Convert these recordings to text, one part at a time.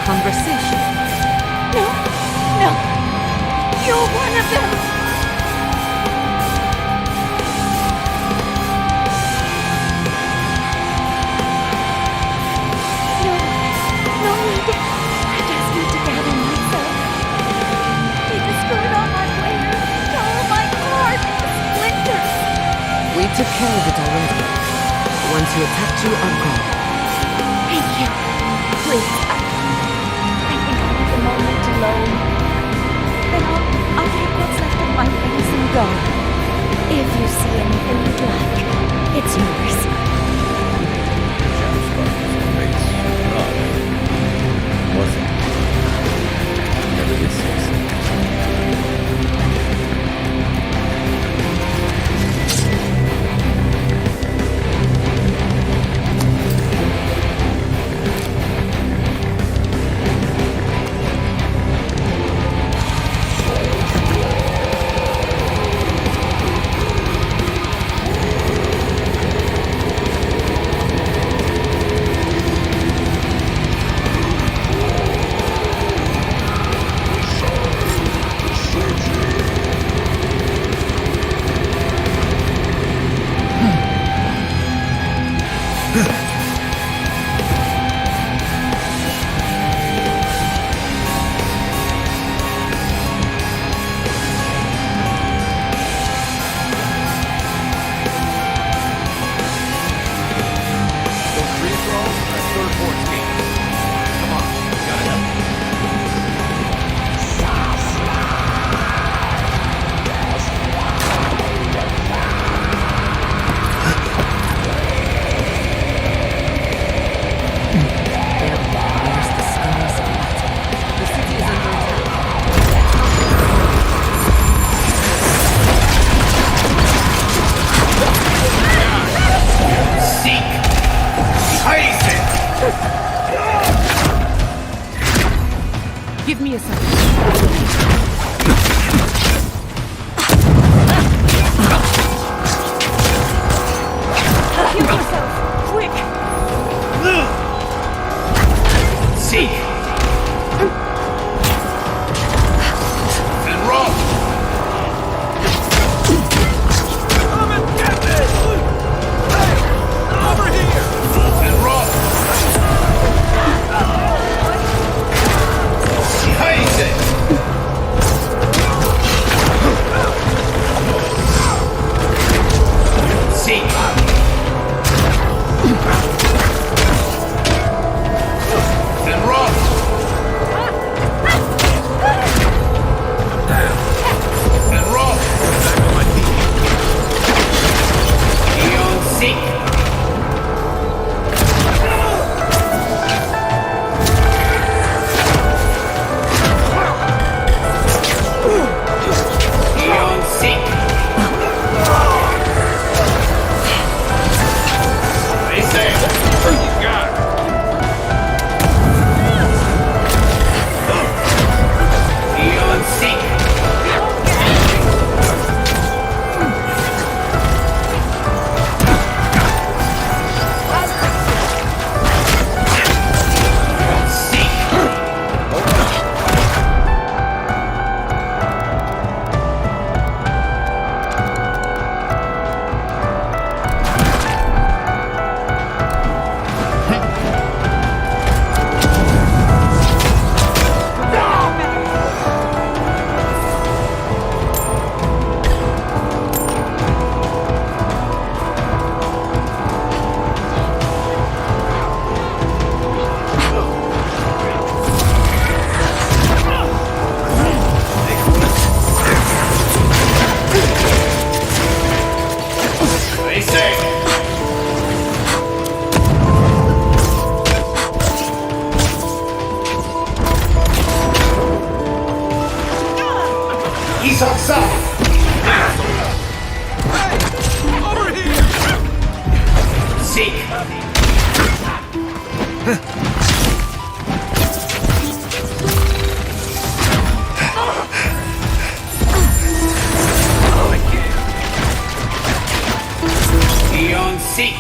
conversation. No, no. You're one of them. No need. I just need to gather myself. They destroyed all my players, all my cards, splinters. We took care of it already. The ones who attacked you are gone. Thank you. Please, I think I'll need a moment alone. Then I'll take what's left of my things and go. If you see anything you'd like, it's yours. Wasn't. Never did say so. Give me a second. Heal yourself, quick! Seek! And roll! Come and get this! Hey! Over here! And roll! Behind it! Seek! And roll! And roll! Back on my feet. Eon Seek! Eon Seek! They say, you got it. Eon Seek! They say. He's outside. Hey, over here. Seek. Eon Seek!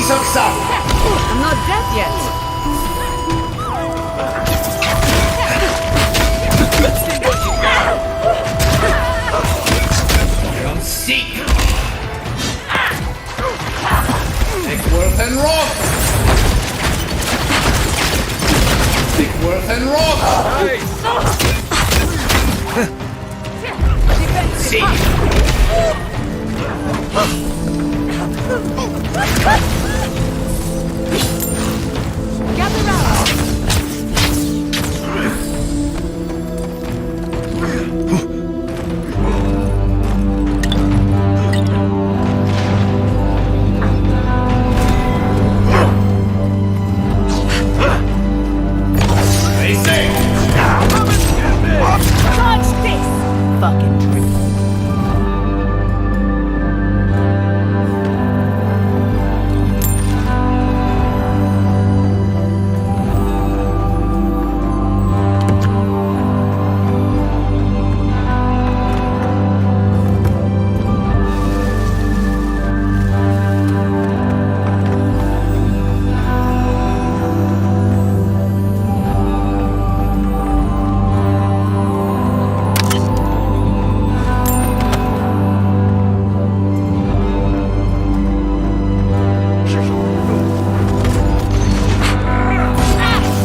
took some! I'm not dead yet. Come seek! Thickworth and Rock! Thickworth and Rock! Seek! Gather round. They say! Dodge this! Fucking prick.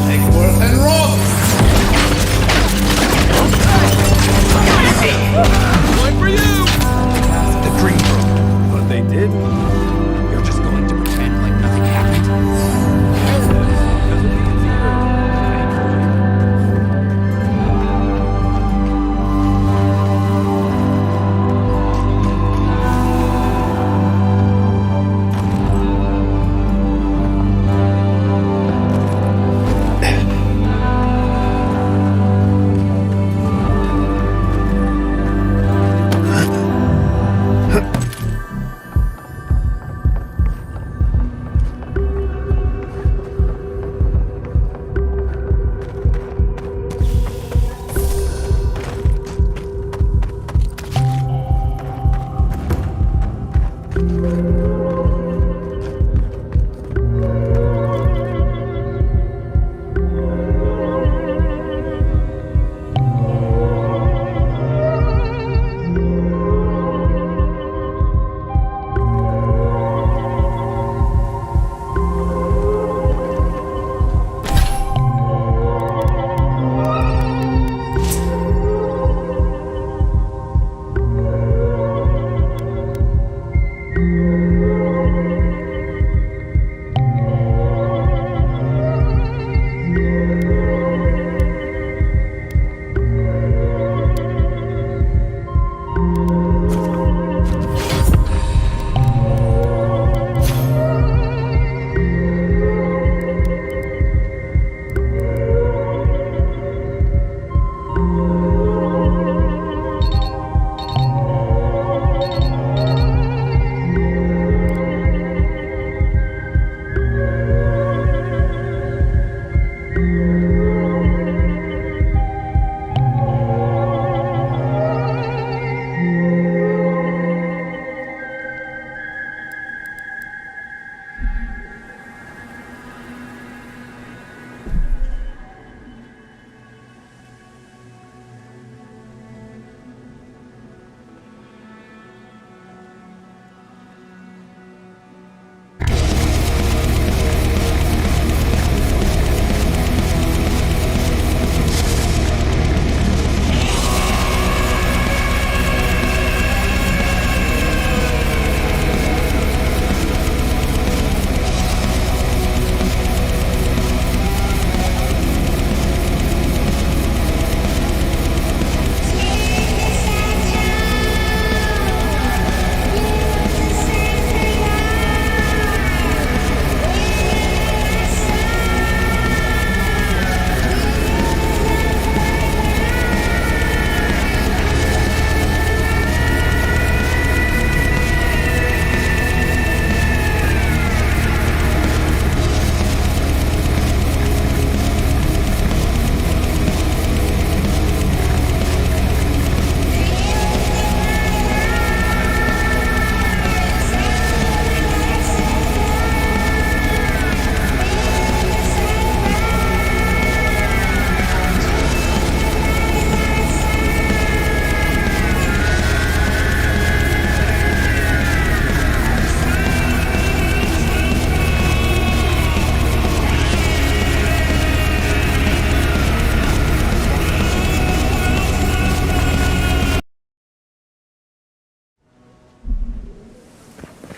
Thickworth and Rock! Going for you! The dream broke. But they did? You're just going to pretend like nothing happened?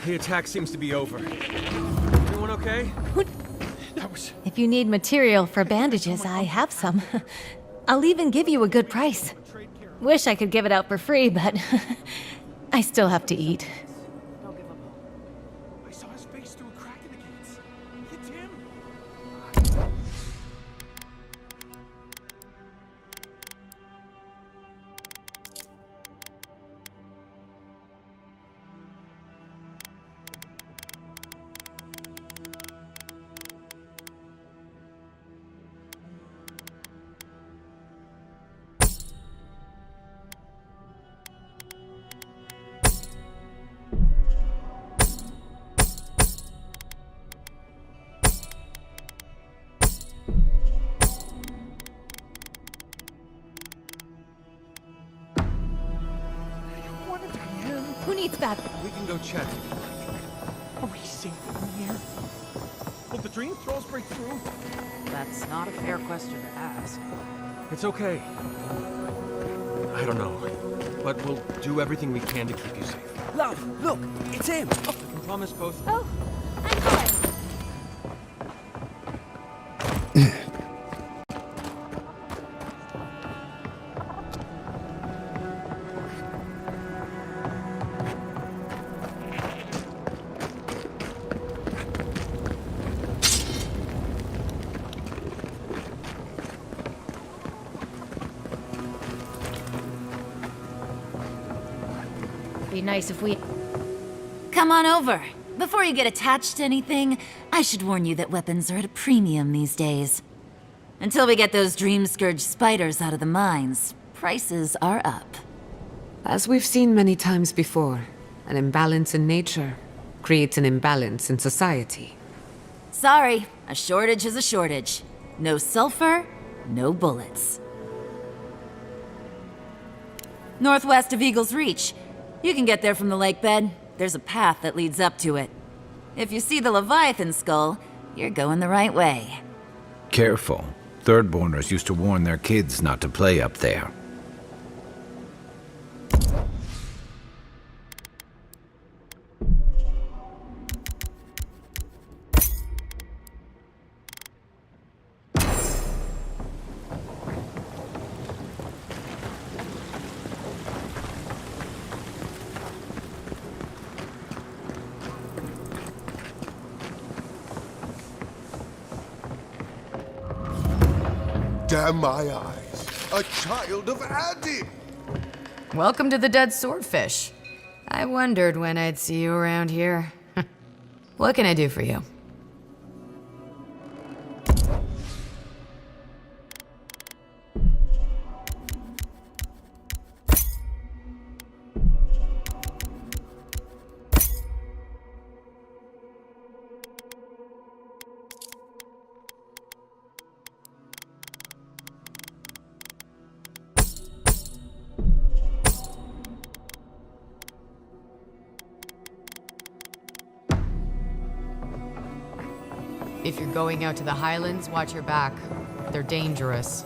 The attack seems to be over. Everyone okay? That was... If you need material for bandages, I have some. I'll even give you a good price. Wish I could give it out for free, but I still have to eat. I saw his face through a crack in the gates. It's him. Who needs that? We can go check. Are we safe in here? Will the dream throws break through? That's not a fair question to ask. It's okay. I don't know. But we'll do everything we can to keep you safe. Love, look, it's him. I can promise both. Oh, I'm fine. Be nice if we... Come on over. Before you get attached to anything, I should warn you that weapons are at a premium these days. Until we get those dream-scourged spiders out of the mines, prices are up. As we've seen many times before, an imbalance in nature creates an imbalance in society. Sorry, a shortage is a shortage. No sulfur, no bullets. Northwest of Eagle's Reach. You can get there from the lake bed. There's a path that leads up to it. If you see the Leviathan skull, you're going the right way. Careful. Thirdborners used to warn their kids not to play up there. Damn my eyes! A child of Andy! Welcome to the Dead Swordfish. I wondered when I'd see you around here. What can I do for you? If you're going out to the Highlands, watch your back. They're dangerous.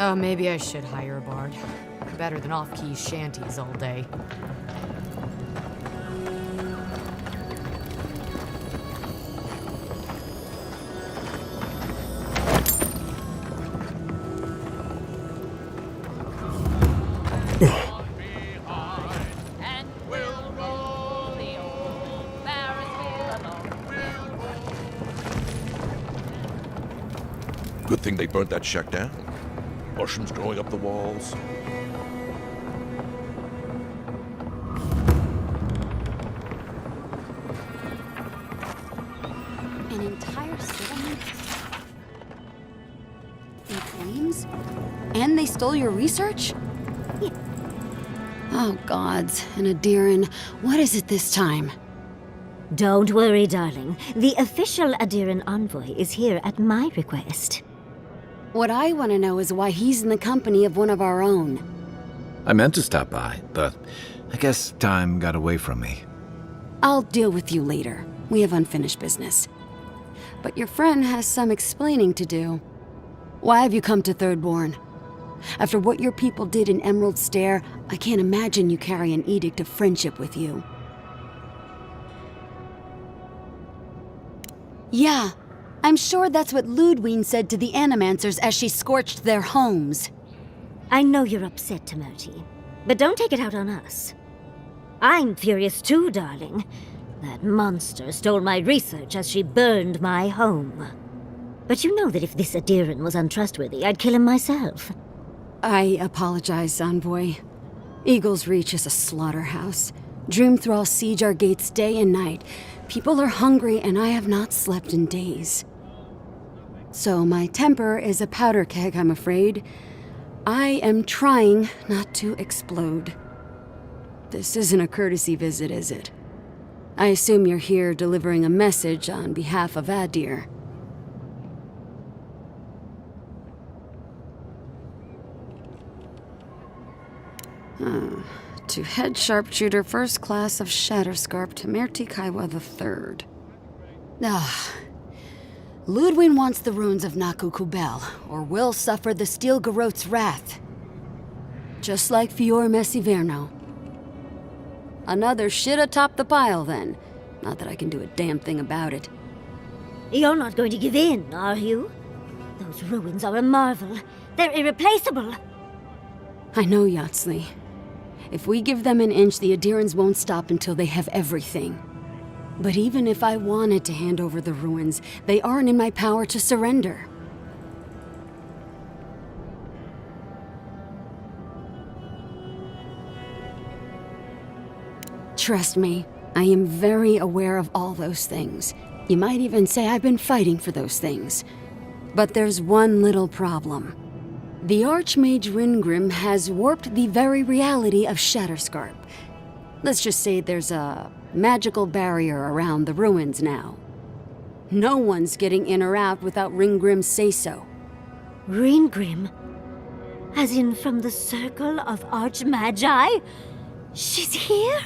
Oh, maybe I should hire a bard. Better than off-key shanties all day. Good thing they burnt that shack down. Mushrooms growing up the walls. An entire settlement in flames? And they stole your research? Oh, gods. And Adiran, what is it this time? Don't worry, darling. The official Adiran envoy is here at my request. What I want to know is why he's in the company of one of our own. I meant to stop by, but I guess time got away from me. I'll deal with you later. We have unfinished business. But your friend has some explaining to do. Why have you come to Thirdborn? After what your people did in Emerald Stair, I can't imagine you carry an edict of friendship with you. Yeah, I'm sure that's what Ludwig said to the Animancers as she scorched their homes. I know you're upset, Timoti, but don't take it out on us. I'm furious too, darling. That monster stole my research as she burned my home. But you know that if this Adiran was untrustworthy, I'd kill him myself. I apologize, Envoy. Eagle's Reach is a slaughterhouse. Dreamthralls siege our gates day and night. People are hungry, and I have not slept in days. So my temper is a powder keg, I'm afraid. I am trying not to explode. This isn't a courtesy visit, is it? I assume you're here delivering a message on behalf of Adir. To head sharpshooter first class of Shatterscarp Tamerti Kaiwa III. Ludwig wants the ruins of Naku Kubel, or will suffer the Steel Garot's wrath. Just like Fior Messiverno. Another shit atop the pile, then. Not that I can do a damn thing about it. You're not going to give in, are you? Those ruins are a marvel. They're irreplaceable. I know, Yatsley. If we give them an inch, the Adirans won't stop until they have everything. But even if I wanted to hand over the ruins, they aren't in my power to surrender. Trust me, I am very aware of all those things. You might even say I've been fighting for those things. But there's one little problem. The Archmage Ringrim has warped the very reality of Shatterscarp. Let's just say there's a magical barrier around the ruins now. No one's getting in or out without Ringgrim's say-so. Ringgrim? As in from the Circle of Archmagi? She's here?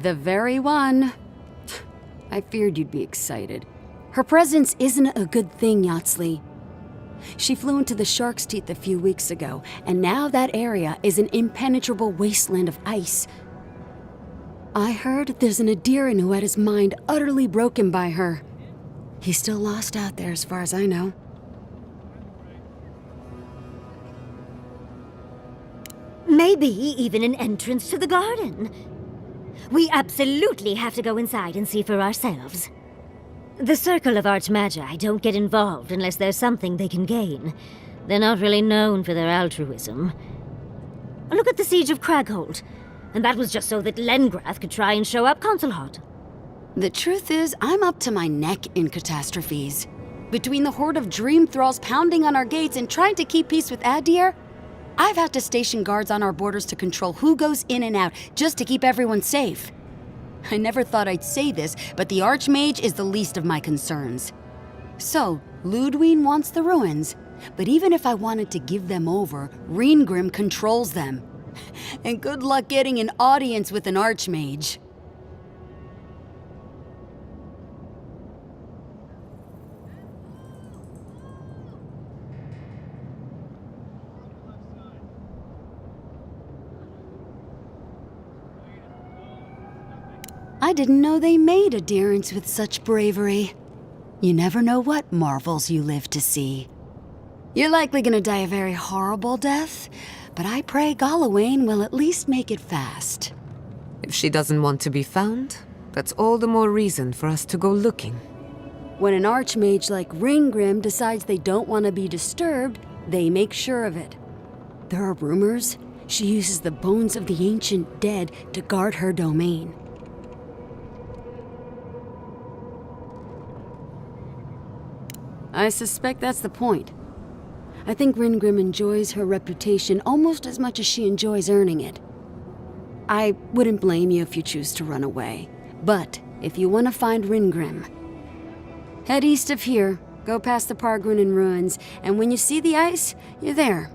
The very one. I feared you'd be excited. Her presence isn't a good thing, Yatsley. She flew into the Shark's Teeth a few weeks ago, and now that area is an impenetrable wasteland of ice. I heard there's an Adiran who had his mind utterly broken by her. He's still lost out there as far as I know. Maybe even an entrance to the garden. We absolutely have to go inside and see for ourselves. The Circle of Archmagi don't get involved unless there's something they can gain. They're not really known for their altruism. Look at the Siege of Cragholt. And that was just so that Lengrath could try and show up Consulhot. The truth is, I'm up to my neck in catastrophes. Between the horde of dream thralls pounding on our gates and trying to keep peace with Adir, I've had to station guards on our borders to control who goes in and out, just to keep everyone safe. I never thought I'd say this, but the Archmage is the least of my concerns. So, Ludwig wants the ruins, but even if I wanted to give them over, Ringrim controls them. And good luck getting an audience with an Archmage. I didn't know they made Adirans with such bravery. You never know what marvels you live to see. You're likely gonna die a very horrible death, but I pray Galawain will at least make it fast. If she doesn't want to be found, that's all the more reason for us to go looking. When an Archmage like Ringgrim decides they don't want to be disturbed, they make sure of it. There are rumors she uses the bones of the ancient dead to guard her domain. I suspect that's the point. I think Ringrim enjoys her reputation almost as much as she enjoys earning it. I wouldn't blame you if you choose to run away, but if you want to find Ringrim. Head east of here, go past the Pargrunen ruins, and when you see the ice, you're there.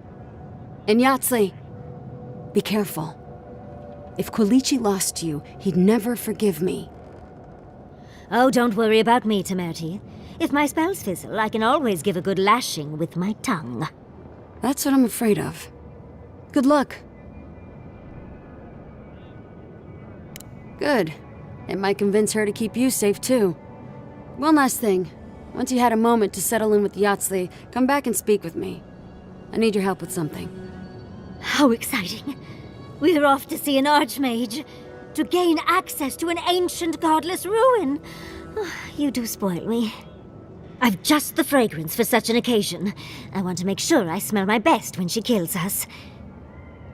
And Yahtzee, be careful. If Quilichi lost you, he'd never forgive me. Oh, don't worry about me, Temerty. If my spells fizzle, I can always give a good lashing with my tongue. That's what I'm afraid of. Good luck. Good. It might convince her to keep you safe, too. One last thing. Once you had a moment to settle in with Yahtzee, come back and speak with me. I need your help with something. How exciting. We're off to see an archmage. To gain access to an ancient godless ruin. You do spoil me. I've just the fragrance for such an occasion. I want to make sure I smell my best when she kills us.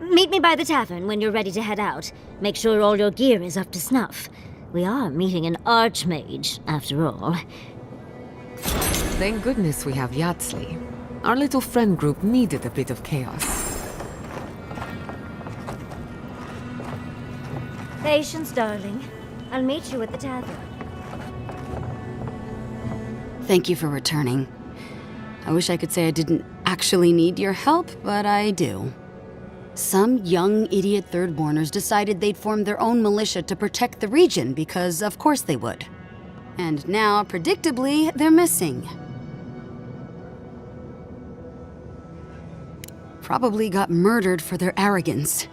Meet me by the tavern when you're ready to head out. Make sure all your gear is up to snuff. We are meeting an archmage, after all. Thank goodness we have Yahtzee. Our little friend group needed a bit of chaos. Patience, darling. I'll meet you at the tavern. Thank you for returning. I wish I could say I didn't actually need your help, but I do. Some young idiot thirdborners decided they'd form their own militia to protect the region because of course they would. And now, predictably, they're missing. Probably got murdered for their arrogance.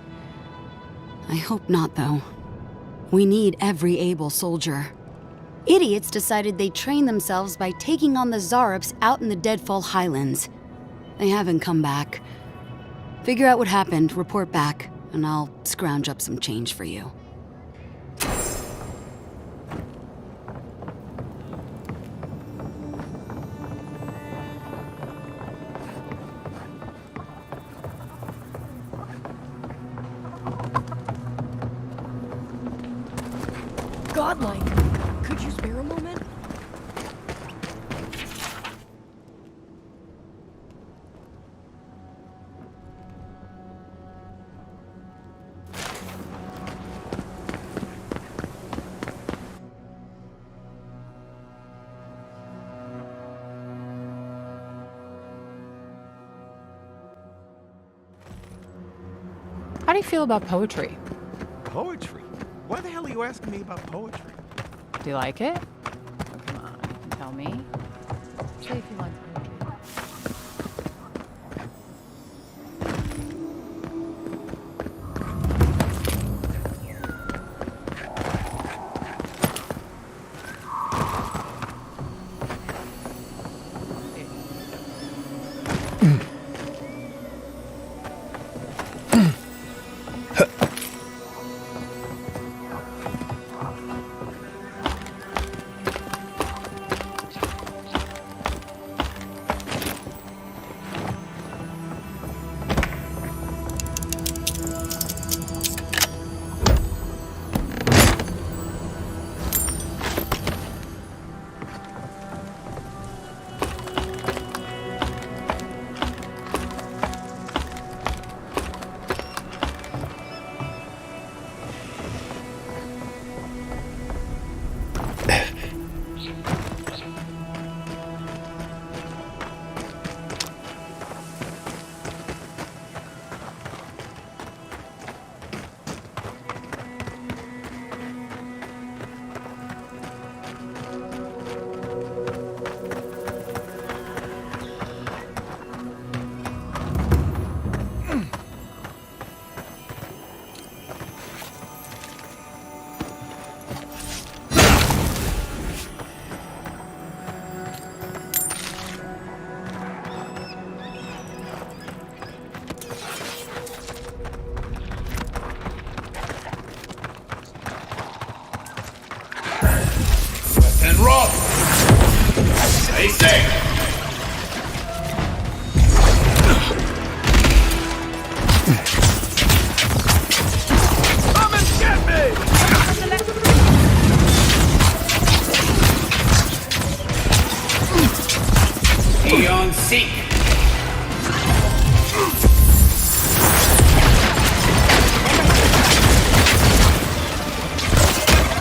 I hope not, though. We need every able soldier. Idiots decided they'd train themselves by taking on the Zarups out in the Deadfall Highlands. They haven't come back. Figure out what happened, report back, and I'll scrounge up some change for you. Godlike! Could you spare a moment? How do you feel about poetry? Poetry? Why the hell are you asking me about poetry? Do you like it? Oh, come on, tell me. Say if you like poetry. And run! Stay safe! Come and get me! Eon Seek!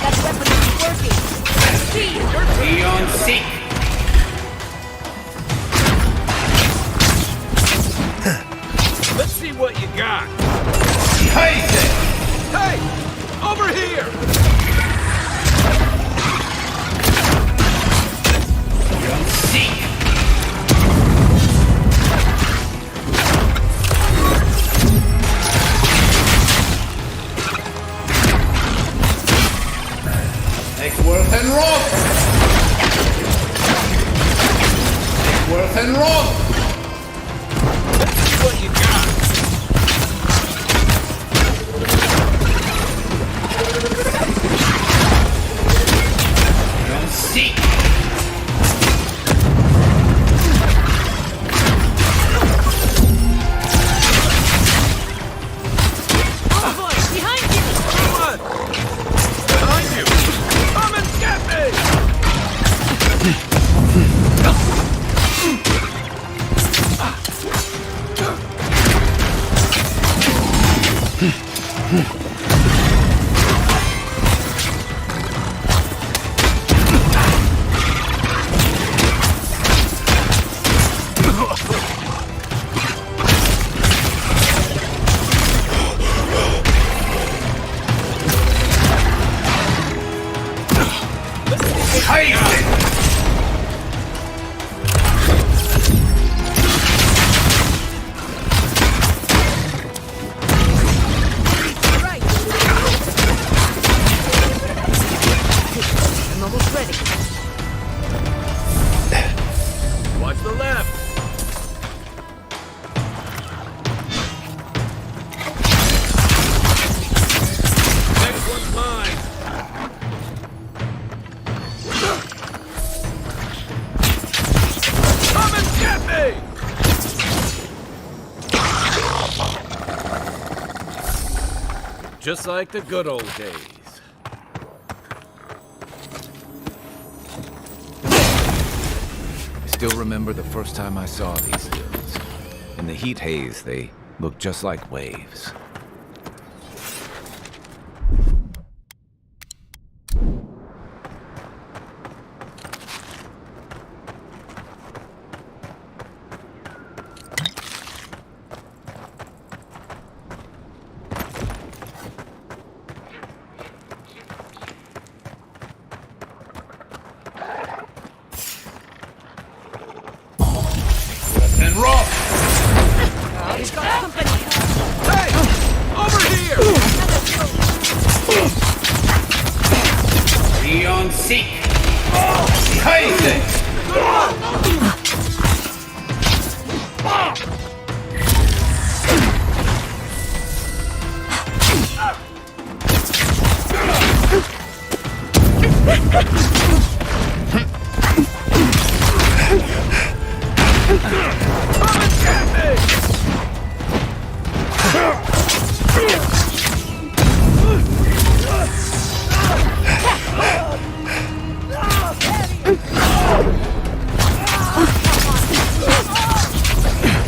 That weapon is working! and run! What you got? Don't seek! Just like the good old days. I still remember the first time I saw these hills. In the heat haze, they looked just like waves. And run! He's got company. Hey! Over here! Be on seek! Behind it!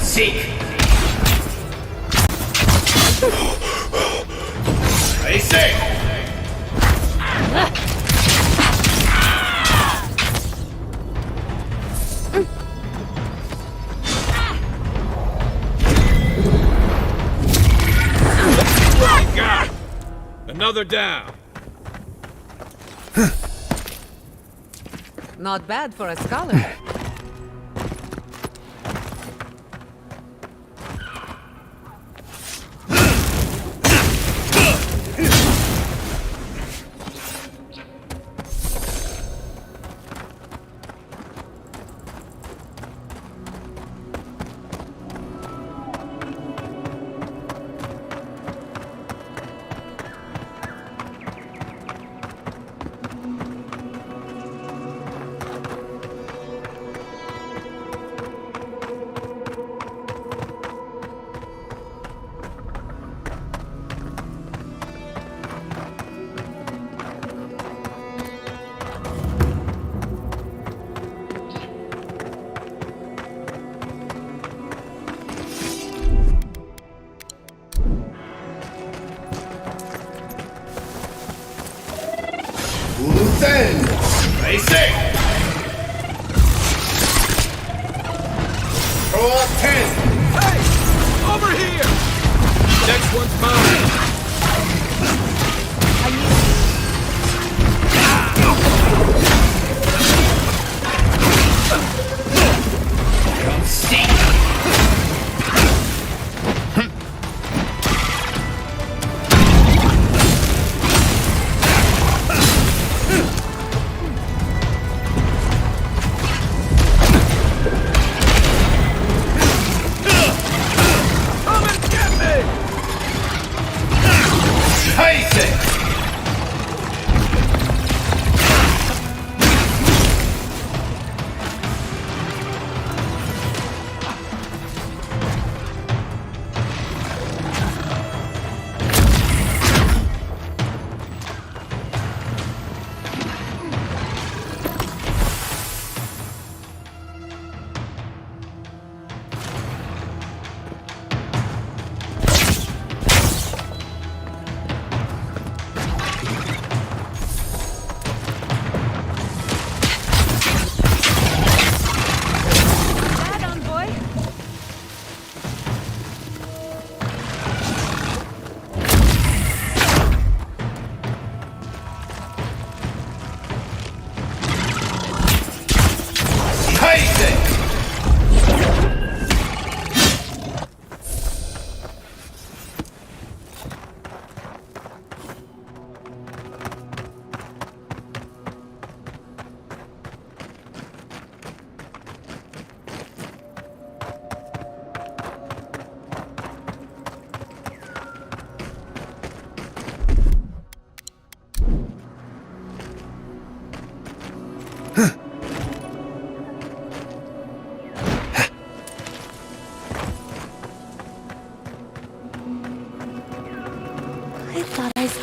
Seek! I say! Another down. Not bad for a scholar. I say! Throw up 10! Hey! Over here! Next one's mine! Come see!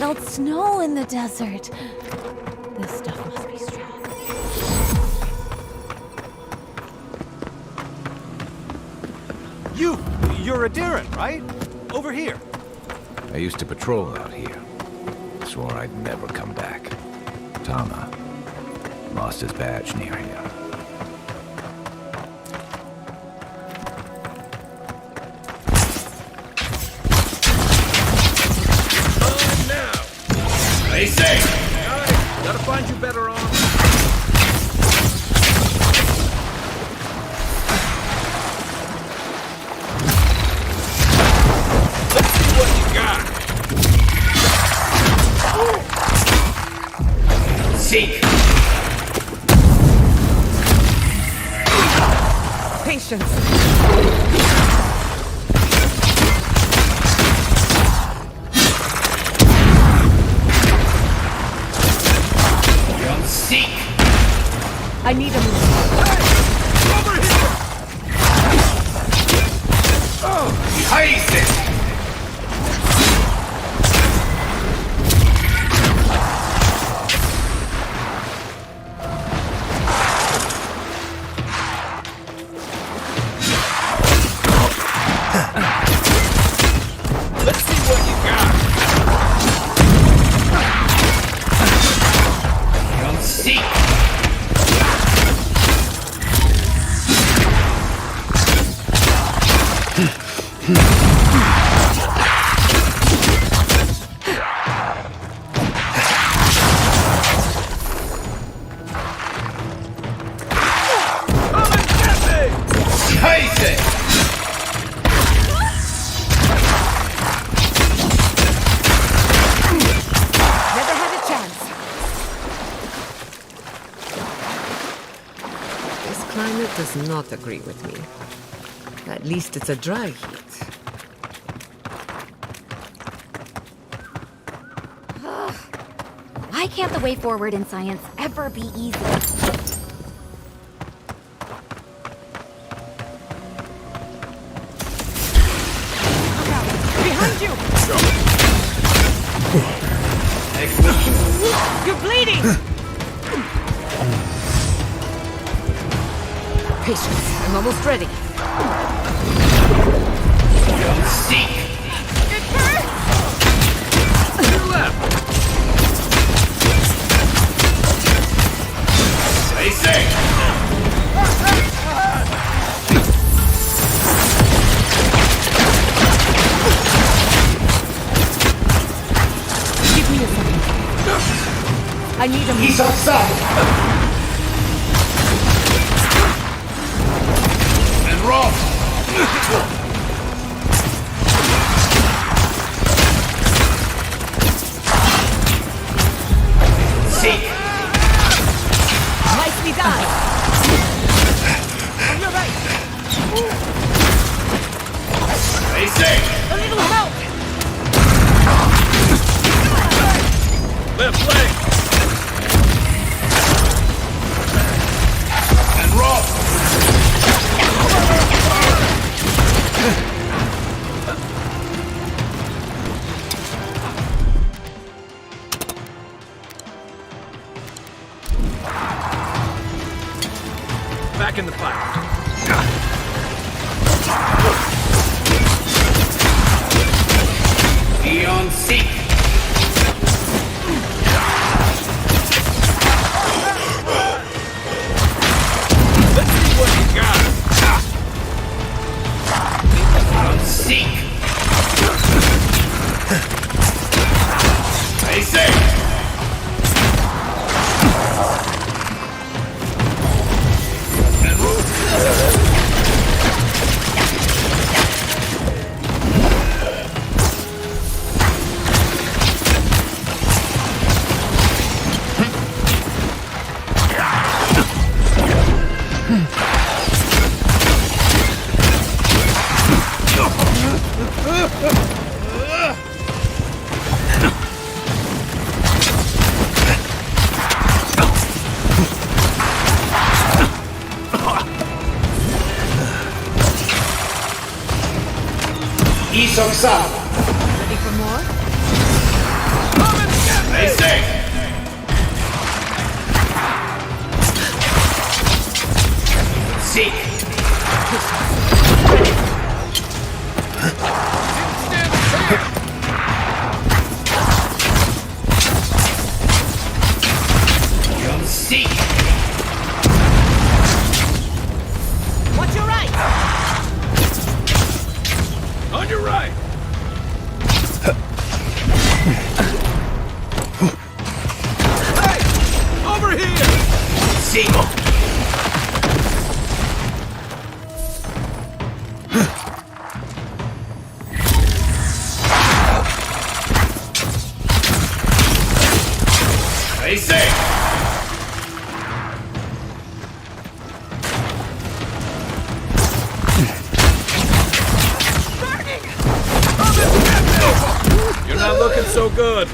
melt snow in the desert. This stuff must be strong. You're a Darren, right? Over here. I used to patrol out here. Swore I'd never come back. Tama lost his badge near here. Stay safe! Alright, gotta find you better on. Let's see what you got. Seek! Patience. Seek! I need a move. Over here! Heise it! Let's see what you got. Seek! Heise it! Never had a chance. This climate does not agree with me. At least it's a dry heat. Why can't the way forward in science ever be easy? Behind you! You're bleeding! Patience, I'm almost ready. Seek! It hurts! To your left. Stay safe! Give me a second. I need a move. He's outside! And roll! Seek! Nicely done! On your right! Stay safe! A little help! Left leg. And roll! Back in the fight. Beyond seek! Let's see what you got. Beyond seek! Stay safe! And roll! Isok-san! Ready for more? Coming seek. Come seek. What's your right? On your right. Hey! Over here! Seek. I say. You're not looking so good.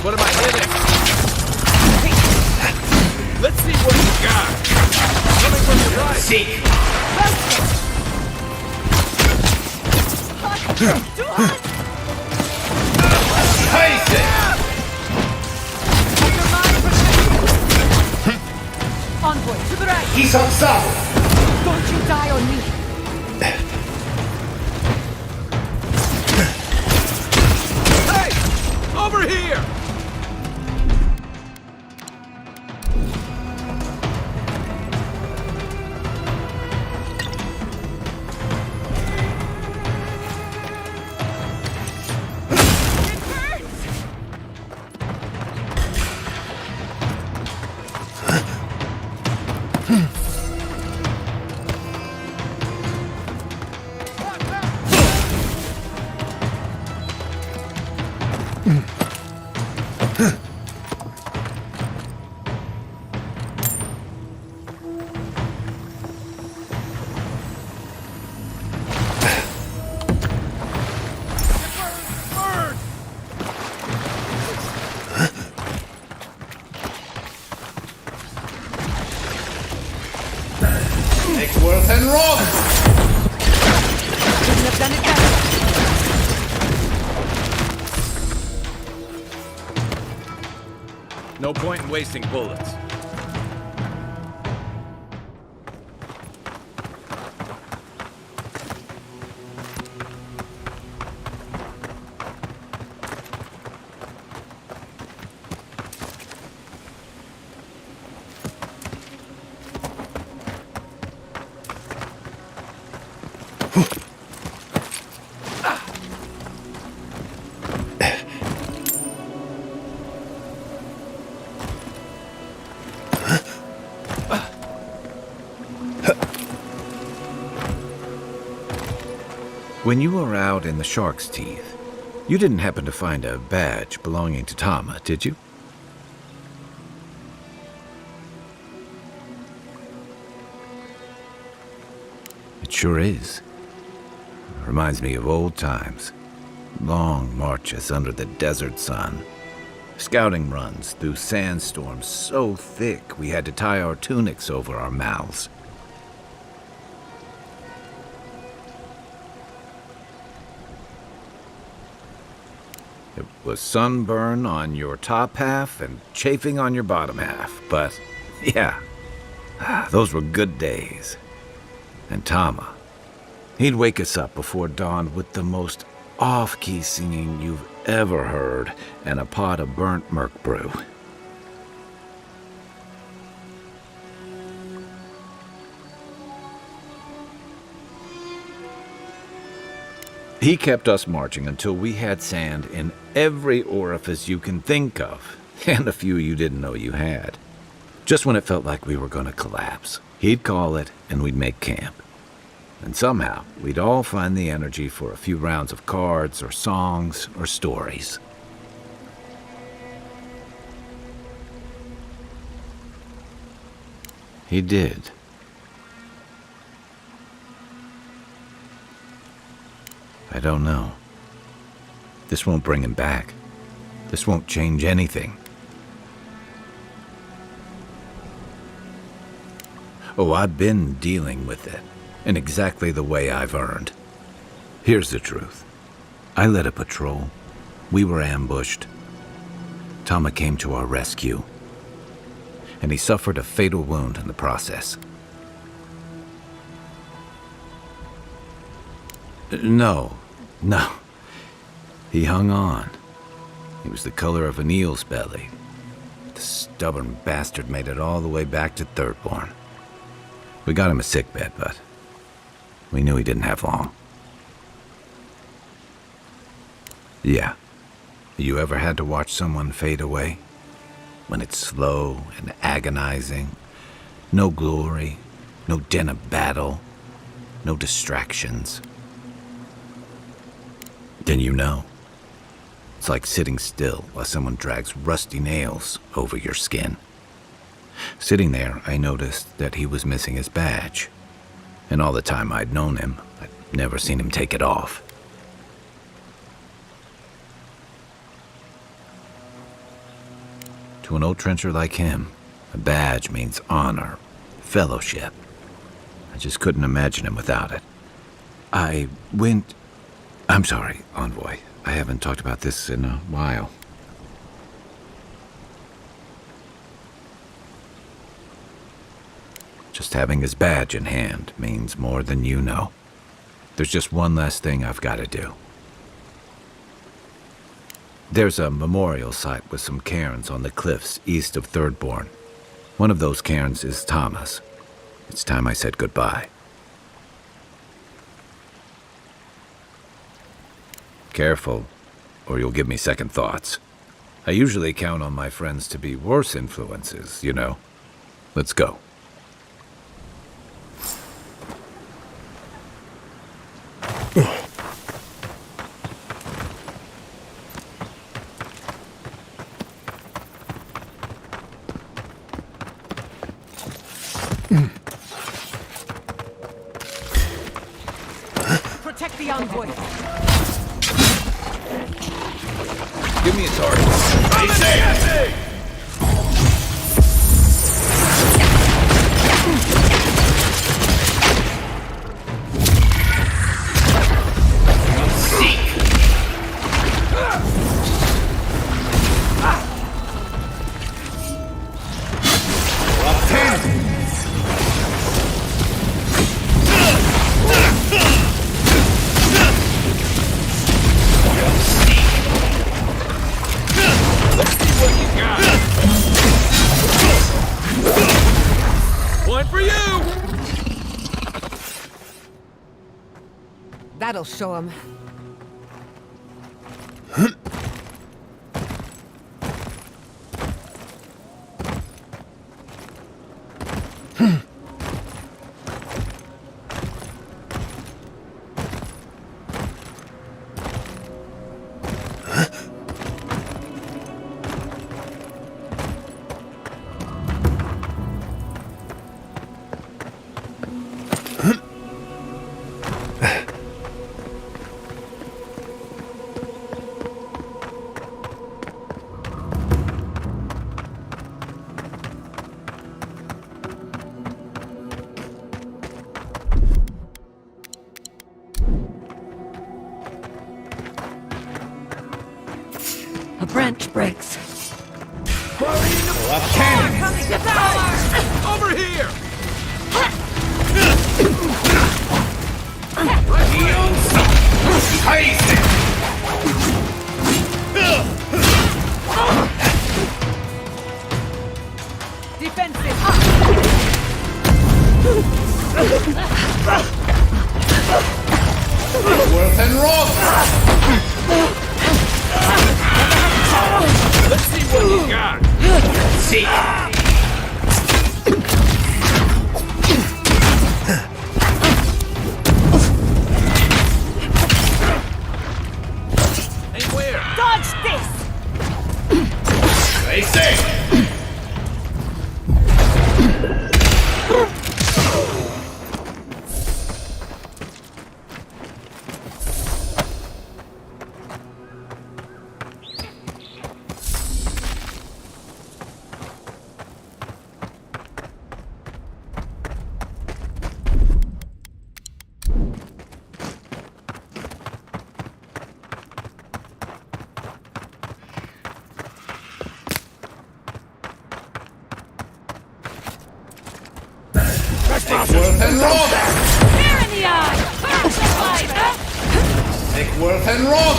What am I hitting? Let's see what you got. Coming from the right. Seek. Scheiße! Envoy, to the right. He's on saddle. Don't you die on me. Hey! Over here! Worth and wrong. Couldn't have done it better. No point in wasting bullets. When you were out in the shark's teeth, you didn't happen to find a badge belonging to Tama, did you? It sure is. Reminds me of old times. Long marches under the desert sun. Scouting runs through sandstorms so thick we had to tie our tunics over our mouths. It was sunburn on your top half and chafing on your bottom half, but yeah, those were good days. And Tama, he'd wake us up before dawn with the most off-key singing you've ever heard and a pot of burnt merc brew. He kept us marching until we had sand in every orifice you can think of, and a few you didn't know you had. Just when it felt like we were going to collapse, he'd call it and we'd make camp. And somehow, we'd all find the energy for a few rounds of cards or songs or stories. He did. I don't know. This won't bring him back. This won't change anything. Oh, I've been dealing with it, in exactly the way I've earned. Here's the truth. I led a patrol. We were ambushed. Tama came to our rescue, and he suffered a fatal wound in the process. No. He hung on. He was the color of an eel's belly. The stubborn bastard made it all the way back to Thirdborn. We got him a sickbed, but we knew he didn't have long. Yeah. You ever had to watch someone fade away? When it's slow and agonizing, no glory, no din of battle, no distractions. Then you know. It's like sitting still while someone drags rusty nails over your skin. Sitting there, I noticed that he was missing his badge. And all the time I'd known him, I'd never seen him take it off. To an old trencher like him, a badge means honor, fellowship. I just couldn't imagine him without it. I'm sorry, Envoy. I haven't talked about this in a while. Just having his badge in hand means more than you know. There's just one last thing I've got to do. There's a memorial site with some cairns on the cliffs east of Thirdborn. One of those cairns is Tama's. It's time I said goodbye. Careful, or you'll give me second thoughts. I usually count on my friends to be worse influences, you know. Let's go. Protect the envoy. Give me a target. That'll show him. A branch breaks. Over here! Defensive. Worth and wrong. Let's see what you got. See. And where? Dodge this! Stay safe. Worth and wrong! Fair in the eye! First light! Take worth and wrong!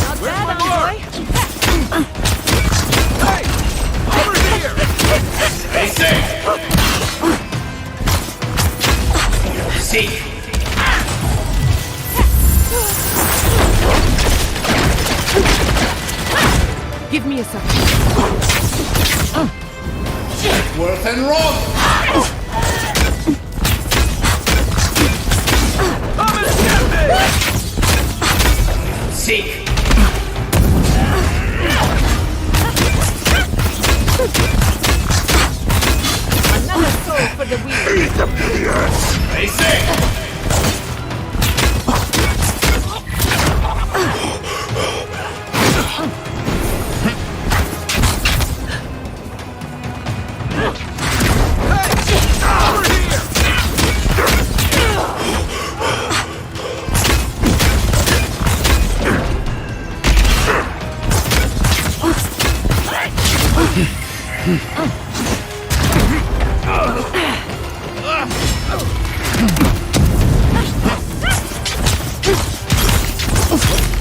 Not bad, boy! Hey! Over here! Stay safe! Seek! Give me a second. Take worth and wrong! Come and get me! Seek! Another soul for the wheel! Stay safe!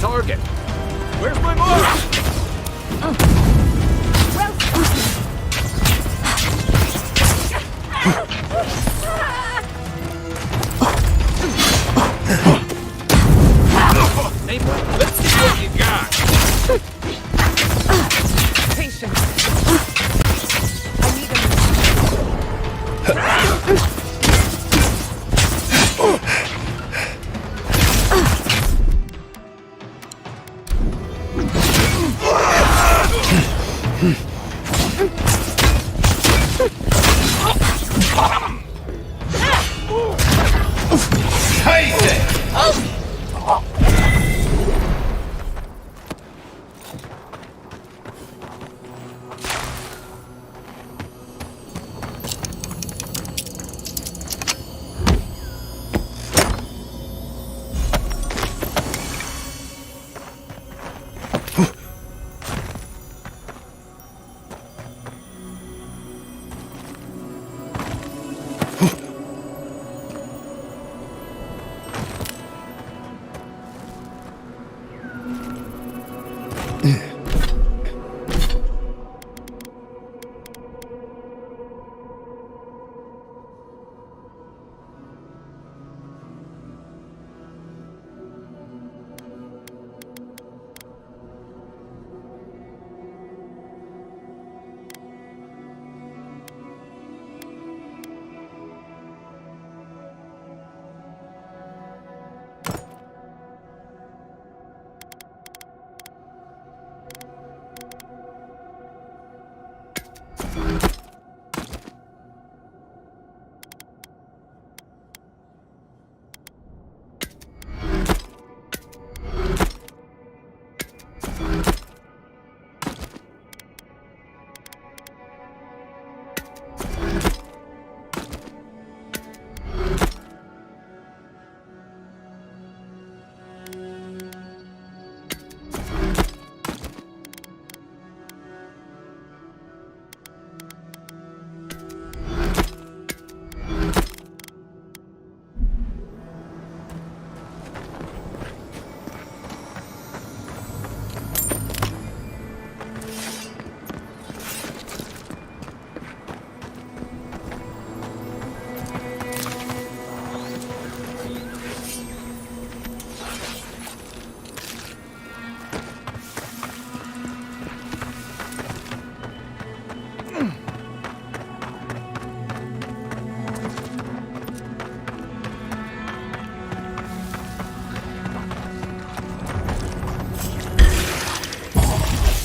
Target! Where's my mark? Let's see what you got! Patience. I need a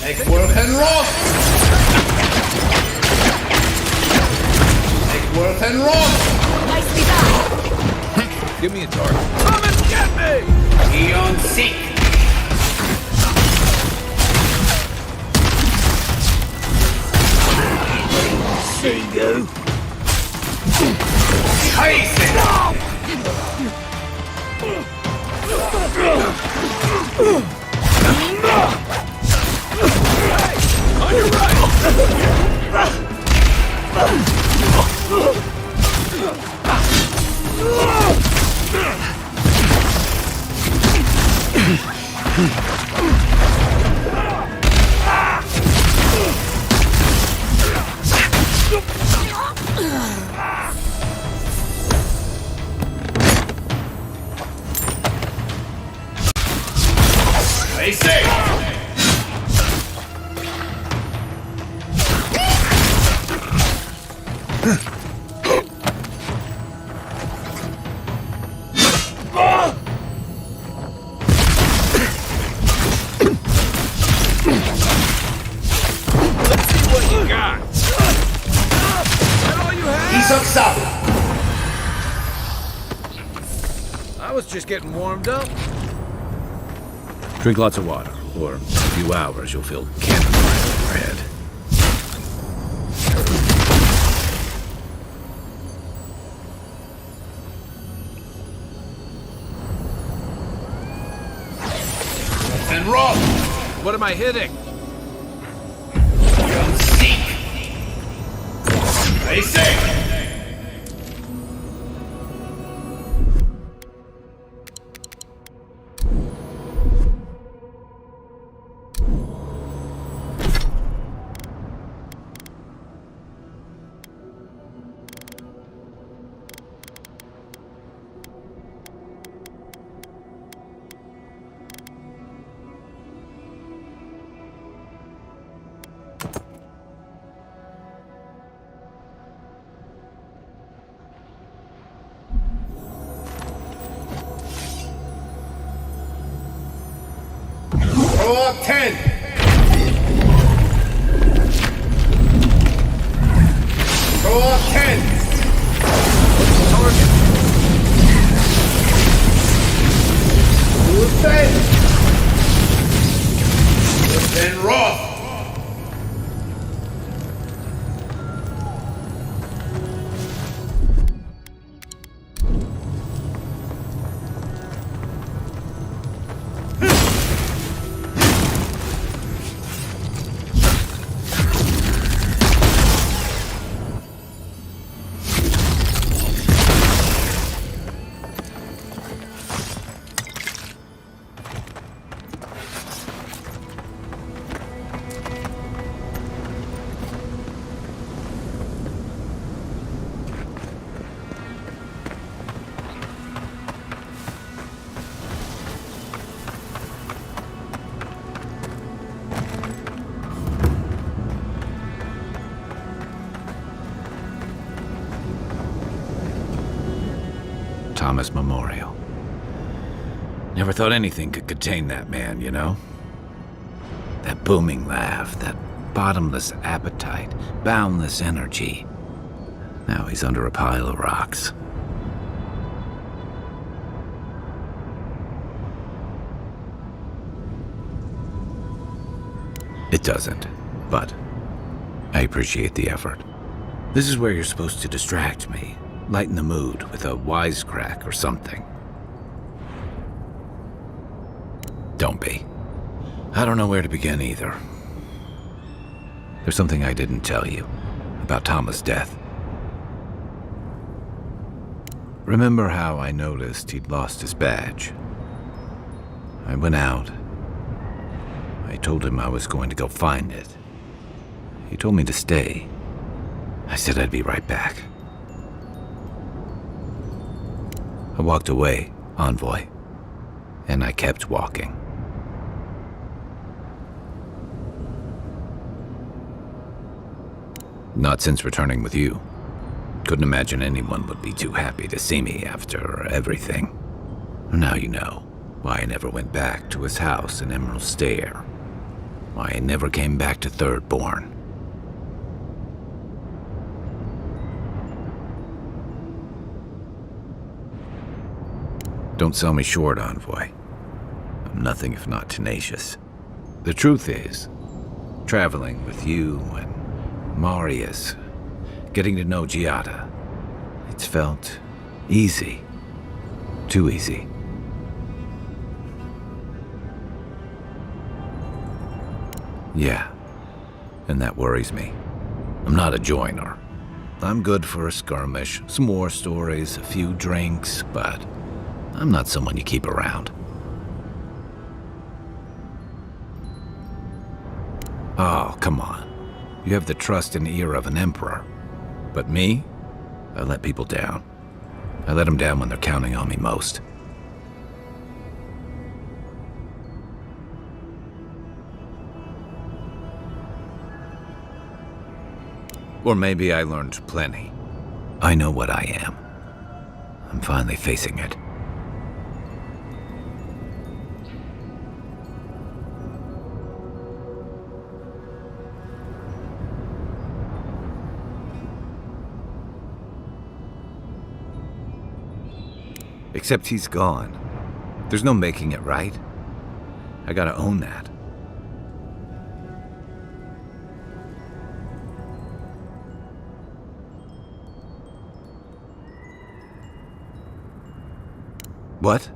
Take worth and wrong! Take worth and wrong! Nicely done! Give me a target. Come and get me! Eon Seek! See you! Chase it! On your right! Stay safe! Let's see what you got. Is that all you have? Piece of stuff! I was just getting warmed up. Drink lots of water, or in a few hours you'll feel cannon fire in your head. And roll! What am I hitting? Don't seek! Stay safe! Throw up 10! Throw up 10! Target! Then Roth! Thomas Memorial. Never thought anything could contain that man, you know? That booming laugh, that bottomless appetite, boundless energy. Now he's under a pile of rocks. It doesn't, but I appreciate the effort. This is where you're supposed to distract me, lighten the mood with a wisecrack or something. Don't be. I don't know where to begin either. There's something I didn't tell you about Thomas' death. Remember how I noticed he'd lost his badge? I went out. I told him I was going to go find it. He told me to stay. I said I'd be right back. I walked away, Envoy, and I kept walking. Not since returning with you. Couldn't imagine anyone would be too happy to see me after everything. Now you know why I never went back to his house in Emerald Stair. Why I never came back to Third Born. Don't sell me short, Envoy. I'm nothing if not tenacious. The truth is, traveling with you and Marius, getting to know Giada, it's felt easy. Too easy. Yeah, and that worries me. I'm not a joiner. I'm good for a skirmish, some war stories, a few drinks, but I'm not someone you keep around. Oh, come on. You have the trust and ear of an emperor. But me? I let people down. I let them down when they're counting on me most. Or maybe I learned plenty. I know what I am. I'm finally facing it. Except he's gone. There's no making it right. I gotta own that. What?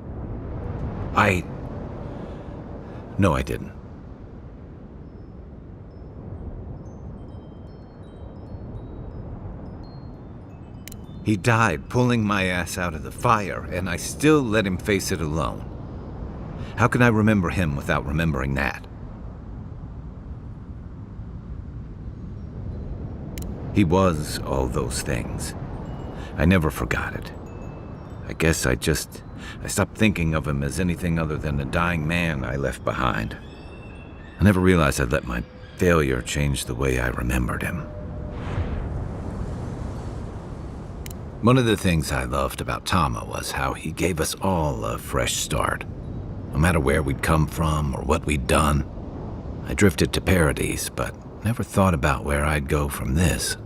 No, I didn't. He died pulling my ass out of the fire, and I still let him face it alone. How can I remember him without remembering that? He was all those things. I never forgot it. I guess I stopped thinking of him as anything other than a dying man I left behind. I never realized I'd let my failure change the way I remembered him. One of the things I loved about Tama was how he gave us all a fresh start. No matter where we'd come from or what we'd done. I drifted to Paradise, but never thought about where I'd go from this.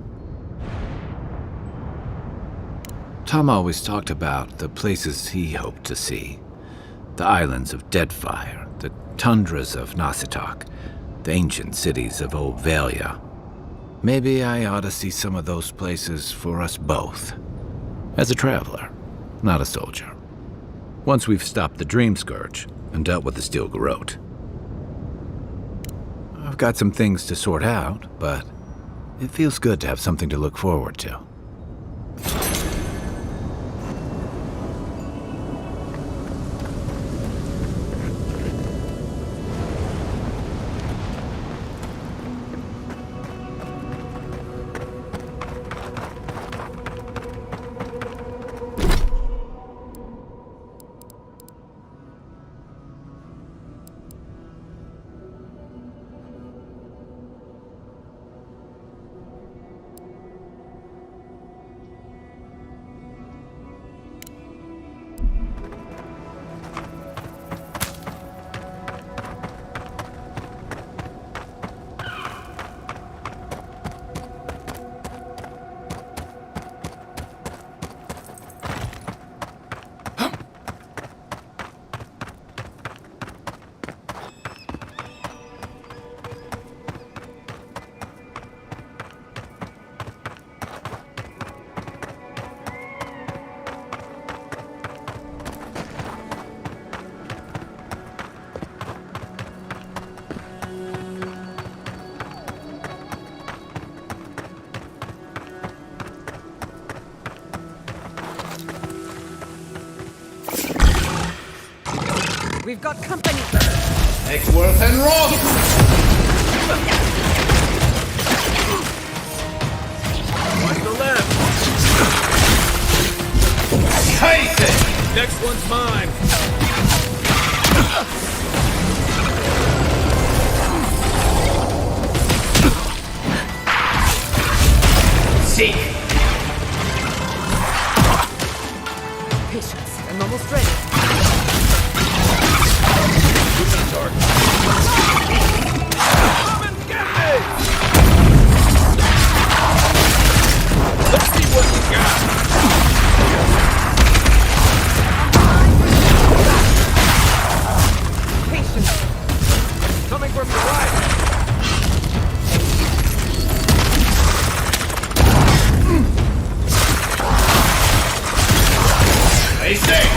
Tom always talked about the places he hoped to see. The islands of Deadfire, the tundras of Nasitok, the ancient cities of Old Valia. Maybe I ought to see some of those places for us both. As a traveler, not a soldier. Once we've stopped the Dream Scourge and dealt with the Steel Garrote. I've got some things to sort out, but it feels good to have something to look forward to. We've got company. Eckworth and Roth! Watch the left. Chase it! Next one's mine. Seek! Patience. I'm almost ready. Let's see what you got. Patience. Coming from the right. Stay safe!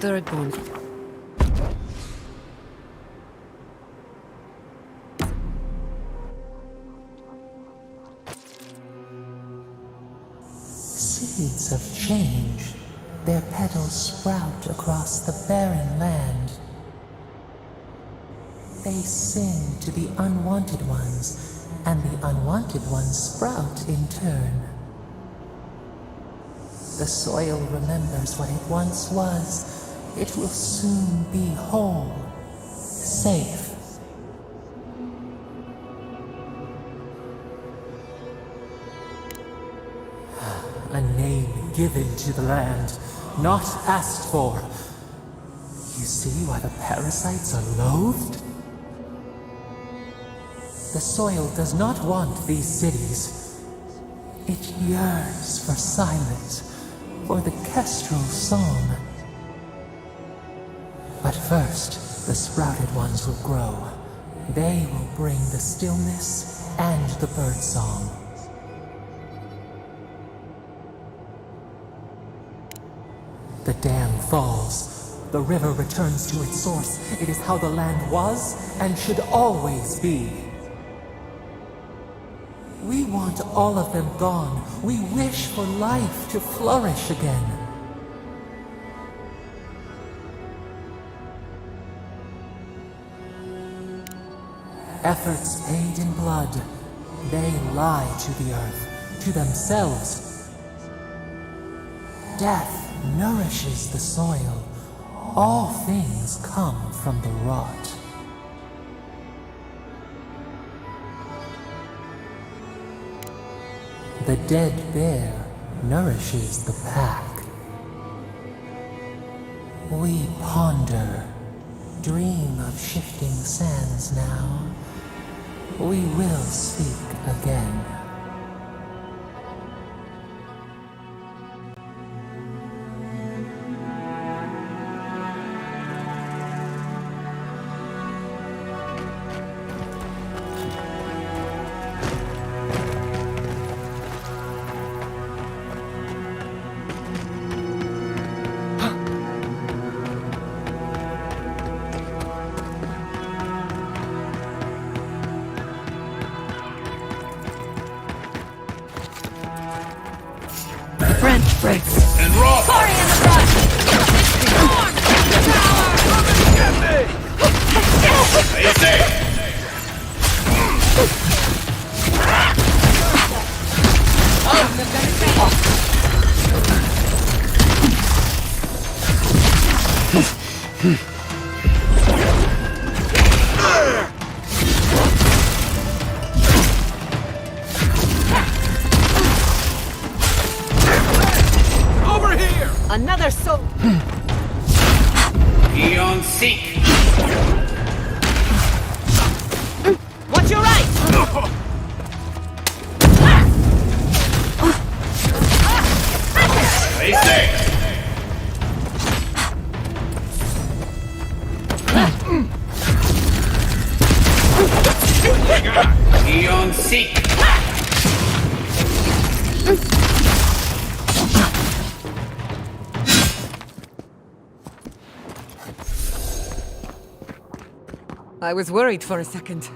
Thirdborn. Seeds of change. Their petals sprout across the barren land. They sing to the unwanted ones, and the unwanted ones sprout in turn. The soil remembers what it once was. It will soon be whole, safe. A name given to the land, not asked for. You see why the parasites are loathed? The soil does not want these cities. It yearns for silence, for the kestrel song. But first, the sprouted ones will grow. They will bring the stillness and the birdsong. The dam falls. The river returns to its source. It is how the land was and should always be. We want all of them gone. We wish for life to flourish again. Efforts paid in blood. They lie to the earth, to themselves. Death nourishes the soil. All things come from the rot. The dead bear nourishes the pack. We ponder, dream of shifting sands now. We will speak again. French breaks and raw. Party in the front. Get me! Easy. Another soul. Eon seek. Watch your right. Stay safe. Eon seek. I was worried for a second.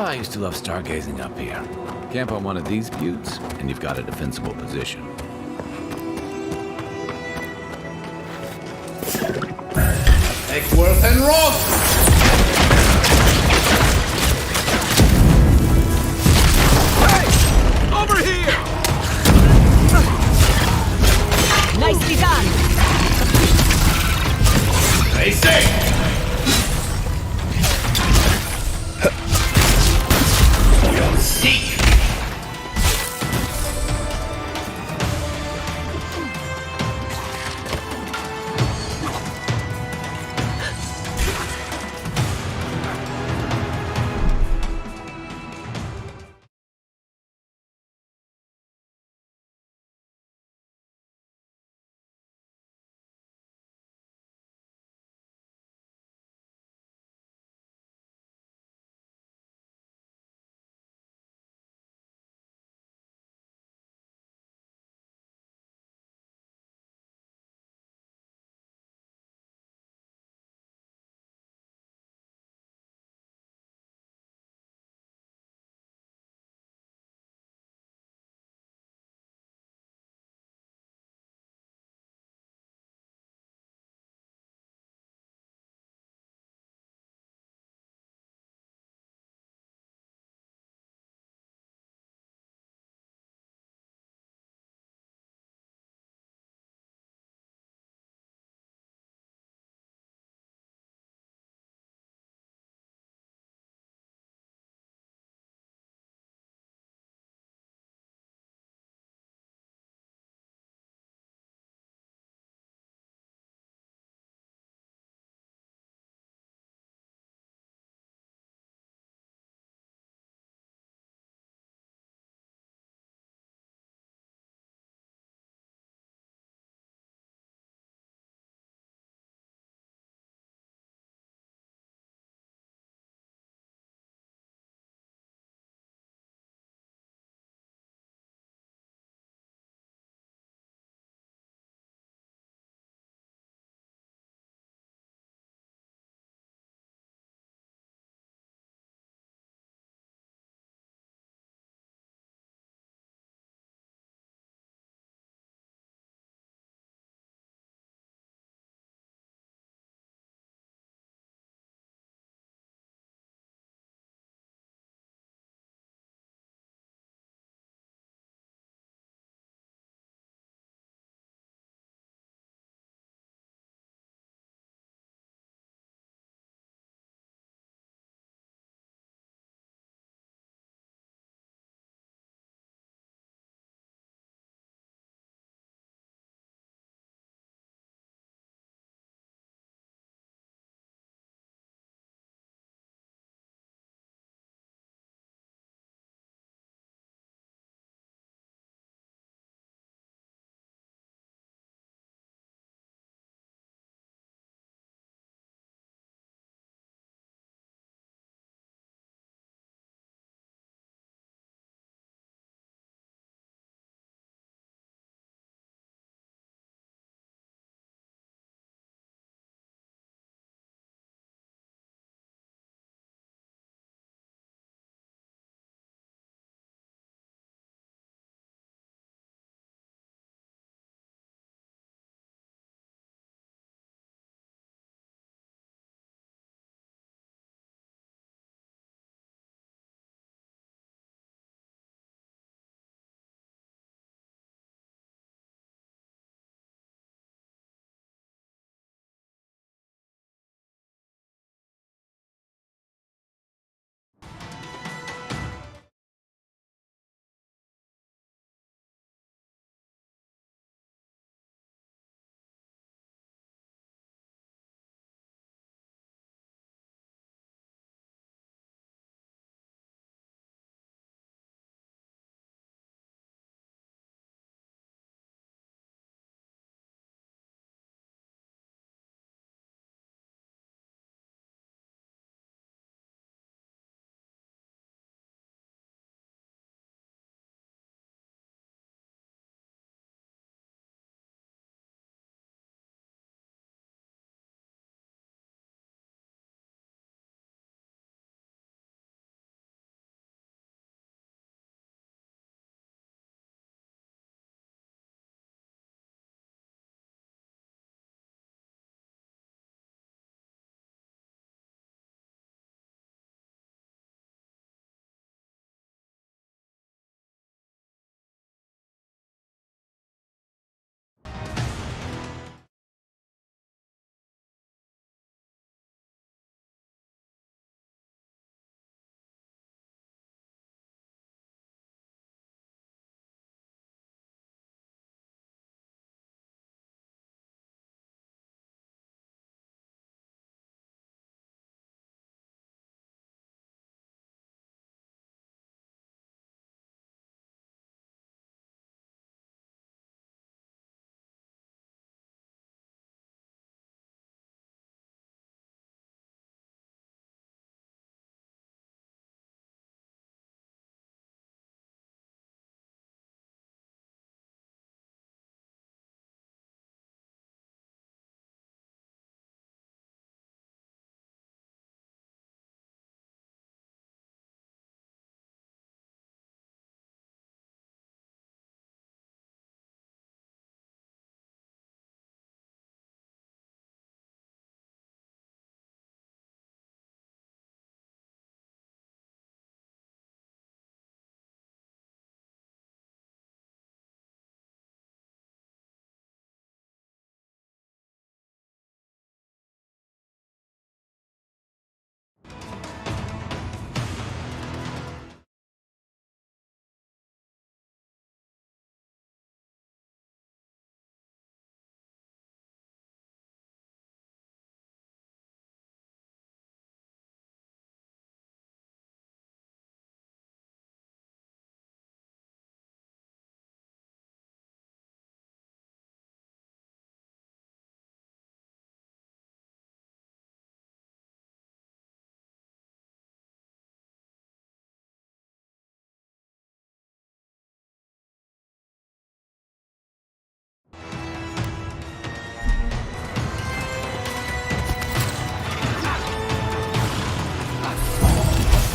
Oh, I used to love stargazing up here. Camp on one of these buttes, and you've got a defensible position. Eckworth and Roth! Over here! Nicely done! Stay safe! You'll seek!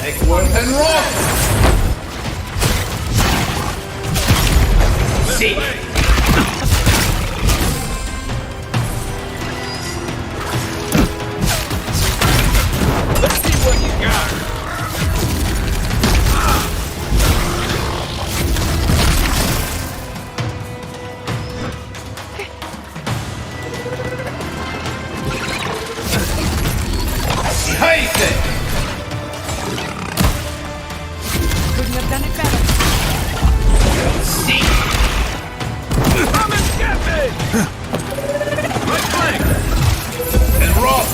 Take worth and rock! See! Let's see what you got! Taste it! Couldn't have done it better. See! Come and get me! Right flank! And roll!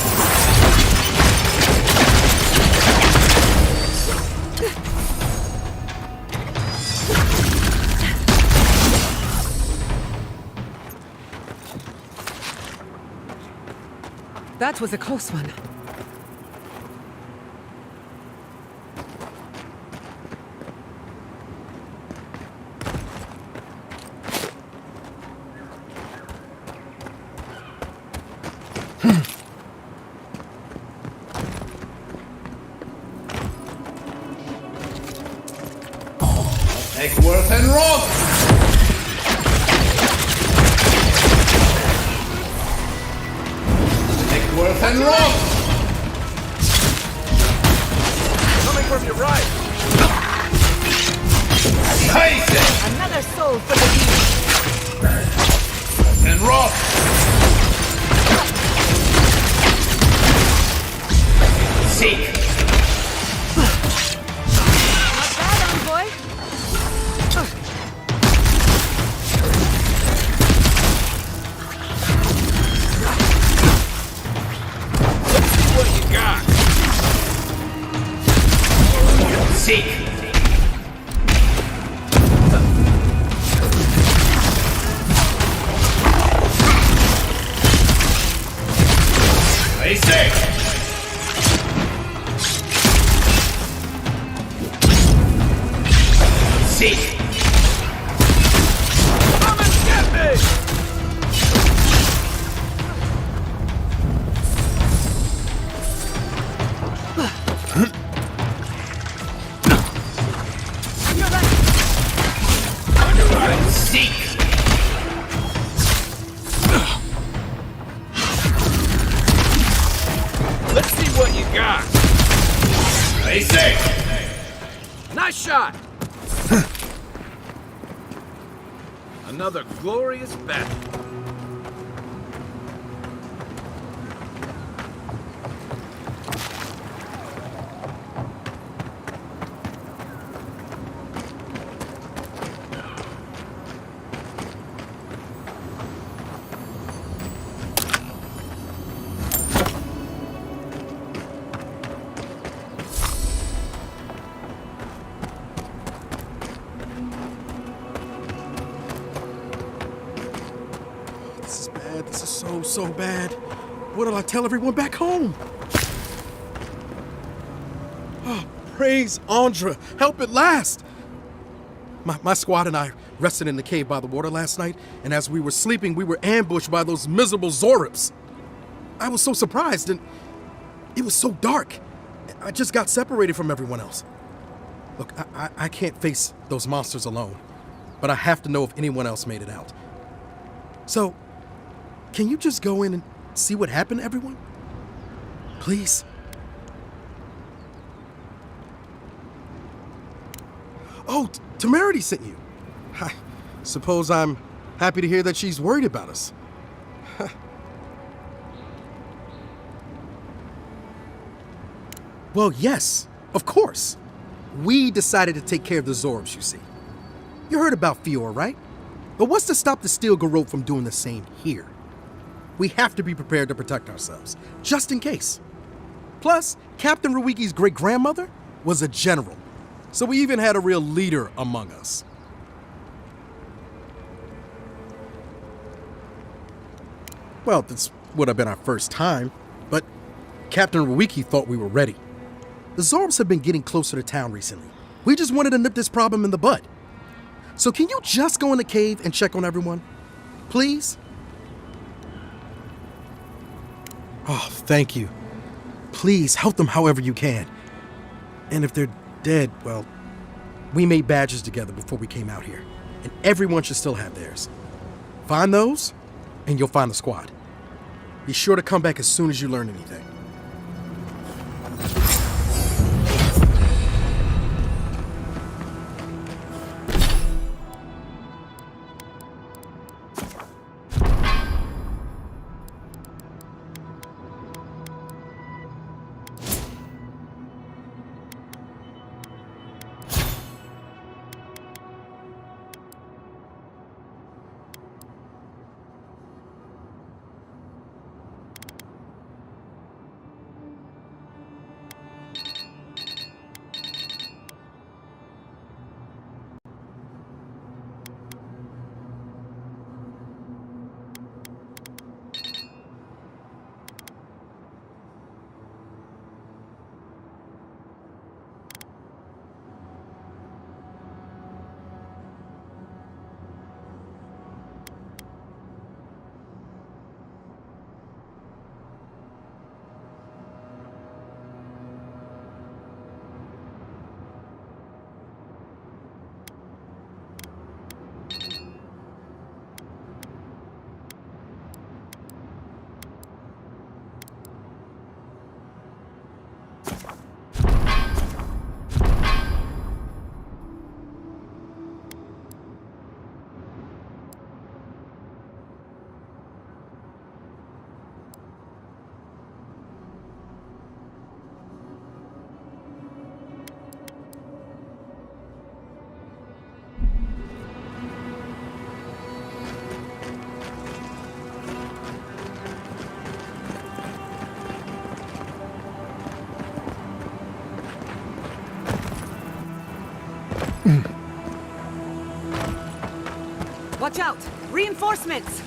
That was a close one. Take worth and rock! Take worth and rock! Coming from your right! Taste it! Another soul for the deep. And rock! Seek! Not bad, envoy. Let's see what you got! Seek! Play safe! Seek! Come and get me! Seek! Let's see what you got! Play safe! Nice shot! Another glorious battle. This is bad. This is so bad. What'll I tell everyone back home? Oh, praise Andra. Help at last. My squad and I rested in the cave by the water last night, and as we were sleeping, we were ambushed by those miserable Zorips. I was so surprised, and it was so dark. I just got separated from everyone else. Look, I can't face those monsters alone, but I have to know if anyone else made it out. So, can you just go in and see what happened to everyone? Please? Oh, Temerity sent you. I suppose I'm happy to hear that she's worried about us. Well, yes, of course. We decided to take care of the Zorbs, you see. You heard about Fior, right? But what's to stop the Steel Garrote from doing the same here? We have to be prepared to protect ourselves, just in case. Plus, Captain Ruiki's great-grandmother was a general, so we even had a real leader among us. Well, this would have been our first time, but Captain Ruiki thought we were ready. The Zorbs have been getting closer to town recently. We just wanted to nip this problem in the bud. So can you just go in the cave and check on everyone? Please? Oh, thank you. Please help them however you can. And if they're dead, well, we made badges together before we came out here. And everyone should still have theirs. Find those, and you'll find the squad. Be sure to come back as soon as you learn anything. Watch out! Reinforcements!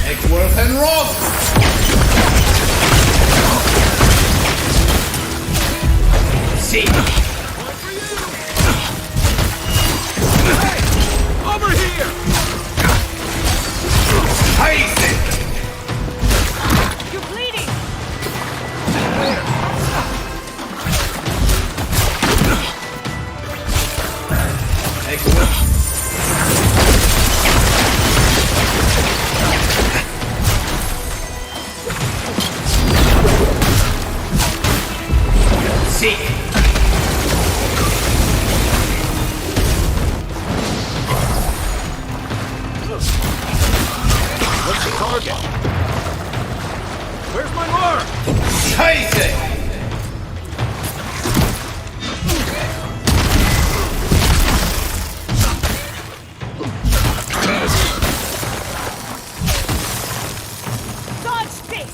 Eggsworth and Ross! See! Hey! Over here! Face it! You're bleeding! Eggsworth! See! What's the target? Where's my mark? Chase it! Dodge this!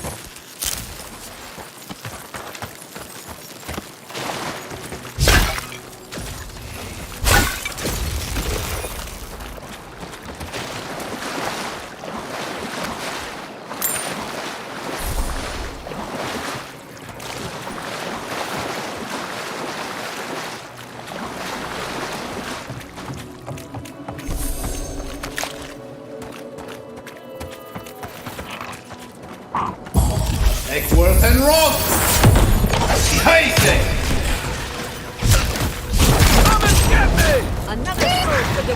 Eggsworth and Ross! Chase it! Come and get me! Another bird for the...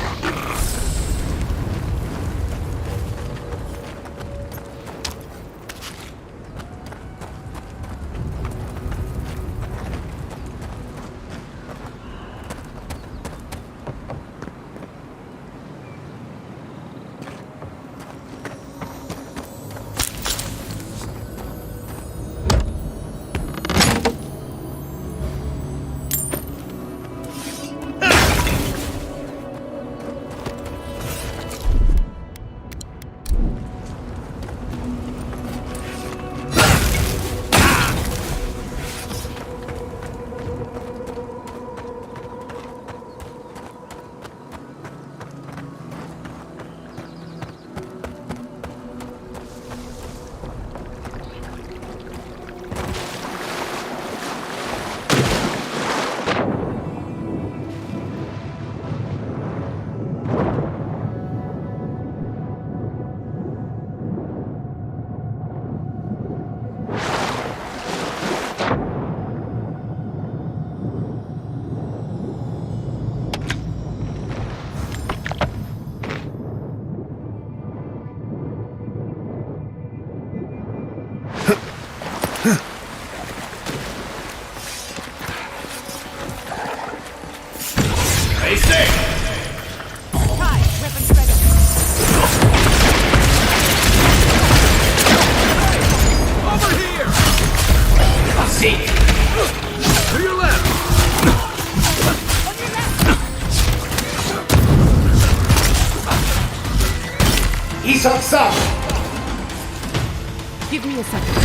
Give me a second.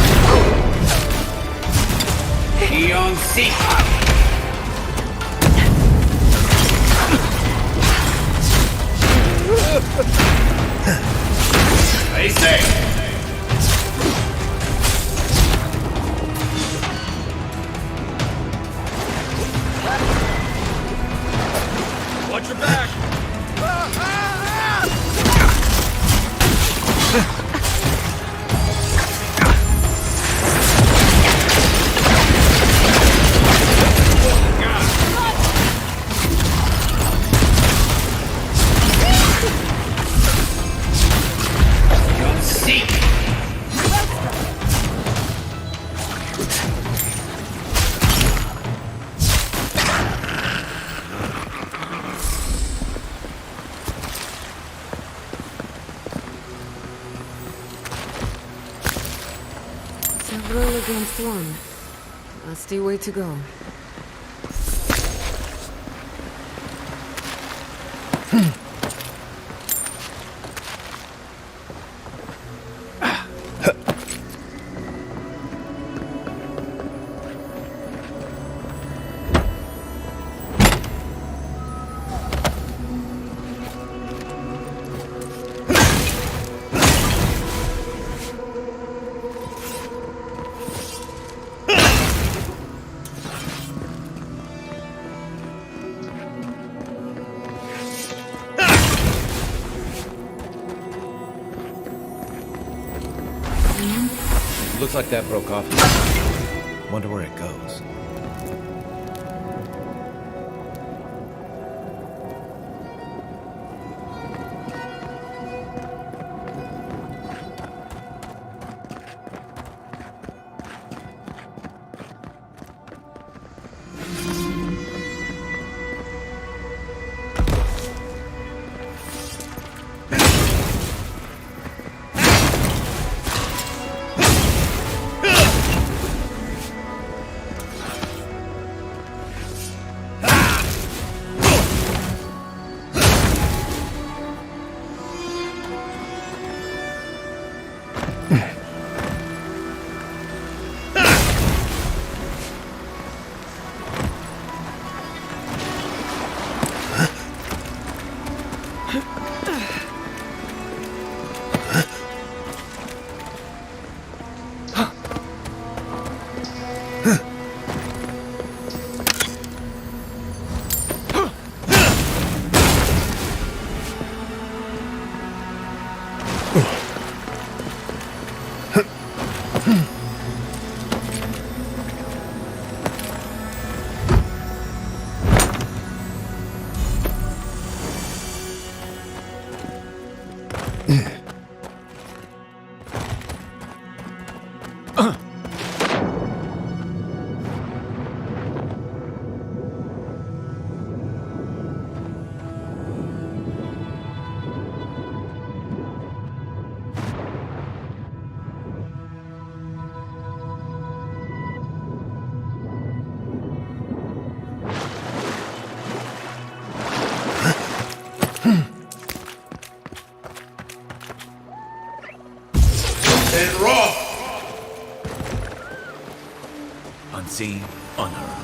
Watch your back! Several against one. That's the way to go. Looks like that broke off. Wonder where it goes. Unseen, unheard.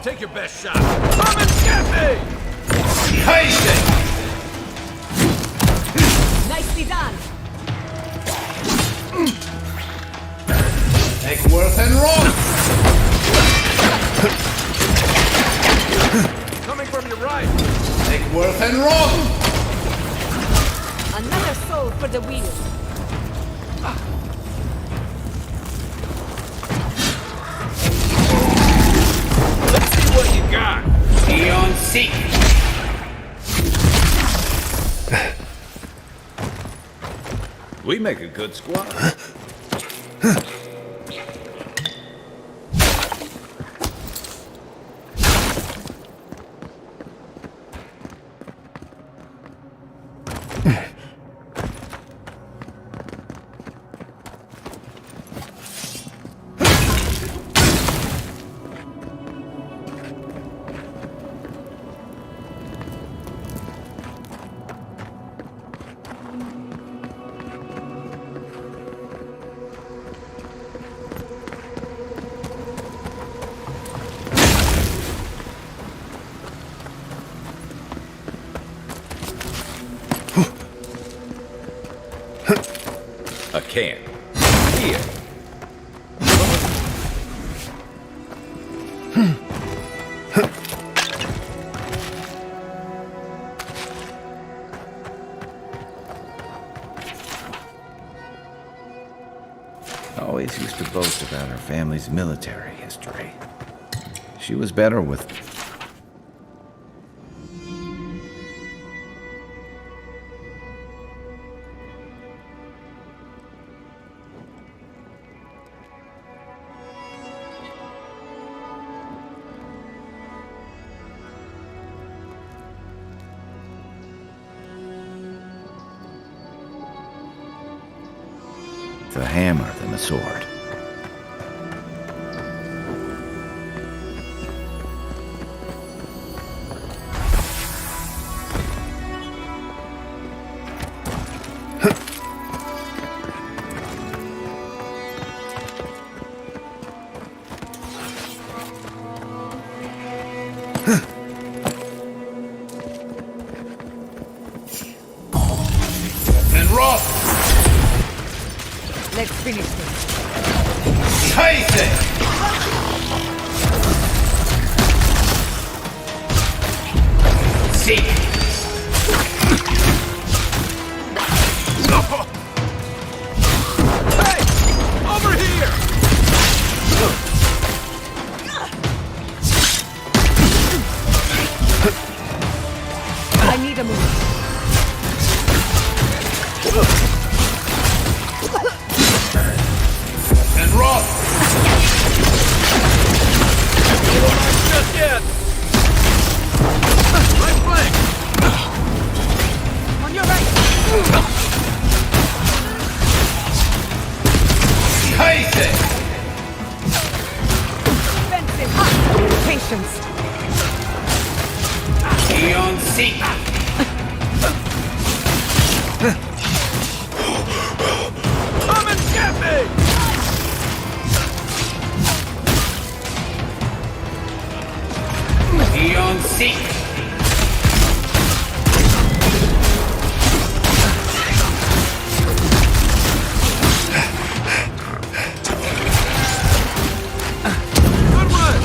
Take your best shot. Come and get me! Nicely done. Take worth and roll! Coming from your right. Take worth and roll! Another soul for the wheel. Let's see what you got. Eon Seek. We make a good squad. A can. Here. Always used to boast about her family's military history. She was better with... the hammer than the sword. And Ross! Let's finish this. Scheiße! Seek. Hey! Over here! I need a move. And Ross! Not just yet! Right flank! On your right. Scheiße! Defensive. Patience. Eon Seek. Come and get me! Eon Seek. Good one!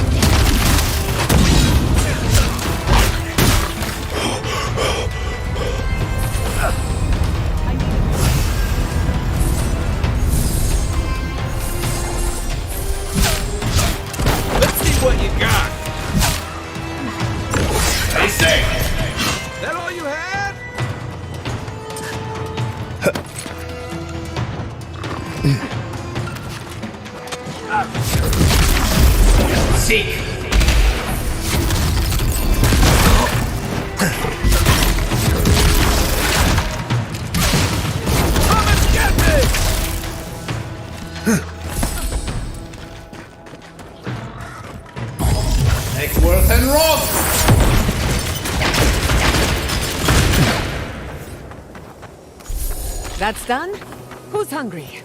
Let's see what you got. Stay safe. That all you had? Seek. Come and get me! Take worth and roll! That's done? Who's hungry?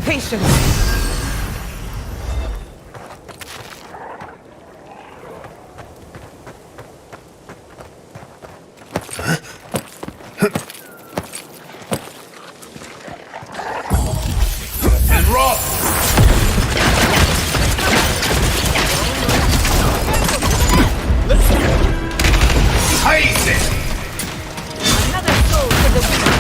Patience. And rock! Taste it! Another soul for the winner.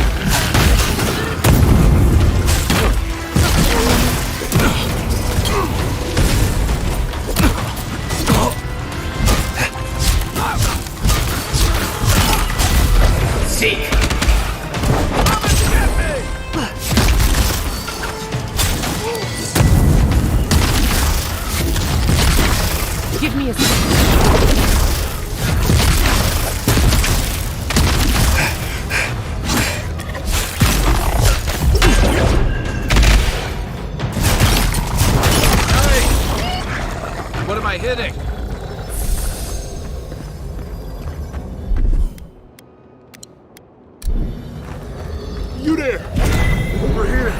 Seek! Give me a second. What am I hitting? You there! Over here!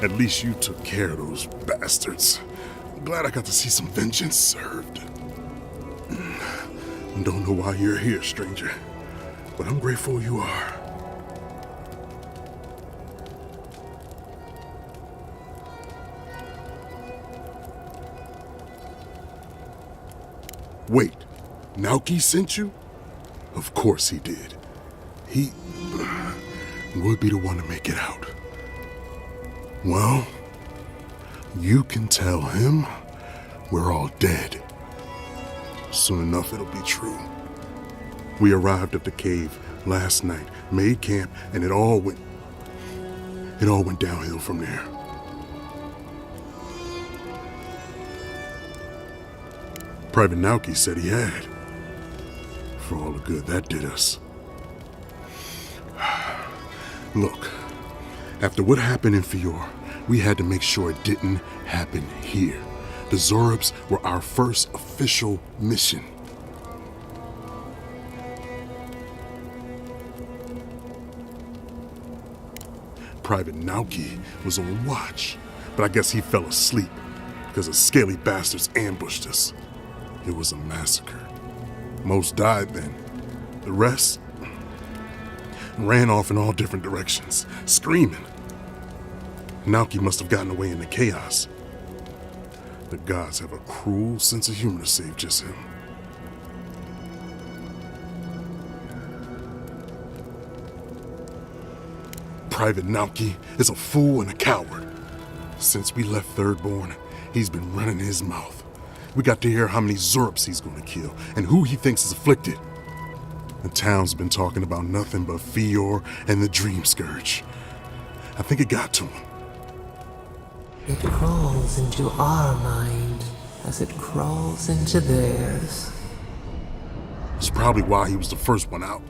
At least you took care of those bastards. I'm glad I got to see some vengeance served. Don't know why you're here, stranger, but I'm grateful you are. Wait, Naoki sent you? Of course he did. He would be the one to make it out. Well, you can tell him we're all dead. Soon enough, it'll be true. We arrived at the cave last night, made camp, and it all went downhill from there. Private Naoki said he had. For all the good that did us. Look, after what happened in Fior, we had to make sure it didn't happen here. The Zorobs were our first official mission. Private Naoki was on watch, but I guess he fell asleep because the scaly bastards ambushed us. It was a massacre. Most died then. The rest ran off in all different directions, screaming. Naoki must have gotten away in the chaos. The gods have a cruel sense of humor to save just him. Private Naoki is a fool and a coward. Since we left Thirdborn, he's been running his mouth. We got to hear how many Zorobs he's gonna kill and who he thinks is afflicted. The town's been talking about nothing but Fior and the Dream Scourge. I think it got to him. It crawls into our mind as it crawls into theirs. It's probably why he was the first one out,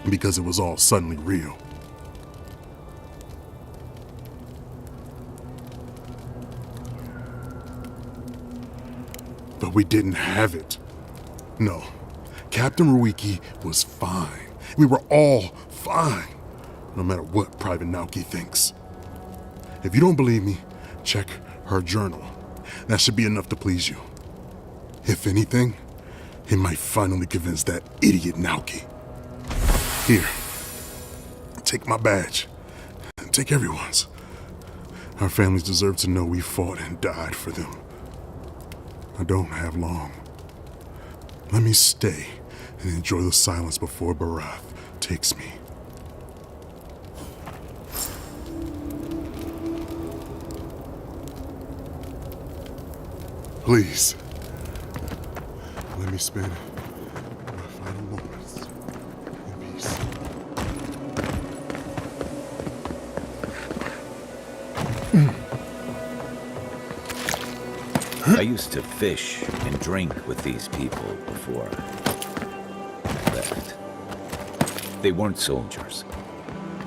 because it was all suddenly real. But we didn't have it. No, Captain Ruiki was fine. We were all fine, no matter what Private Naoki thinks. If you don't believe me, check her journal. That should be enough to please you. If anything, it might finally convince that idiot Naoki. Here, take my badge. Take everyone's. Our families deserve to know we fought and died for them. I don't have long. Let me stay and enjoy the silence before Barath takes me. Please, let me spend my final moments in peace. I used to fish and drink with these people before I left. They weren't soldiers.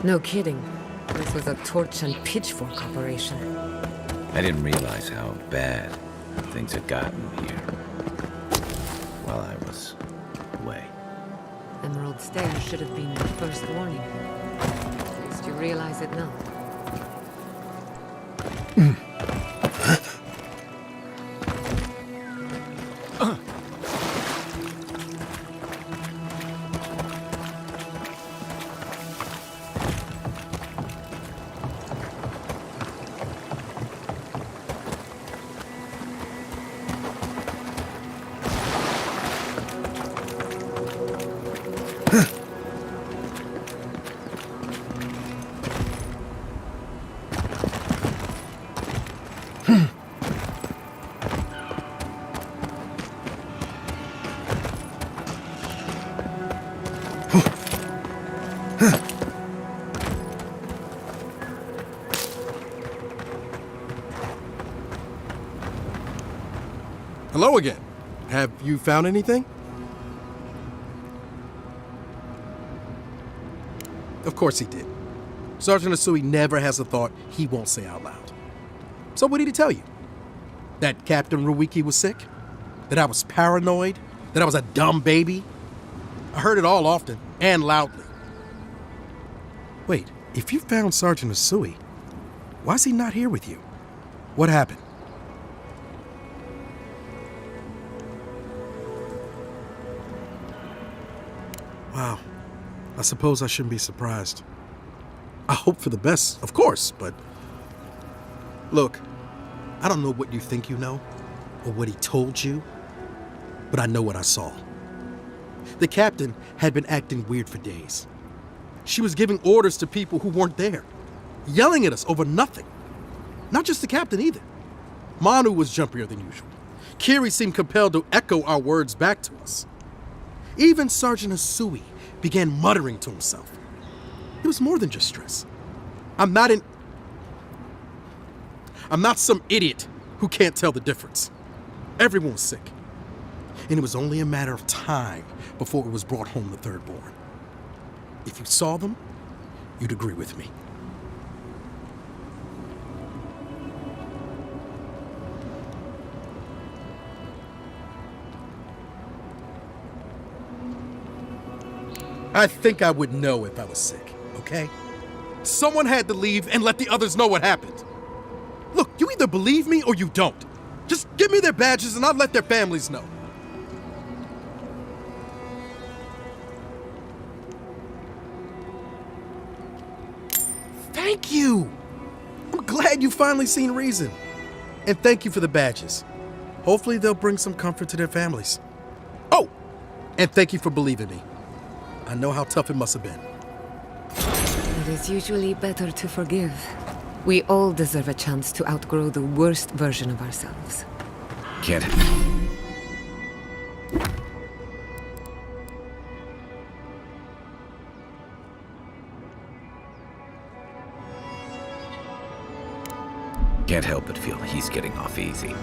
No kidding. This was a torch and pitchfork operation. I didn't realize how bad things had gotten here while I was away. Emerald Stairs should have been the first warning. At least you realize it now. Hello again. Have you found anything? Of course he did. Sergeant Asui never has a thought he won't say out loud. So what did he tell you? That Captain Ruiki was sick? That I was paranoid? That I was a dumb baby? I heard it all often and loudly. Wait, if you found Sergeant Asui, why is he not here with you? What happened? Wow. I suppose I shouldn't be surprised. I hope for the best, of course, but... Look, I don't know what you think you know, or what he told you, but I know what I saw. The captain had been acting weird for days. She was giving orders to people who weren't there, yelling at us over nothing. Not just the captain either. Manu was jumpier than usual. Kiri seemed compelled to echo our words back to us. Even Sergeant Asui began muttering to himself. It was more than just stress. I'm not some idiot who can't tell the difference. Everyone was sick. And it was only a matter of time before it was brought home the third born. If you saw them, you'd agree with me. I think I would know if I was sick, okay? Someone had to leave and let the others know what happened. Look, you either believe me or you don't. Just give me their badges and I'll let their families know. Thank you! I'm glad you finally seen reason. And thank you for the badges. Hopefully they'll bring some comfort to their families. Oh! And thank you for believing me. I know how tough it must have been. It is usually better to forgive. We all deserve a chance to outgrow the worst version of ourselves. Kid. Can't help but feel he's getting off easy.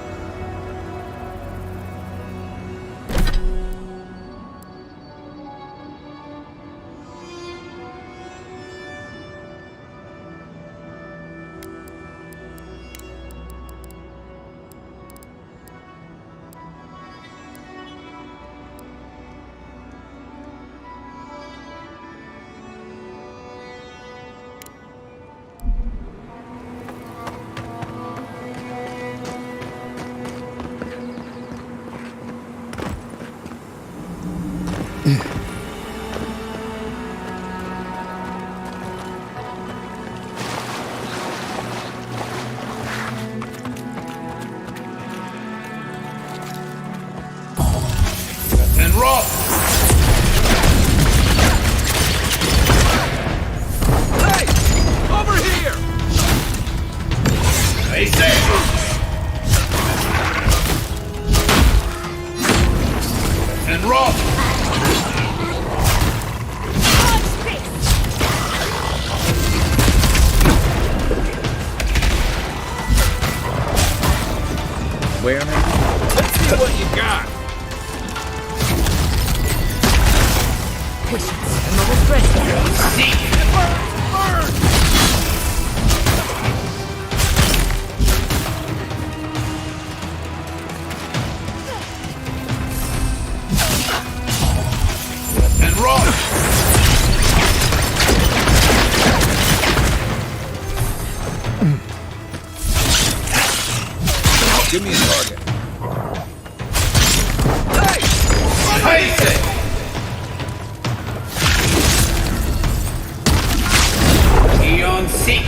And rock! Hey! Over here! Stay safe! And rock! Where now? see what you got. I'm almost ready. And roll. Give me a target. Hey! Face it! Eon Seek!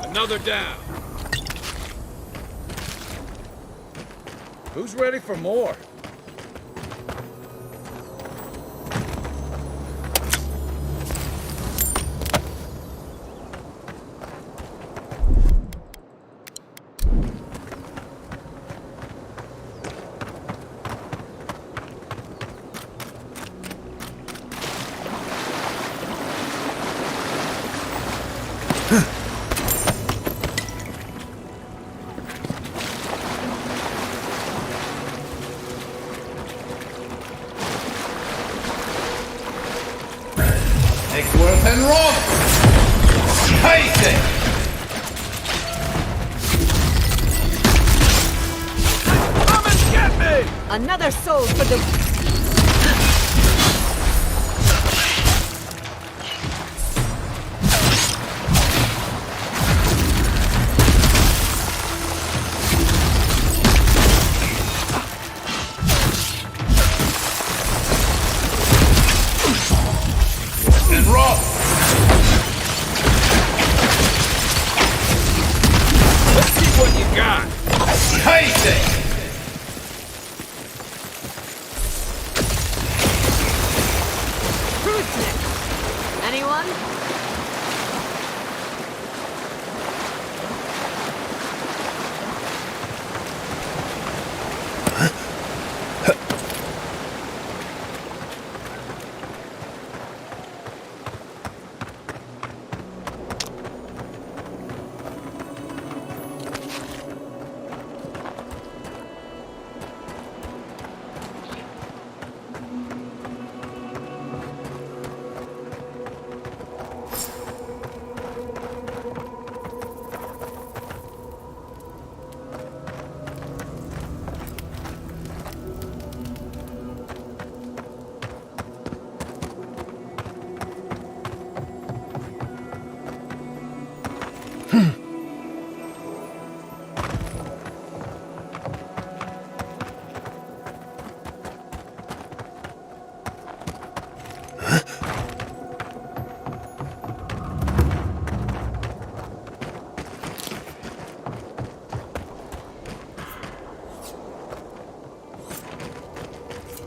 Another down. Who's ready for more? Worth and roll! Face it! Come and get me! Another soul for the... And roll! Let's see what you got! Face it! Who's next? Anyone?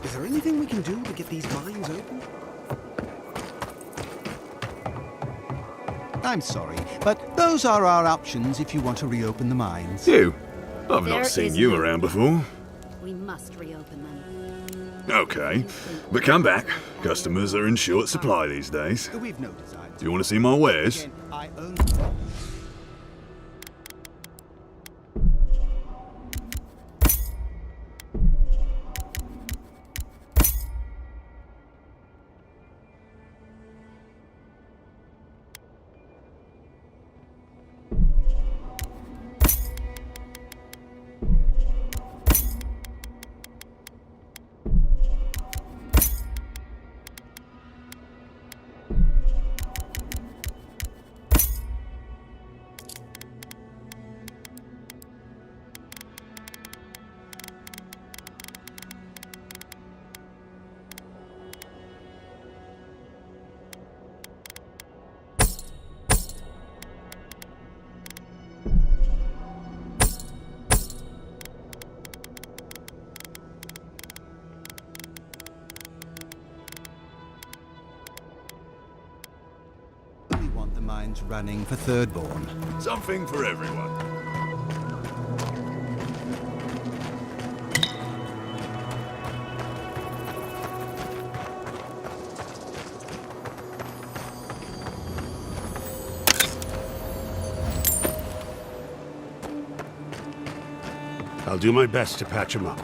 Is there anything we can do to get these mines open? I'm sorry, but those are our options if you want to reopen the mines. You? I've There not seen is you no- around before. We must reopen them. Okay, but come back. Customers are in short supply these days. We've no desire to. Do you want to see my wares? Again, I own... Mines running for Thirdborn. Something for everyone. I'll do my best to patch him up.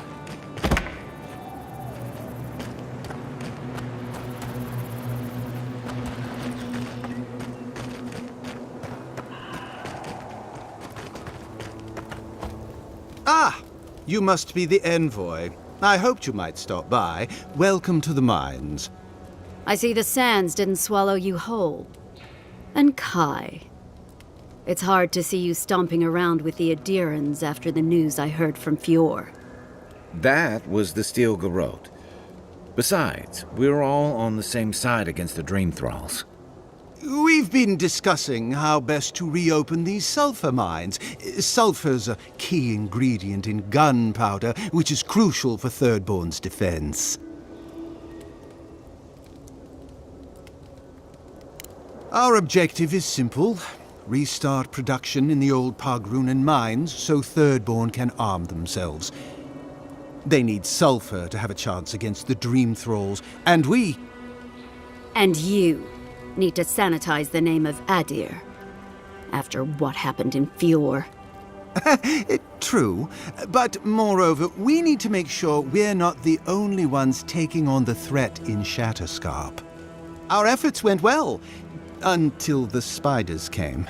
Ah! You must be the envoy. I hoped you might stop by. Welcome to the mines. I see the sands didn't swallow you whole. And Kai. It's hard to see you stomping around with the Adirans after the news I heard from Fior. That was the Steel Garrote. Besides, we're all on the same side against the Dream Thralls. We've been discussing how best to reopen these sulfur mines. Sulfur's a key ingredient in gunpowder, which is crucial for Thirdborn's defense. Our objective is simple. Restart production in the old Pogrunan mines so Thirdborn can arm themselves. They need sulfur to have a chance against the Dream Thralls, and we... And you need to sanitize the name of Adir. After what happened in Fior. True, but moreover, we need to make sure we're not the only ones taking on the threat in Shatterscarp. Our efforts went well, until the spiders came.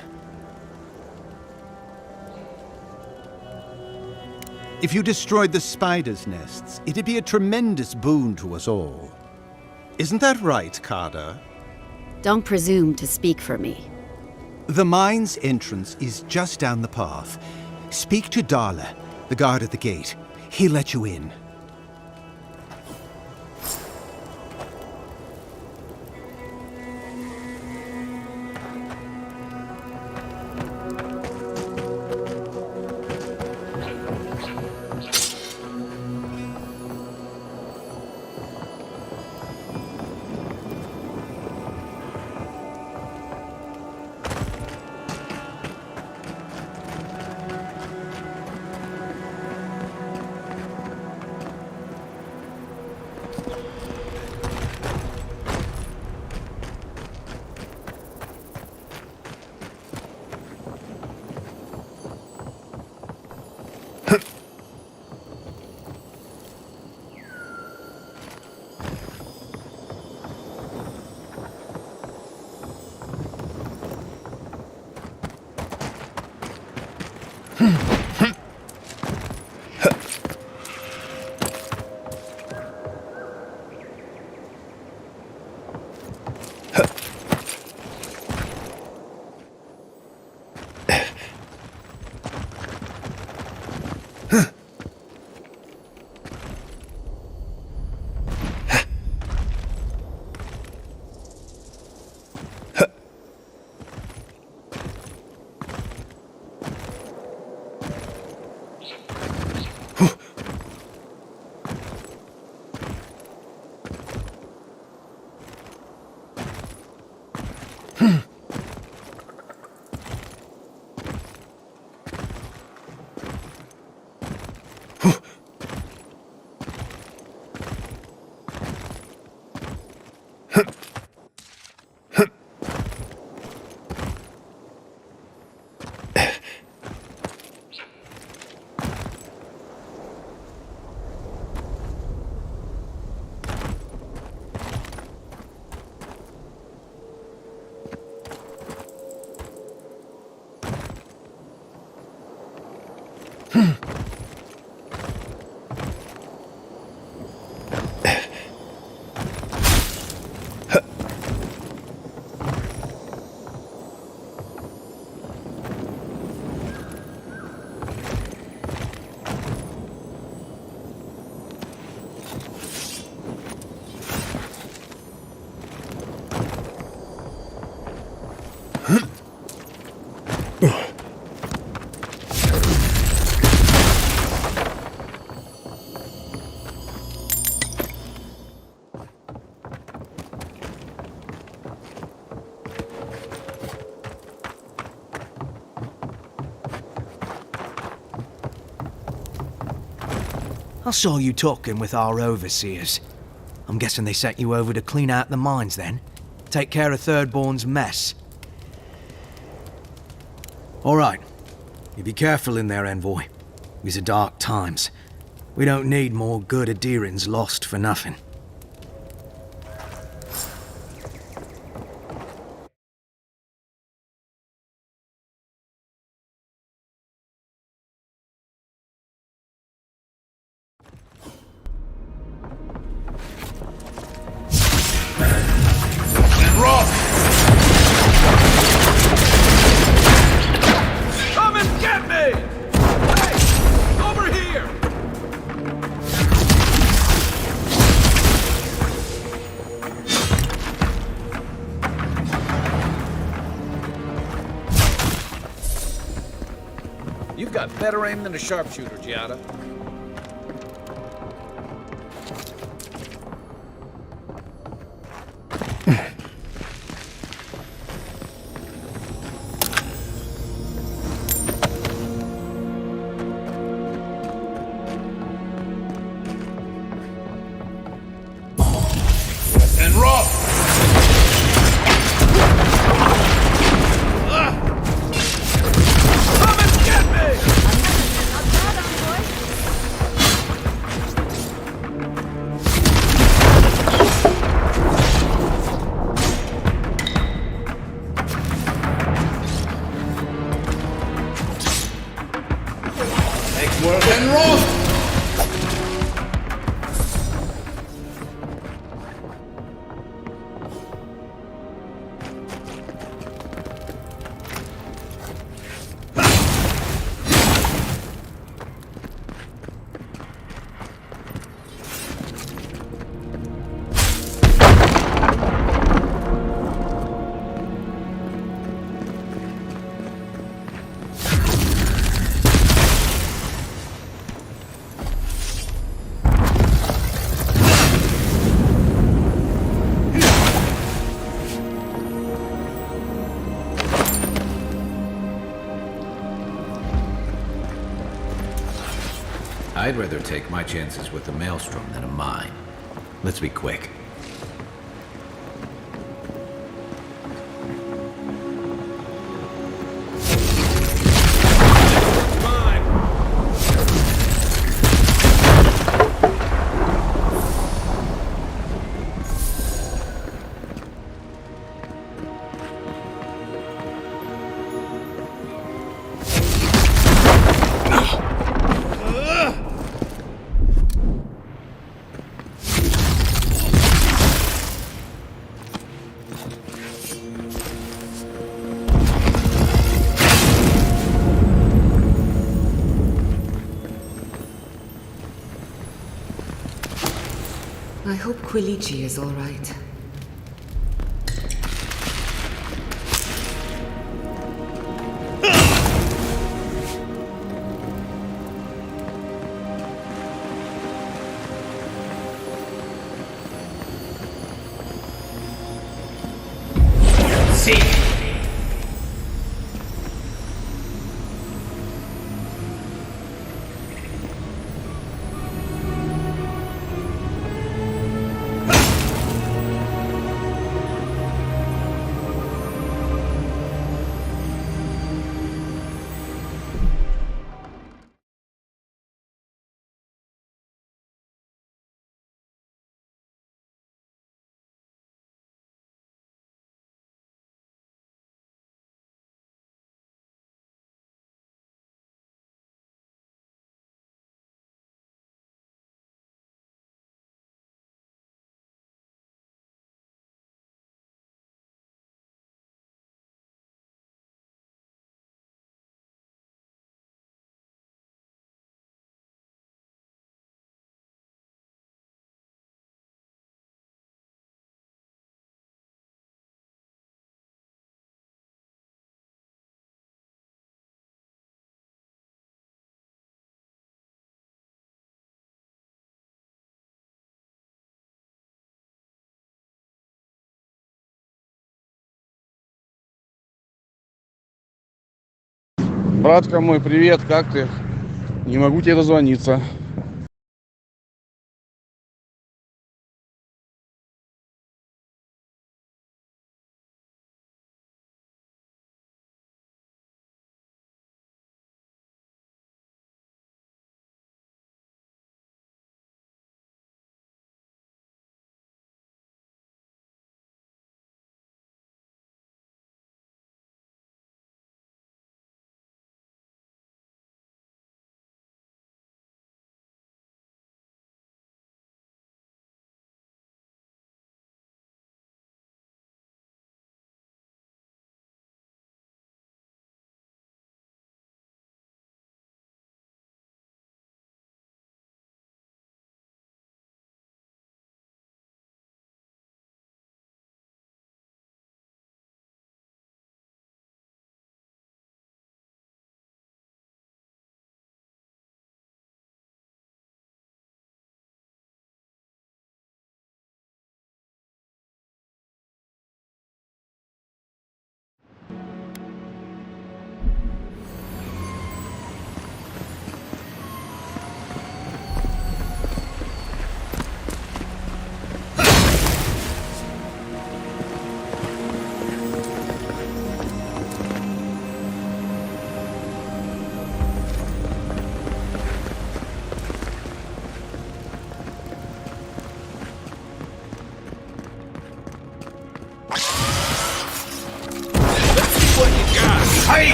If you destroyed the spiders' nests, it'd be a tremendous boon to us all. Isn't that right, Kada? Don't presume to speak for me. The mine's entrance is just down the path. Speak to Darla, the guard at the gate. He'll let you in. I saw you talking with our overseers. I'm guessing they sent you over to clean out the mines then? Take care of Thirdborn's mess. All right. You be careful in there, envoy. These are dark times. We don't need more good adherents lost for nothing. Come and get me! Hey! Over here! You've got better aim than a sharpshooter, Giada. And rough! Come and get me! Takes more than rough! I'd rather take my chances with a maelstrom than a mine. Let's be quick. I hope Quilici is all right. See! Братка мой, привет, как ты? Не могу тебе дозвониться.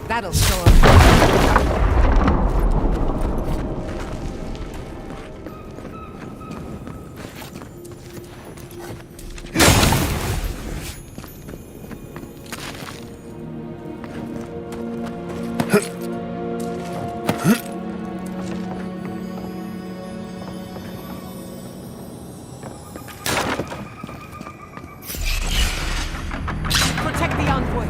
That'll show him. Protect the envoy.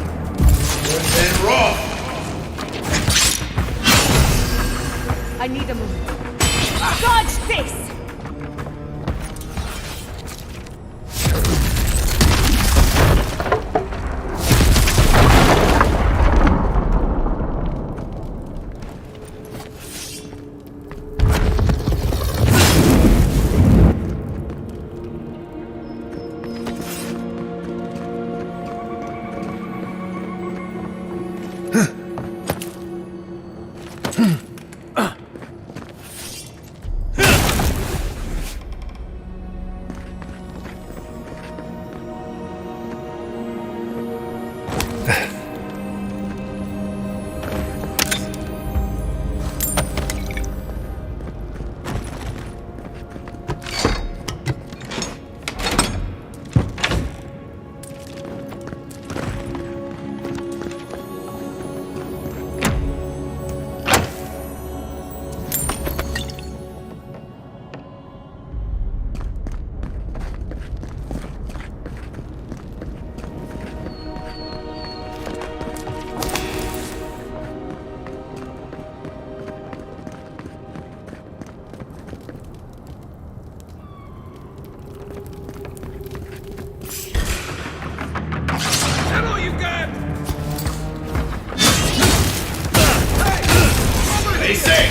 I need a moment. Dodge this!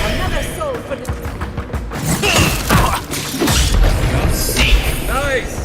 Another soul for the... Nice!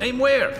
Aim where?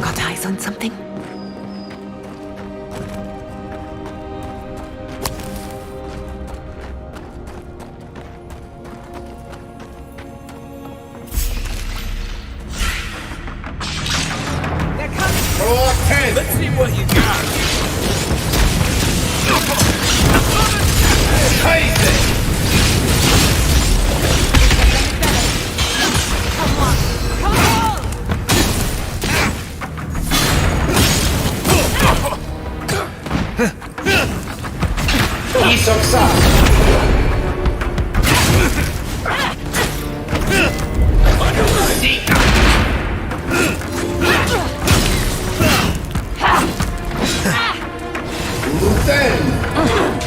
Got eyes on something? They're coming! Roll 10! Let's see what you got! Crazy! Come on! Come on! Lieutenant!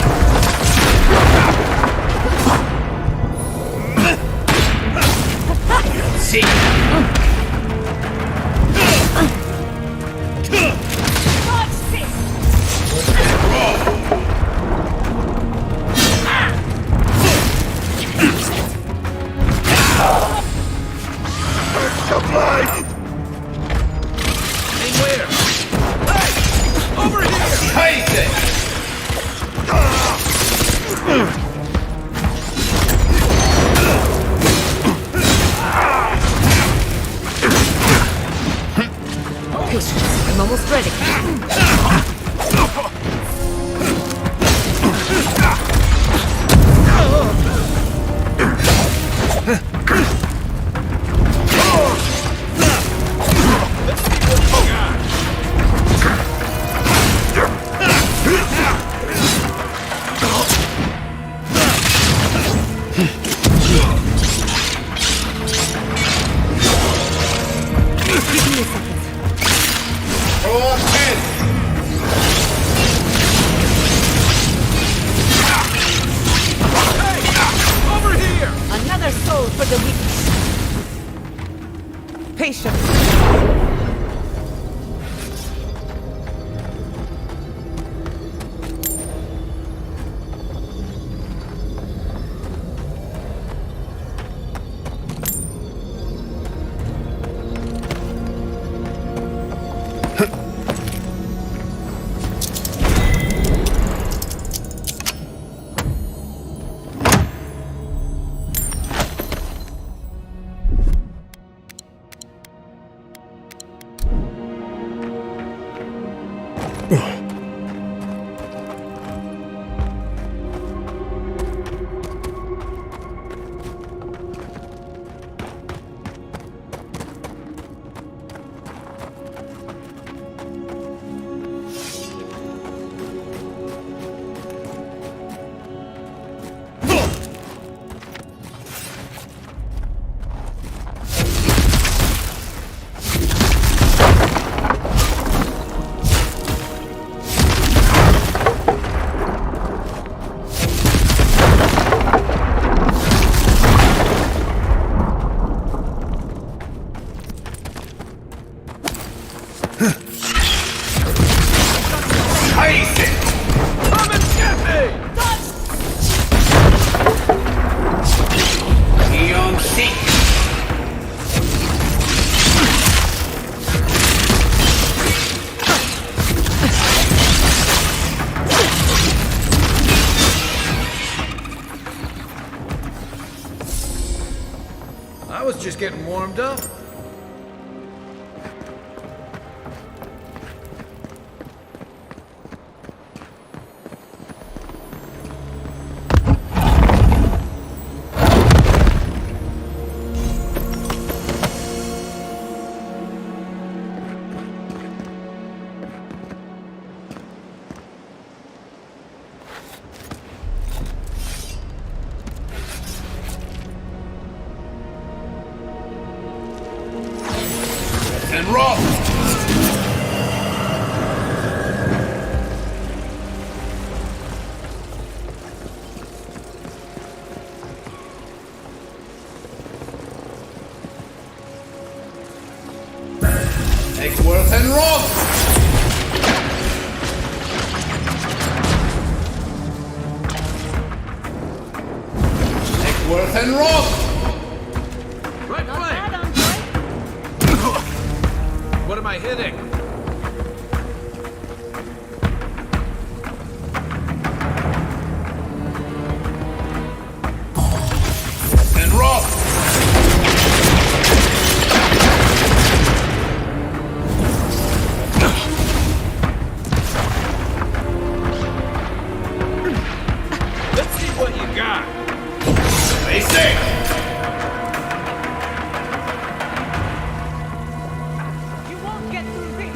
I'm almost ready. Just getting warmed up. And roll! Take worth and roll! Take worth and roll! What am I hitting? And roll! Let's see what you got. Stay safe! You won't get through this!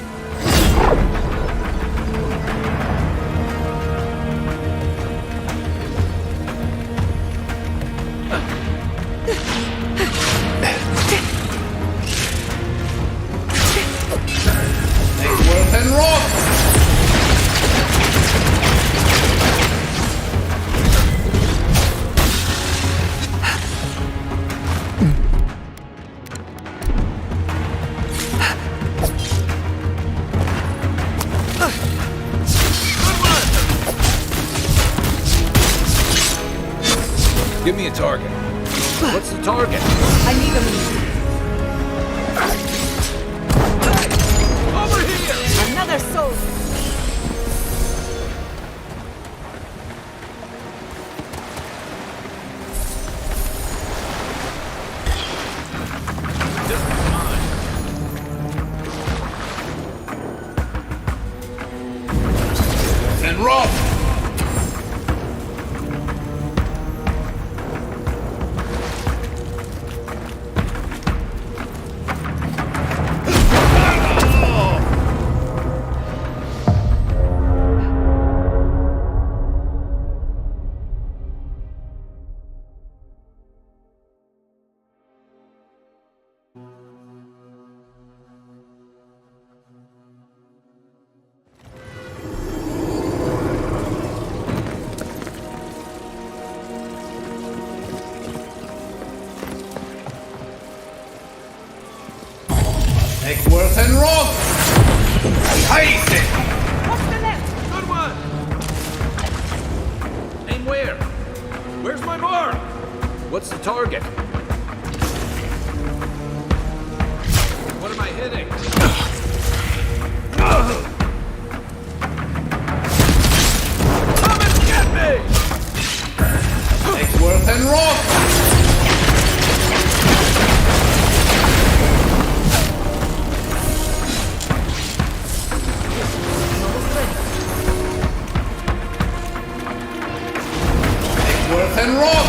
Give me a target. What's the target? I need a minute. Over here! Another soul. And roll! Take worth and roll! Heist it! What's the left? Good one! Aim where? Where's my mark? What's the target? What am I hitting? Come and get me! Take worth and roll! Worth and roll!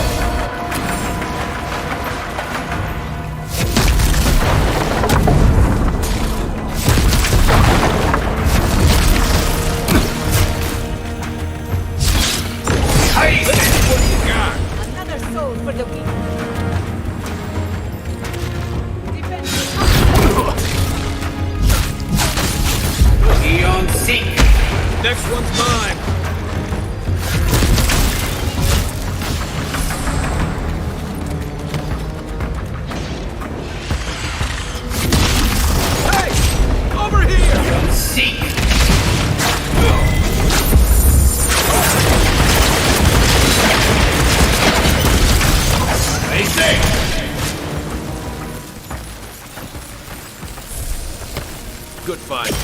Hey, what you got? Another soul for the weak. Eon Sink! Next one's mine! Seek! Stay safe! Good fight.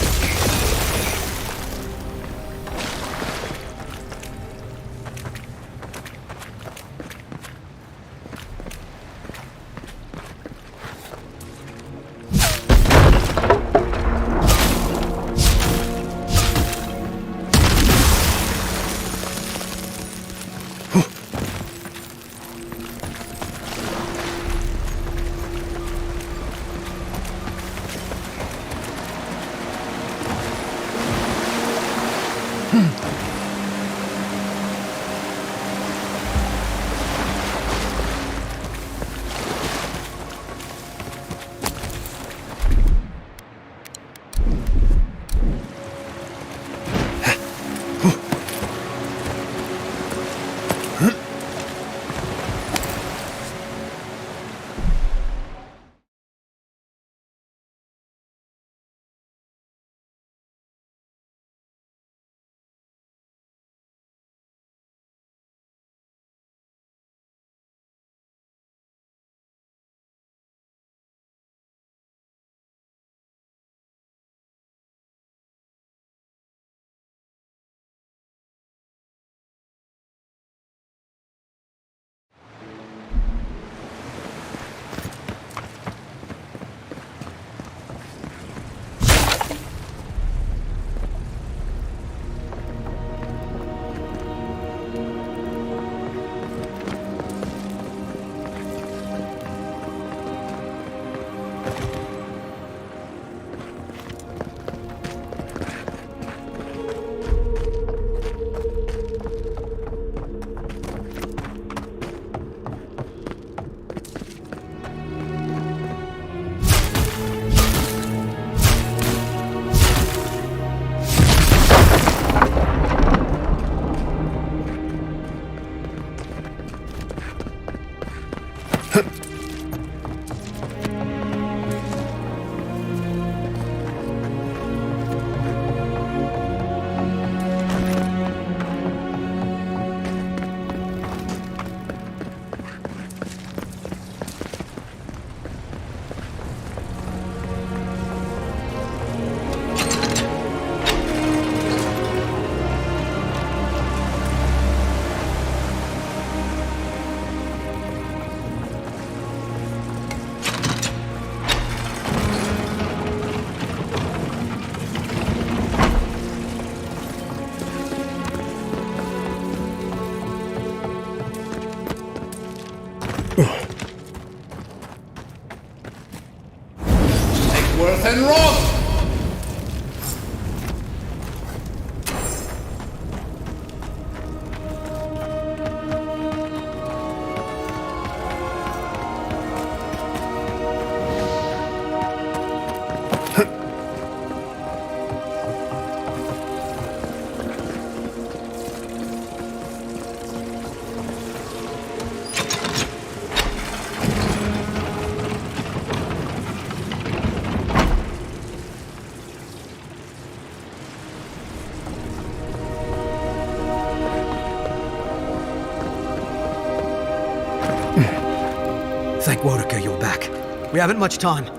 Thank Wodeker you're back. We haven't much time.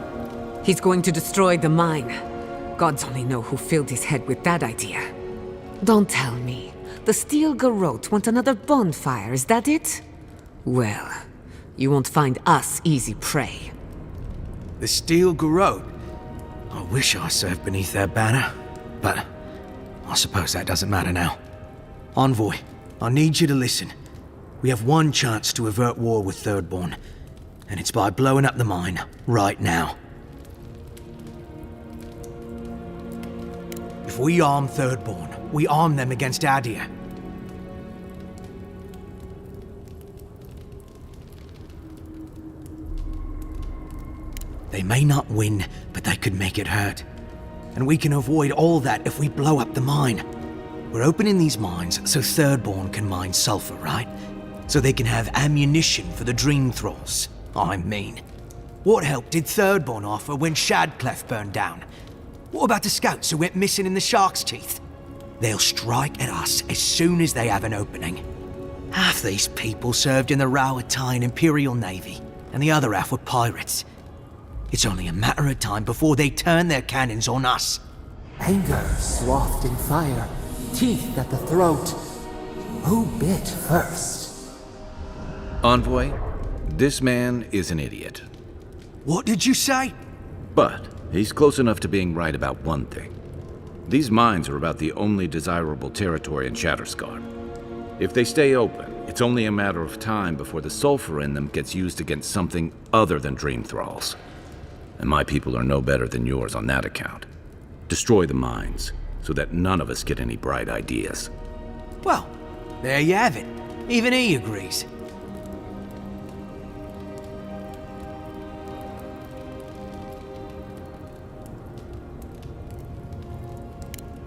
He's going to destroy the mine. Gods only know who filled his head with that idea. Don't tell me. The Steel Garrote want another bonfire, is that it? Well, you won't find us easy prey. The Steel Garrote? I wish I served beneath their banner, but I suppose that doesn't matter now. Envoy, I need you to listen. We have one chance to avert war with Thirdborn, and it's by blowing up the mine right now. If we arm Thirdborn, we arm them against Adir. They may not win, but they could make it hurt. And we can avoid all that if we blow up the mine. We're opening these mines so Thirdborn can mine sulfur, right? So they can have ammunition for the Dream Thralls. I mean, what help did Thirdborn offer when Shadclef burned down? What about the scouts who went missing in the Shark's Teeth? They'll strike at us as soon as they have an opening. Half these people served in the Rowatine Imperial Navy, and the other half were pirates. It's only a matter of time before they turn their cannons on us. Anger swathed in fire, teeth at the throat. Who bit first? Envoy, this man is an idiot. What did you say? But he's close enough to being right about one thing. These mines are about the only desirable territory in Shatterscar. If they stay open, it's only a matter of time before the sulfur in them gets used against something other than Dream Thralls. And my people are no better than yours on that account. Destroy the mines, so that none of us get any bright ideas. Well, there you have it. Even he agrees.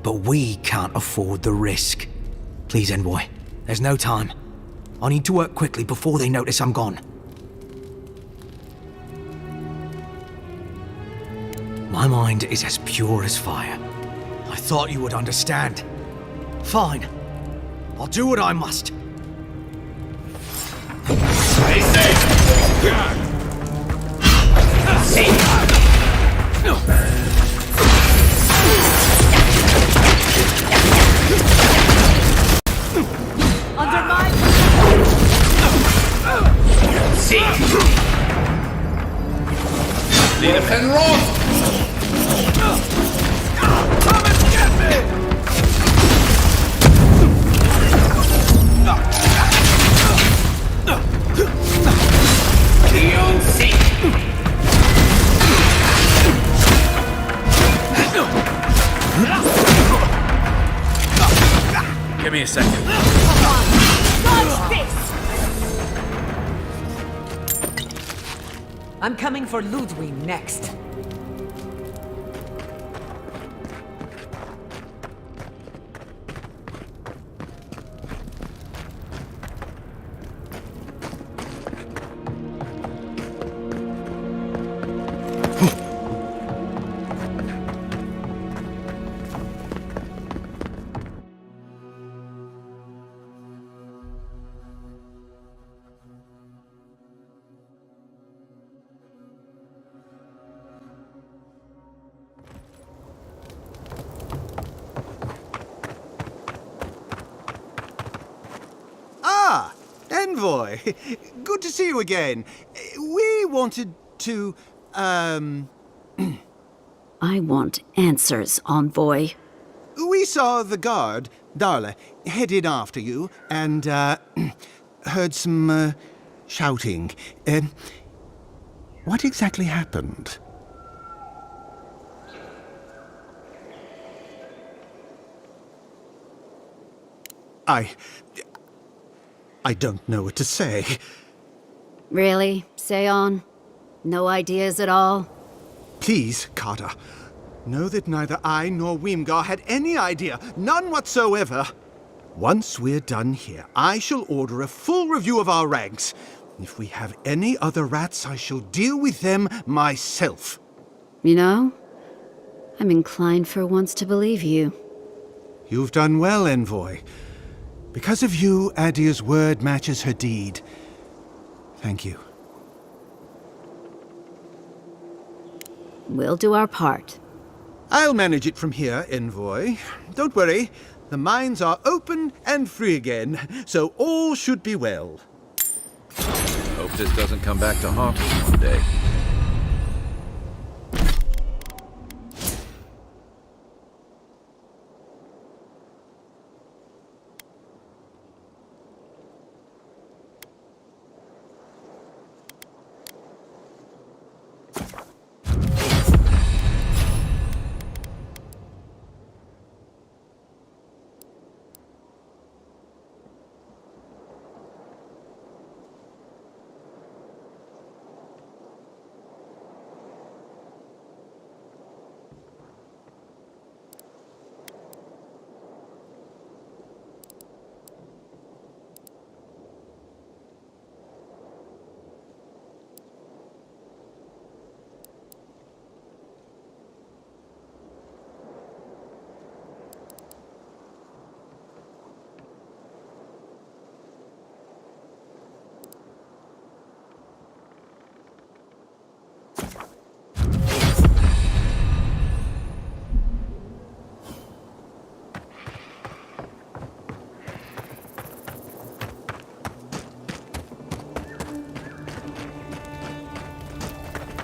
But we can't afford the risk. Please, Envoy, there's no time. I need to work quickly before they notice I'm gone. My mind is as pure as fire. I thought you would understand. Fine. I'll do what I must. Stay safe! Under my... Come and get me! Give me a second. Dodge this! I'm coming for Ludwig next. Envoy, good to see you again. We wanted to, I want answers, Envoy. We saw the guard, Darla, headed after you, and, heard some, shouting. What exactly happened? I don't know what to say. Really? Say on? No ideas at all? Please, Carter. Know that neither I nor Weemgar had any idea. None whatsoever. Once we're done here, I shall order a full review of our ranks. If we have any other rats, I shall deal with them myself. You know, I'm inclined for once to believe you. You've done well, Envoy. Because of you, Adia's word matches her deed. Thank you. We'll do our part. I'll manage it from here, Envoy. Don't worry. The mines are open and free again, so all should be well. Hope this doesn't come back to haunt us one day.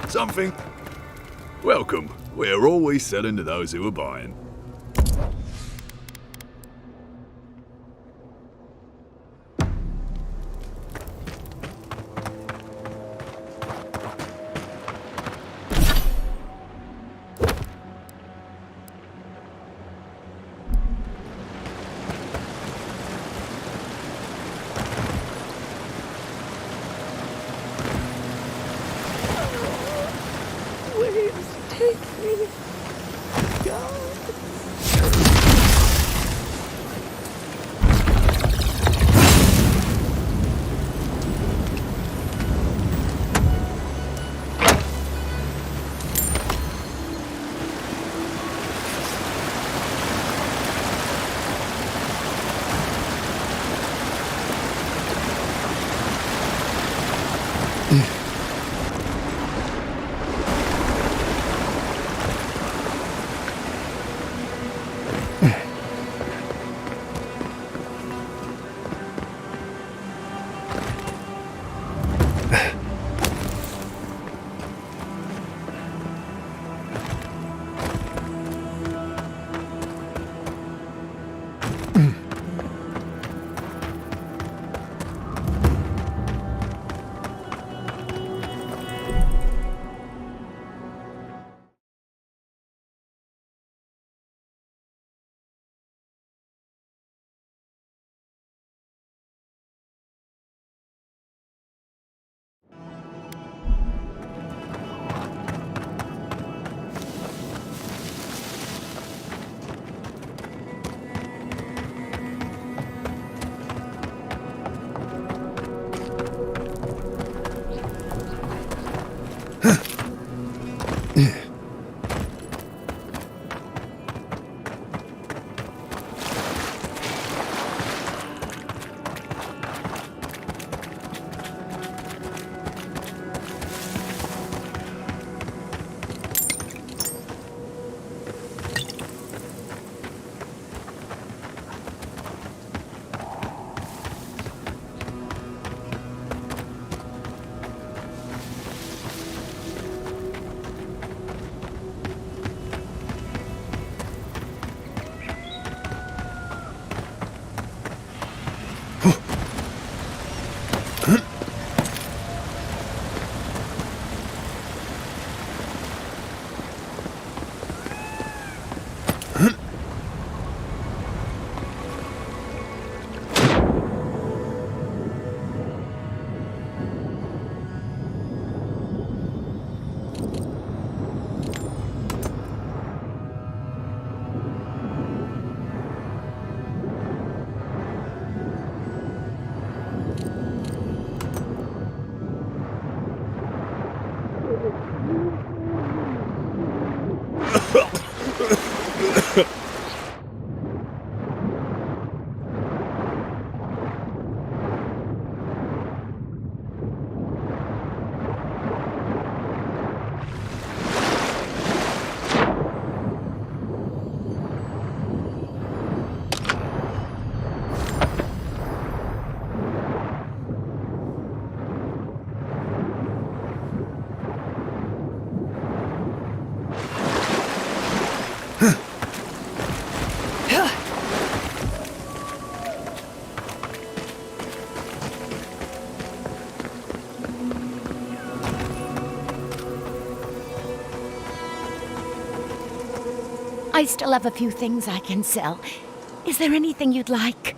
Something. Welcome. We're always selling to those who are buying. Please take me, God. I still have a few things I can sell. Is there anything you'd like?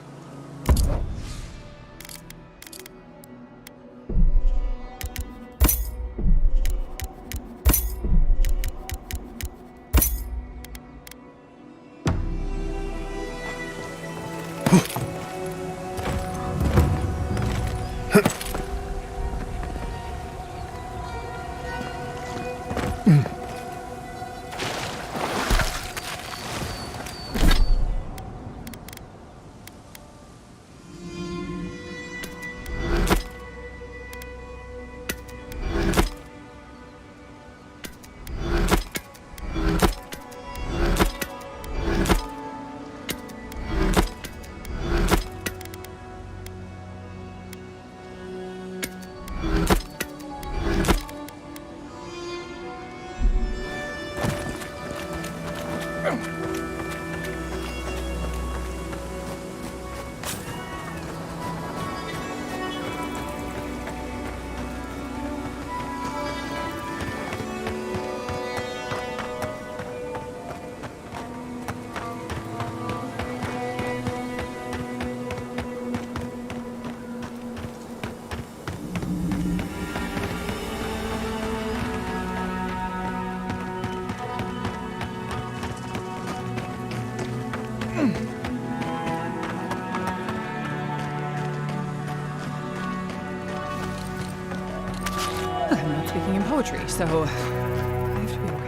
I'm not speaking in poetry, so I have to be okay.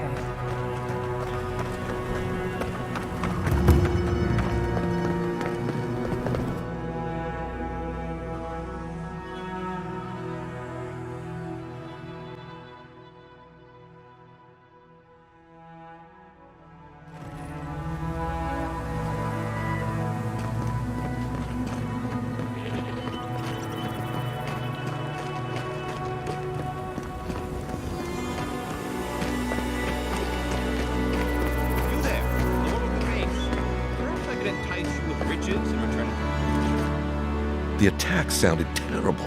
The attack sounded terrible.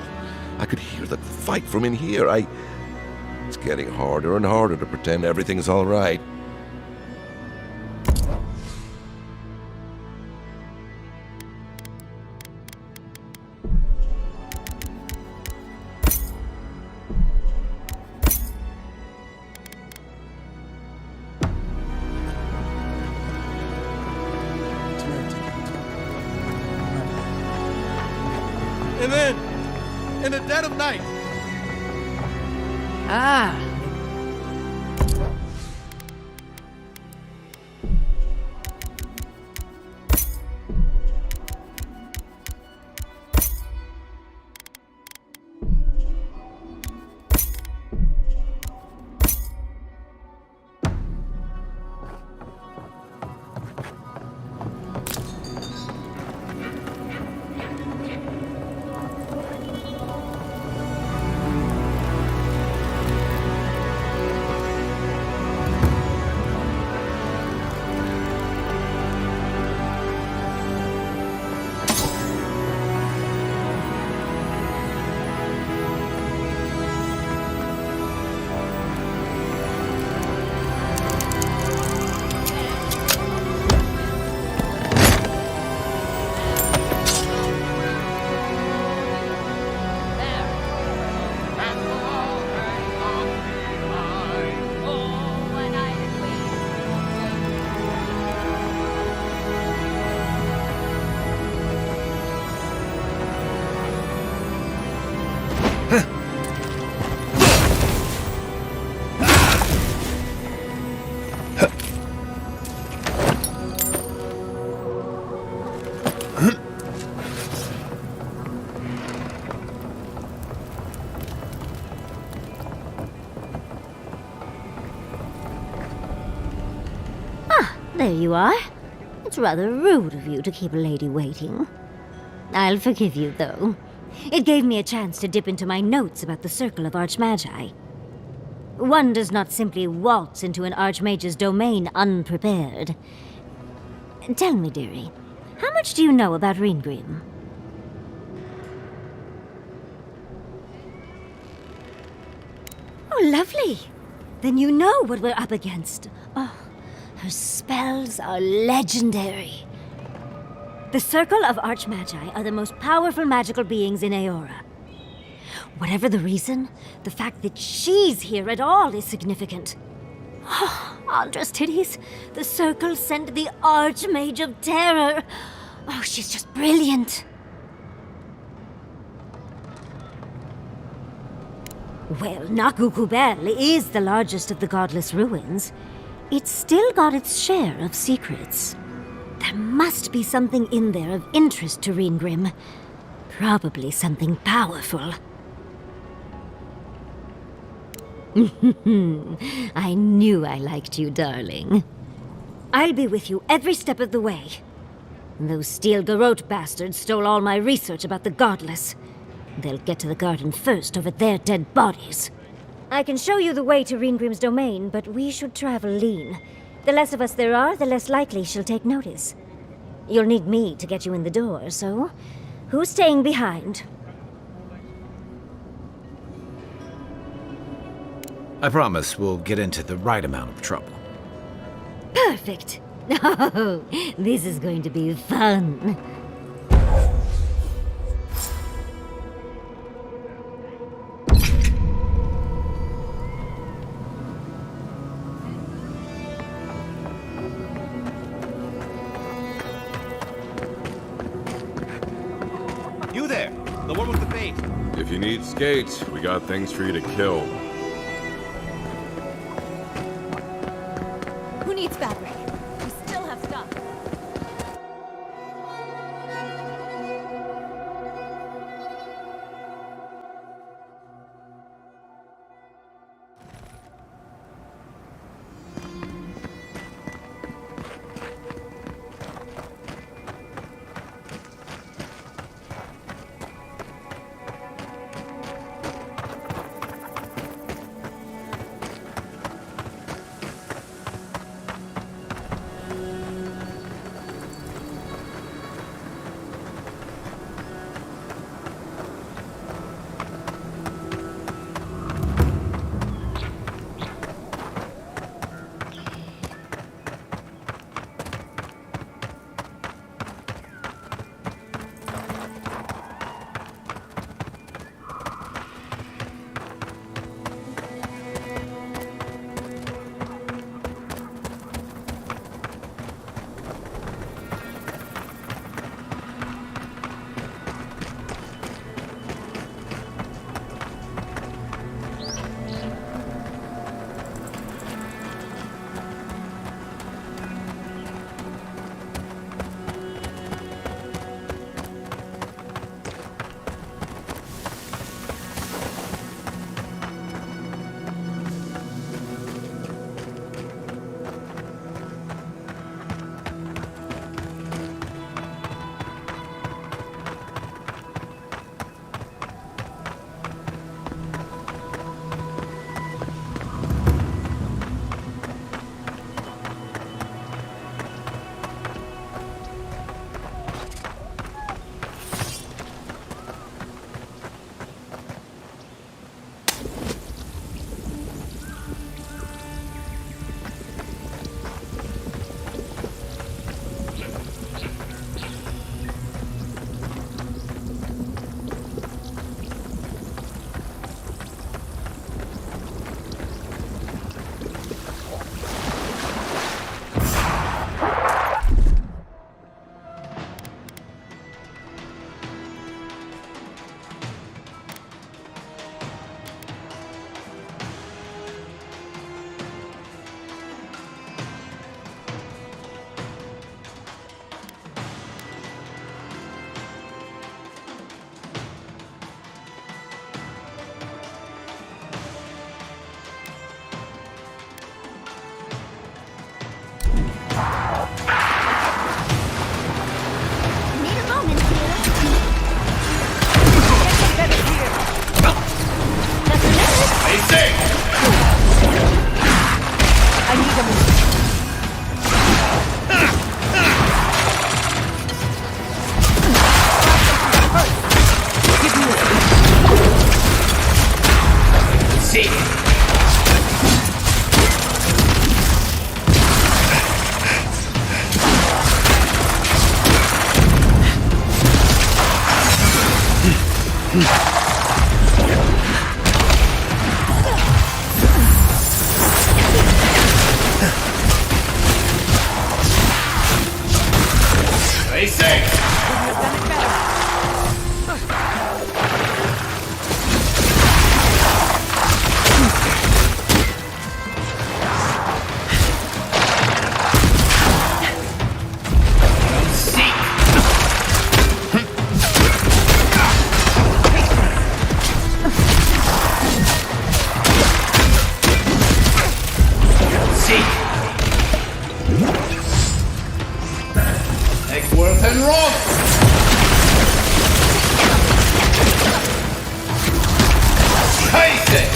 I could hear the fight from in here. It's getting harder and harder to pretend everything's all right. And then, in the dead of night. Ah. There you are. It's rather rude of you to keep a lady waiting. I'll forgive you, though. It gave me a chance to dip into my notes about the Circle of Archmagi. One does not simply waltz into an Archmage's domain unprepared. Tell me, dearie, how much do you know about Reengrim? Oh, lovely. Then you know what we're up against. Oh, Her spells are legendary. The Circle of Archmagi are the most powerful magical beings in Aora. Whatever the reason, the fact that she's here at all is significant. Oh, Andra's titties. The Circle sent the Archmage of Terror. Oh, she's just brilliant. Well, Nakukubel is the largest of the godless ruins. It's still got its share of secrets. There must be something in there of interest to Reengrim. Probably something powerful. I knew I liked you, darling. I'll be with you every step of the way. Those Steel Garrote bastards stole all my research about the Godless. They'll get to the garden first over their dead bodies. I can show you the way to Reengrim's domain, but we should travel lean. The less of us there are, the less likely she'll take notice. You'll need me to get you in the door, so who's staying behind? I promise we'll get into the right amount of trouble. Perfect. Oh, this is going to be fun. You there, the one with the bait. If you need skates, we got things for you to kill. Who needs fabric? We still have stuff. Stay safe! Worth and rock! Face it!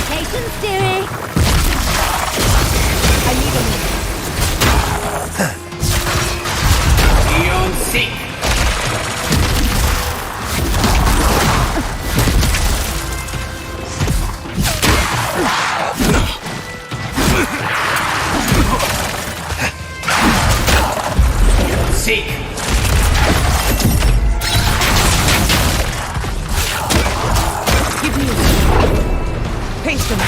Patience, dearie. I need a minute. Beyond sick! Seek! Give me patience.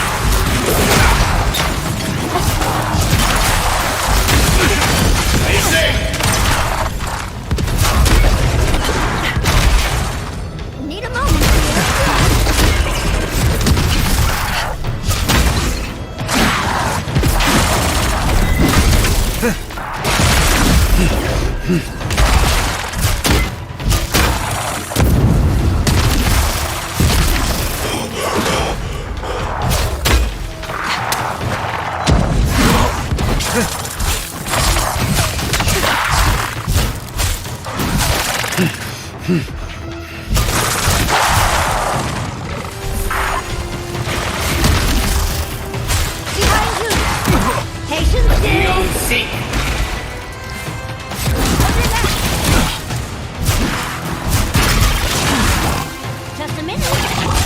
Need a moment. Patience, Beyond sick! just a minute.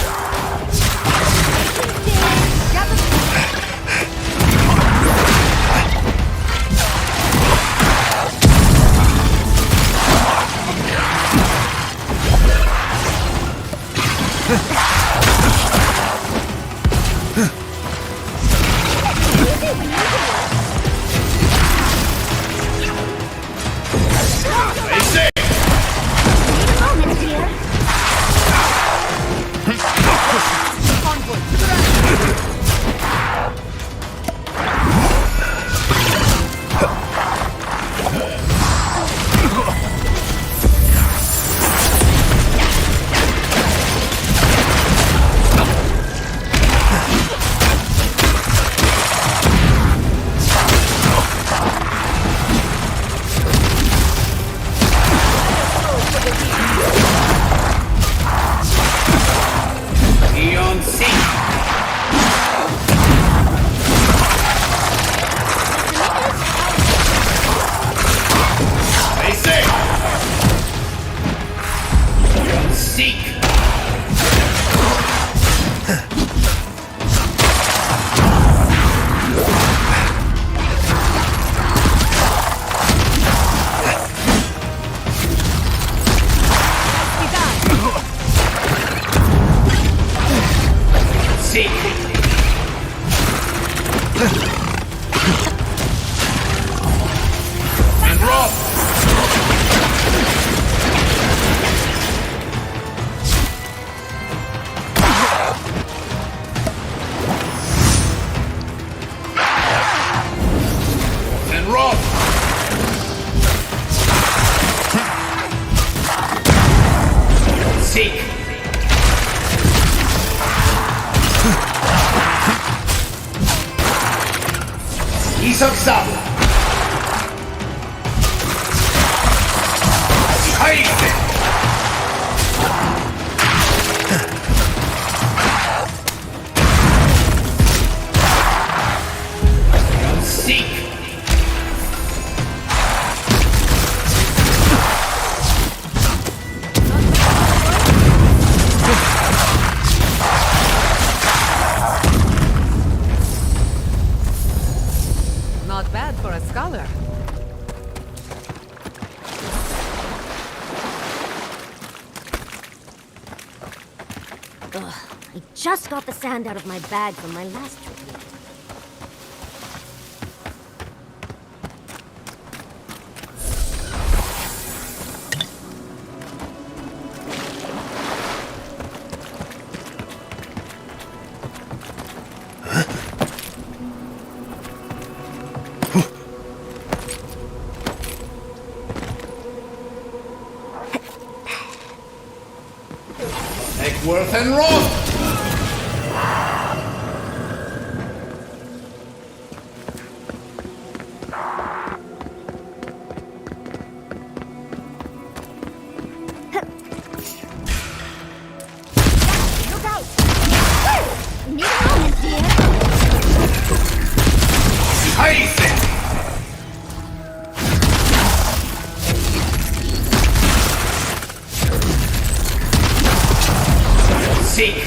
이석삼 하이세 연식 Not bad. just got the sand out of my bag from my last trip here. Worth and Roth! Look out! Need a moment, dear. Seek!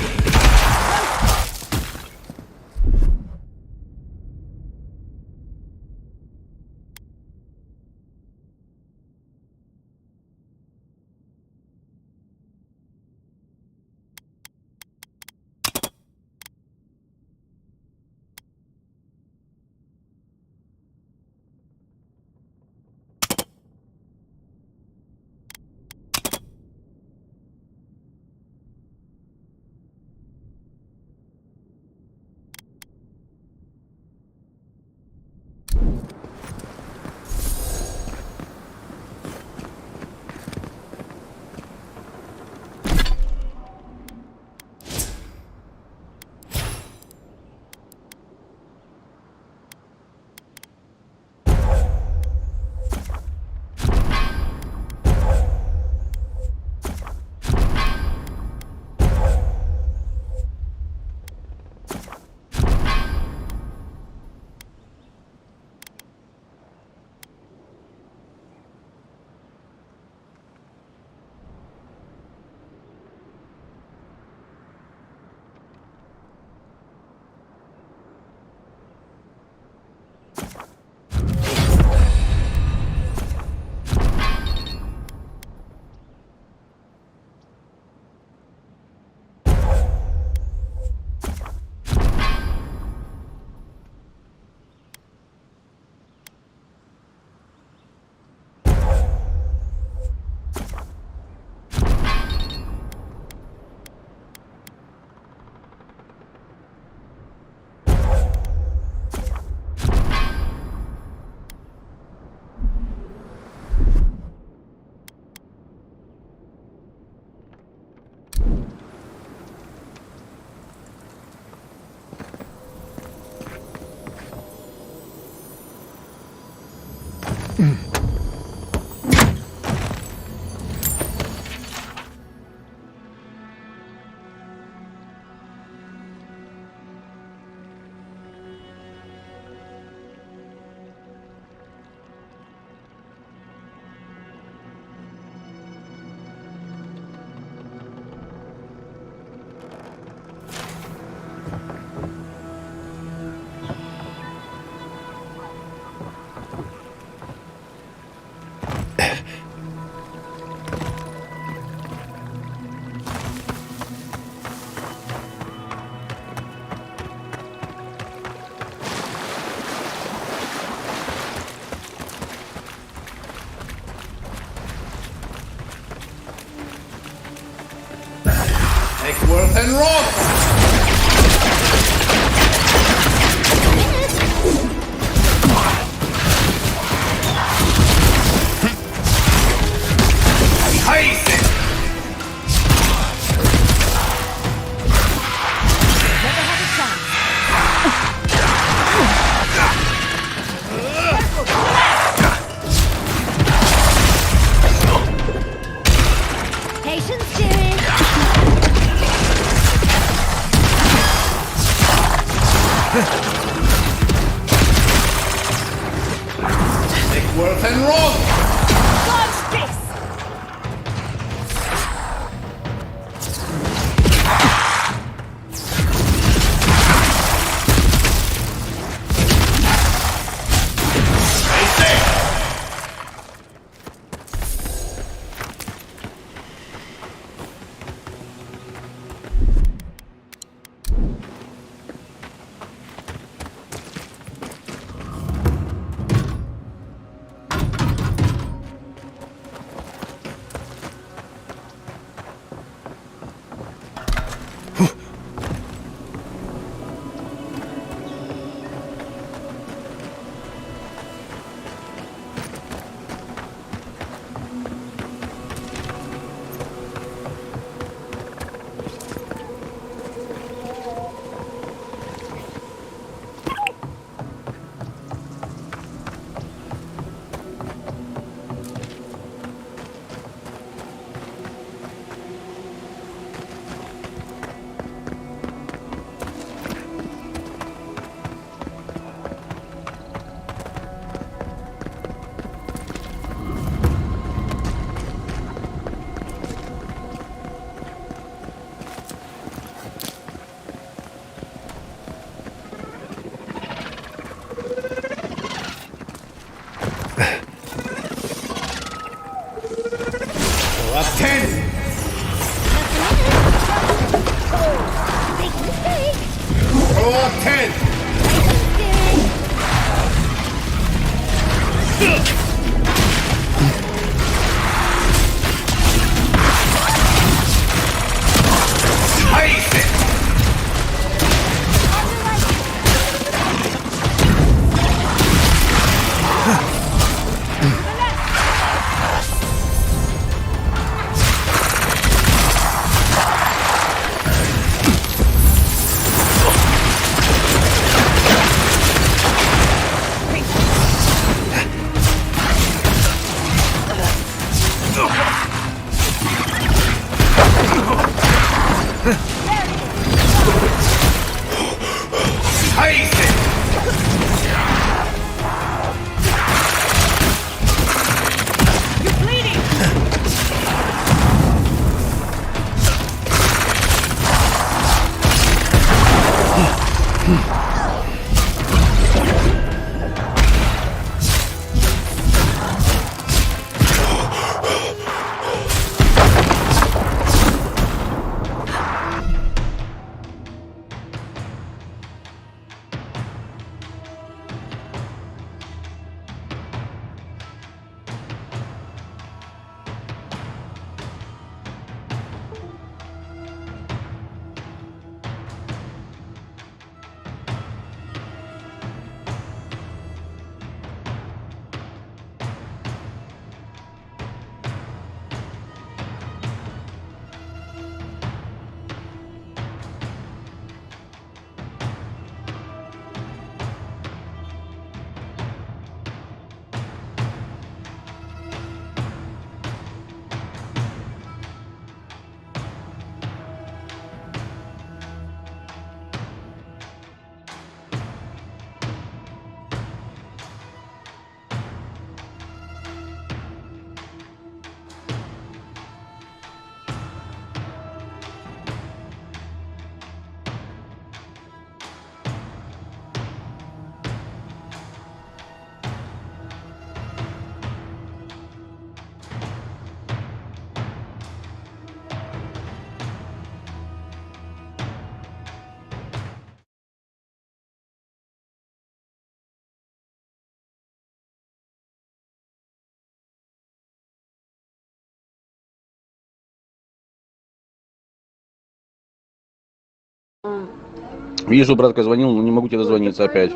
Worth and Roth! Patience, dearie. Worth and Roth! Dodge this! Up 10. Throw up 10. Ice it. Вижу, братка звонил, но не могу тебе дозвониться опять.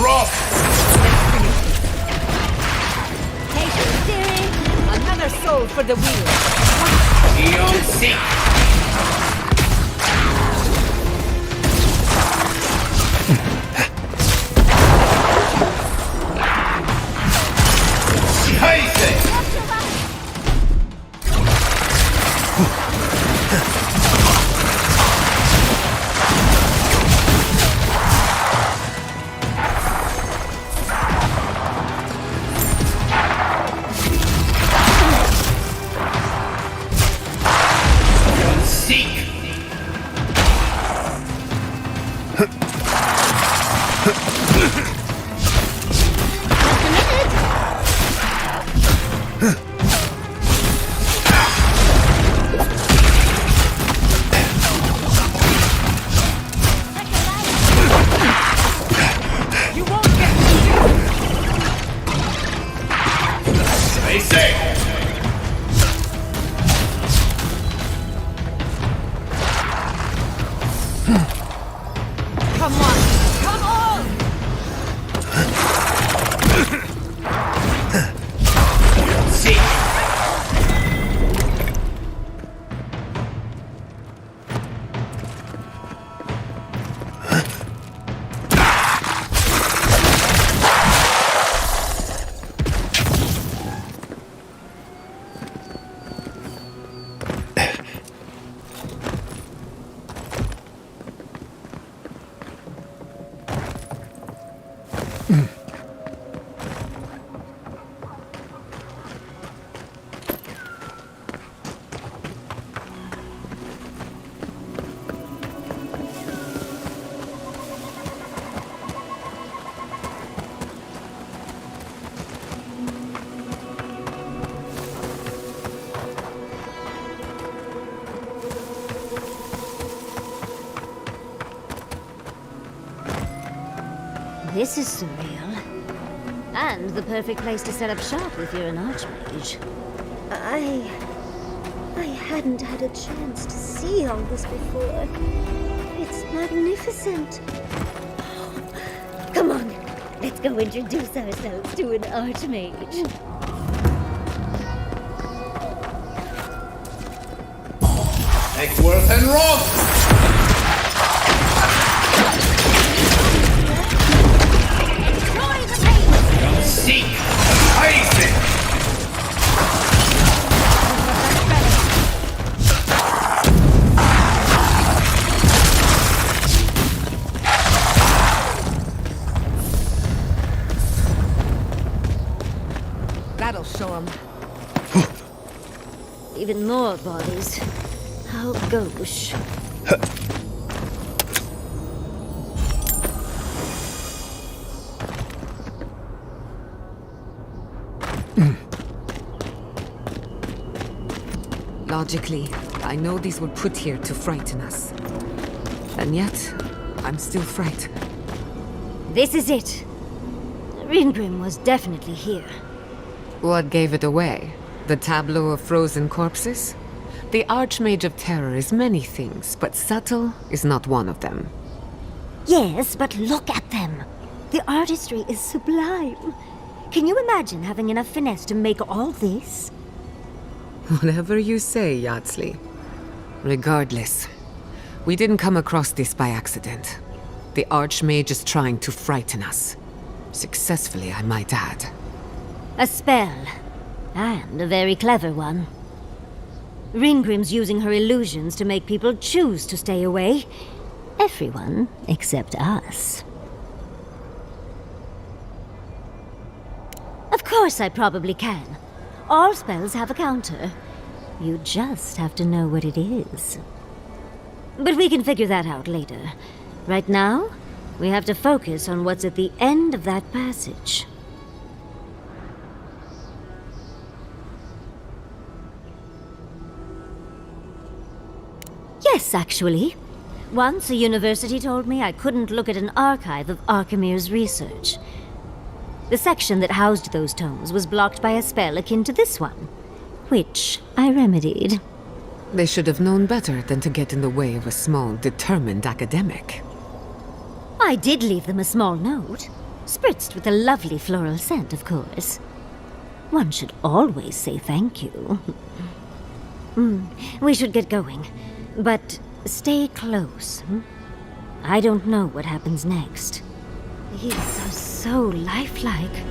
rough! Take it, steering. Another soul for the wheel. Eon Seek! This is surreal. And the perfect place to set up shop if you're an archmage. I hadn't had a chance to see all this before. It's magnificent. Come on, let's go introduce ourselves to an archmage. Eckworth and Roth! Seek! Isaac! That'll show him. Even more bodies. How gauche. Logically, I know these were put here to frighten us. And yet, I'm still frightened. This is it. Ringrim was definitely here. What gave it away? The tableau of frozen corpses? The Archmage of Terror is many things, but subtle is not one of them. Yes, but look at them. The artistry is sublime. Can you imagine having enough finesse to make all this? Whatever you say, Yardsley. Regardless, we didn't come across this by accident. The Archmage is trying to frighten us. Successfully, I might add. A spell. And a very clever one. Ringrim's using her illusions to make people choose to stay away. Everyone except us. Of course I probably can. All spells have a counter. You just have to know what it is. But we can figure that out later. Right now, we have to focus on what's at the end of that passage. Yes, actually. Once a university told me I couldn't look at an archive of Archimir's research. The section that housed those tomes was blocked by a spell akin to this one, which I remedied. They should have known better than to get in the way of a small, determined academic. I did leave them a small note. Spritzed with a lovely floral scent, of course. One should always say thank you. We should get going, but stay close. I don't know what happens next. These are so lifelike.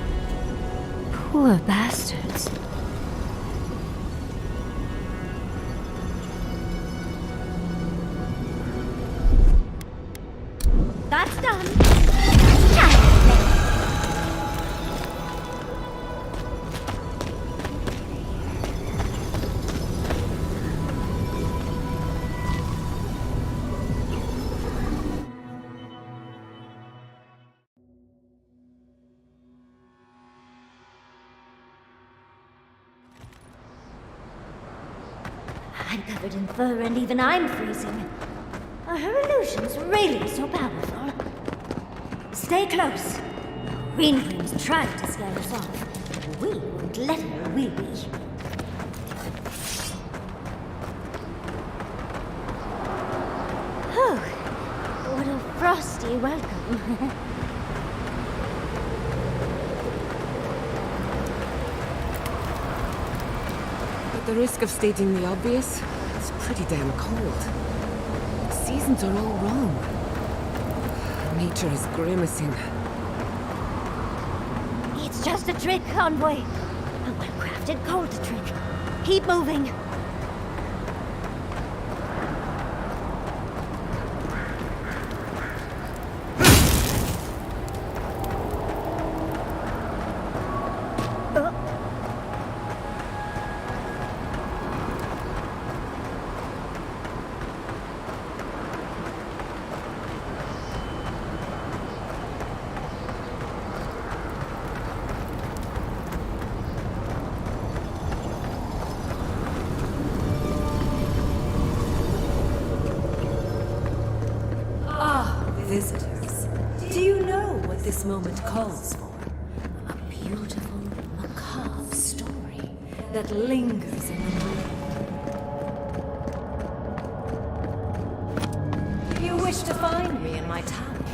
Poor bastards. That's done. I'm covered in fur and even I'm freezing. Are her illusions really so powerful? Stay close. Green Dreams tried to scare us off. We won't let her, will we? Oh, what a frosty welcome. At the risk of stating the obvious, it's pretty damn cold. The seasons are all wrong. Nature is grimacing. It's just a trick, Envoy. A well-crafted cold trick. Keep moving. Visitors, do you know what this moment calls for? A beautiful, macabre story that lingers in the mind. If you wish to find me in my tower,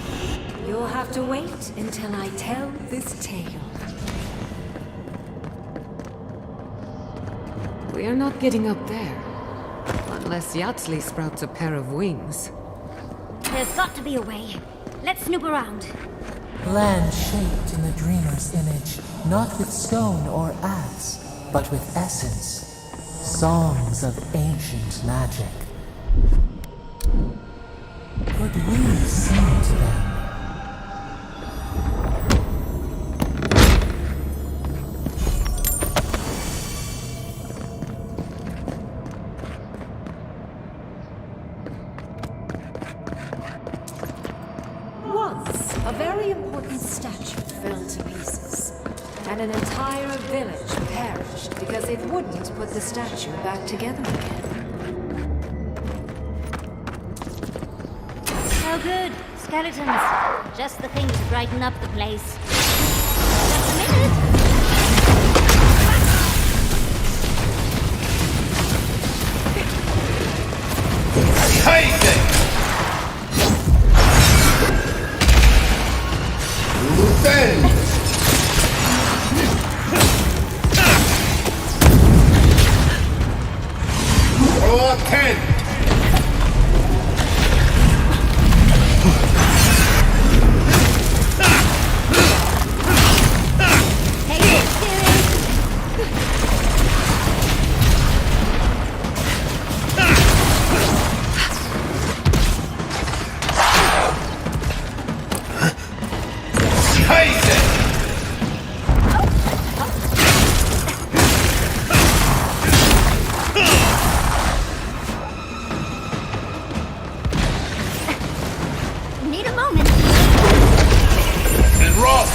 you'll have to wait until I tell this tale. We are not getting up there. Unless Yatsley sprouts a pair of wings. There's got to be a way. Let's snoop around. Land shaped in the dreamer's image, not with stone or axe, but with essence. Songs of ancient magic. Could we sing to them? A very important statue fell to pieces, and an entire village perished because it wouldn't put the statue back together again. No good. Skeletons. Just the thing to brighten up the place. Just a minute. Take it! Defend! Or 10! Need a moment. And rock!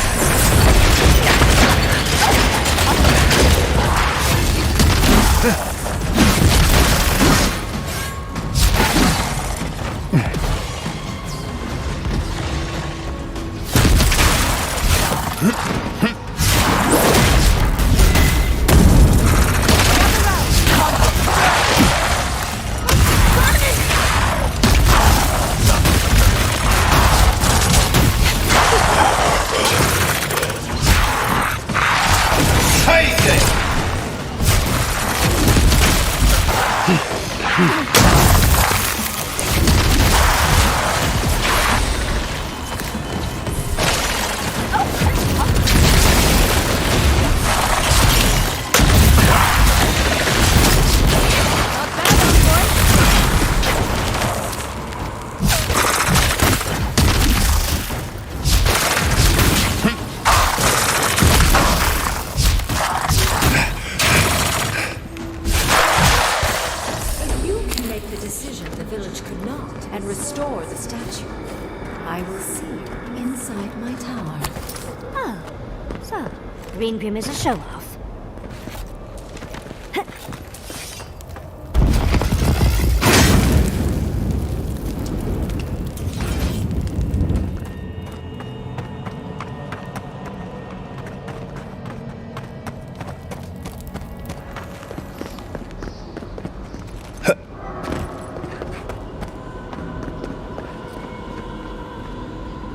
restore the statue, I will see you inside my tower. Oh, so Green Grim is a show-off.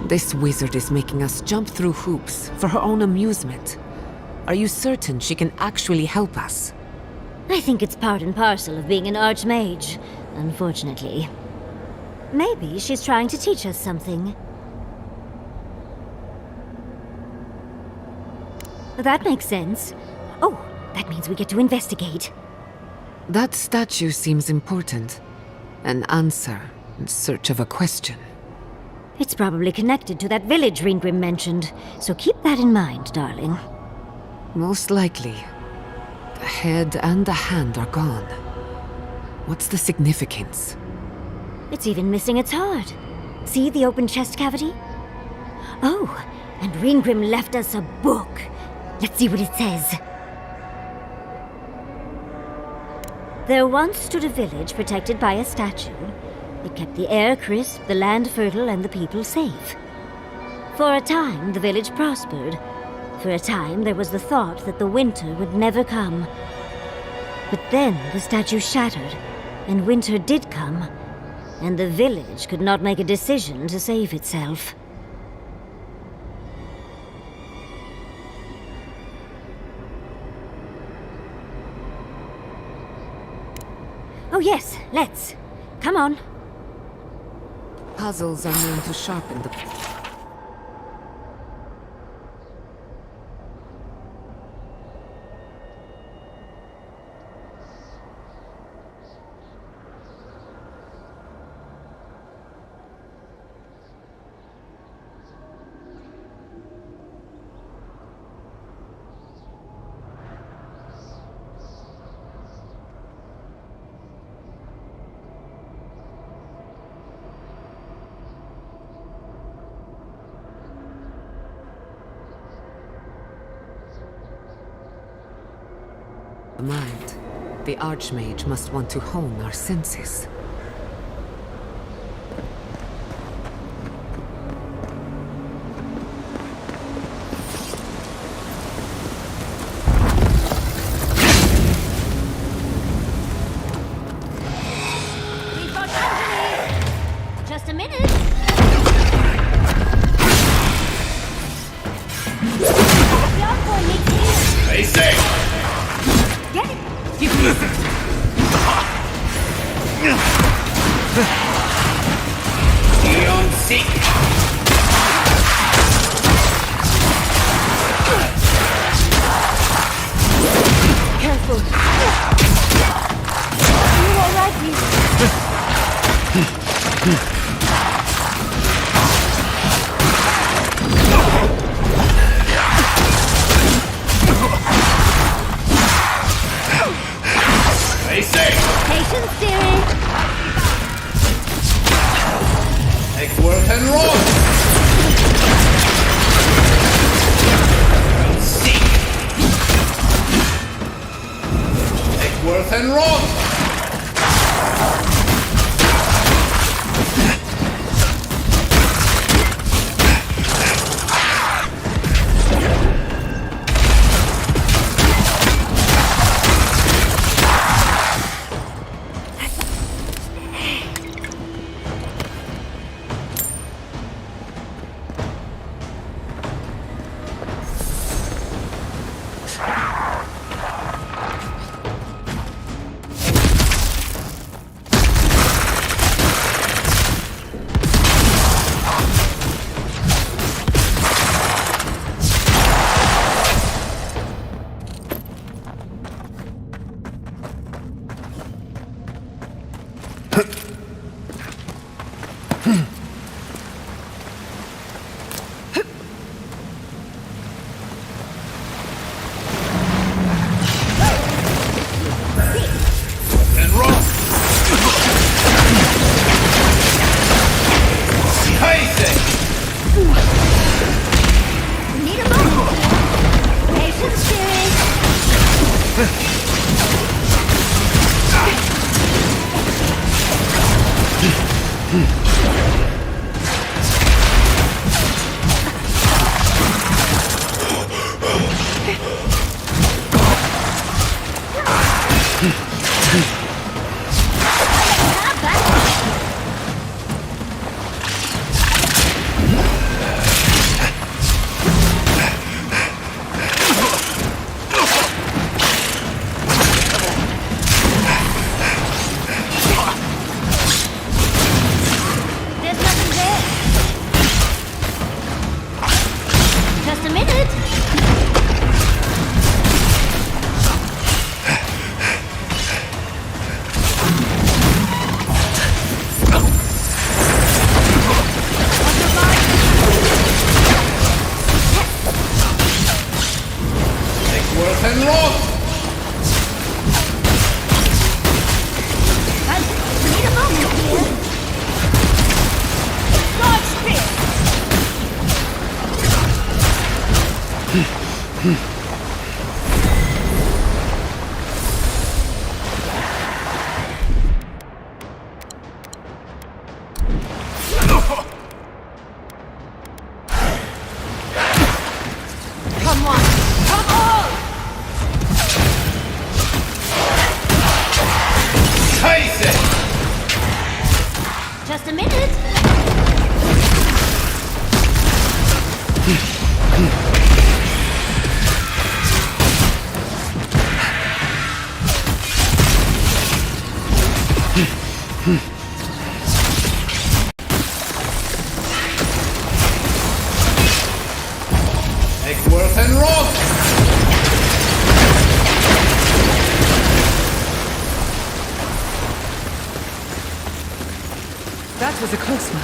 This wizard is making us jump through hoops for her own amusement. Are you certain she can actually help us? I think it's part and parcel of being an archmage, unfortunately. Maybe she's trying to teach us something. That makes sense. Oh, that means we get to investigate. That statue seems important. An answer in search of a question. It's probably connected to that village Ringrim mentioned, so keep that in mind, darling. Most likely. The head and the hand are gone. What's the significance? It's even missing its heart. See the open chest cavity? Oh, and Ringrim left us a book. Let's see what it says. There once stood a village protected by a statue. It kept the air crisp, the land fertile, and the people safe. For a time, the village prospered. For a time, there was the thought that the winter would never come. But then the statue shattered, and winter did come, and the village could not make a decision to save itself. Oh yes, let's. Come on. Puzzles are known to sharpen the... mind. The Archmage must want to hone our senses. We've got company! Just a minute! Young boy needs healing! Stay safe! Get it! Don't seek! Careful! Are you alright, Stay safe! Patience, dearie! Take worth and roll! Don't seek! Take worth and roll! Come on! Come on! Face it! Just a minute. Egworth and Roth! That was a close one.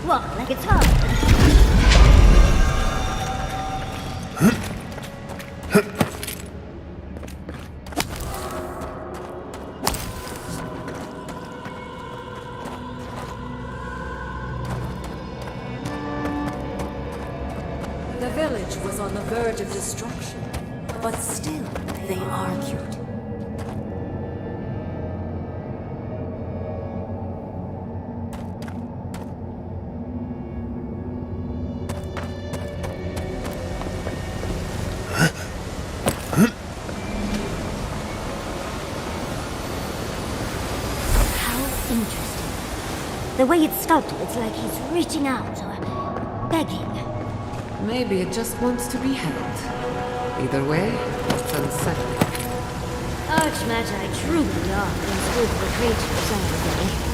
Walk like it's hard. The village was on the verge of destruction, but still they argued. The way it's sculpted, it's like he's reaching out or begging. Maybe it just wants to be held. Either way, it's unsettling. Archmagi truly are unspeakable creatures, aren't they?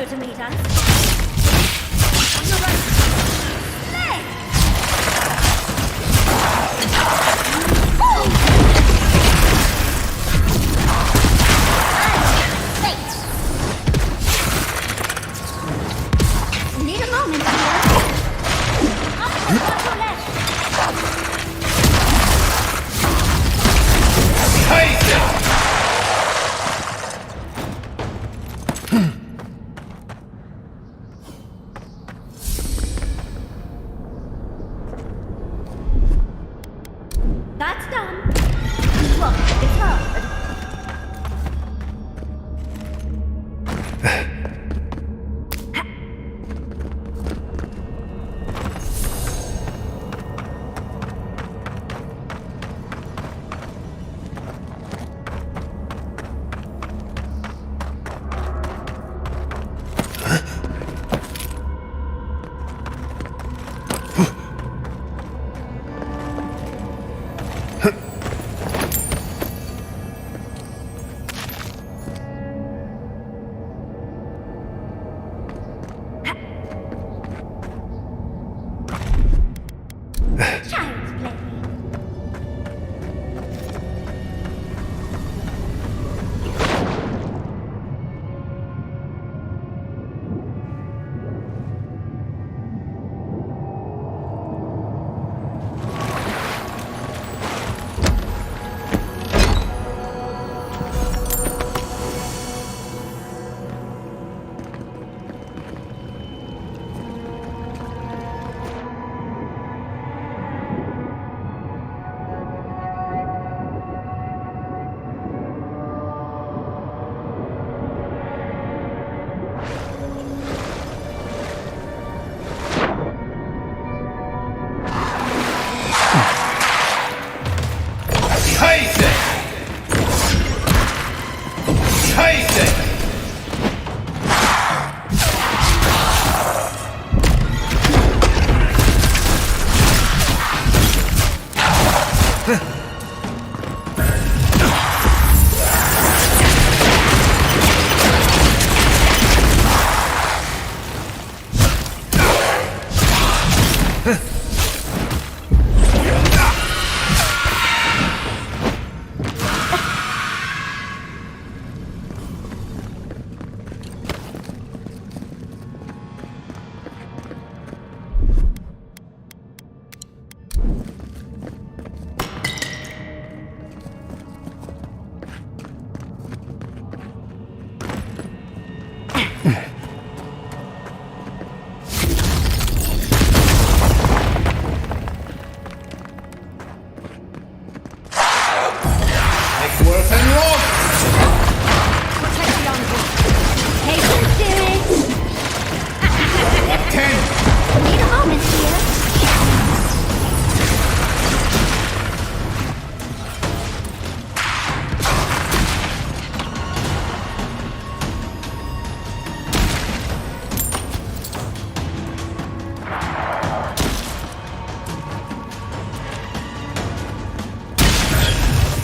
To meet us. On the right. Slay! Need a moment here. Up to left. Face it!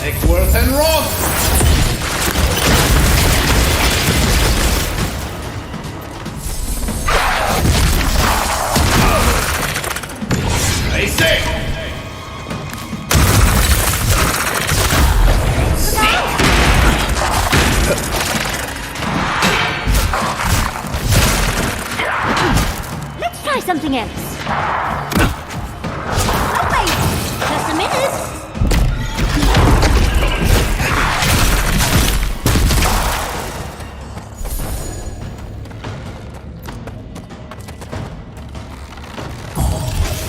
Take worth and wrong! Face it! Let's try something else. Oh, wait! Just a minute!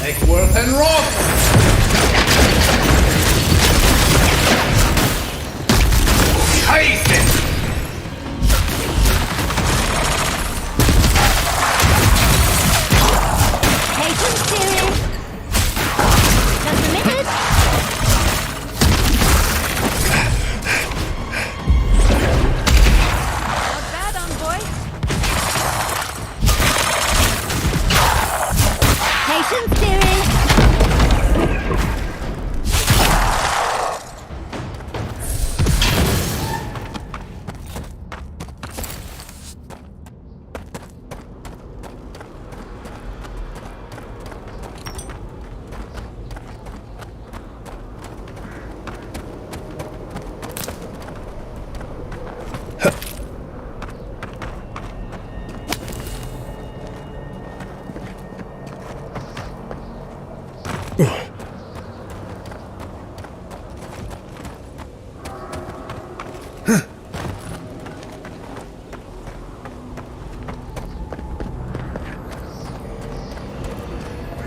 Take worth and wrong! Face it! Patience, dearie. Just a minute. Not bad, envoy. Patience, dearie.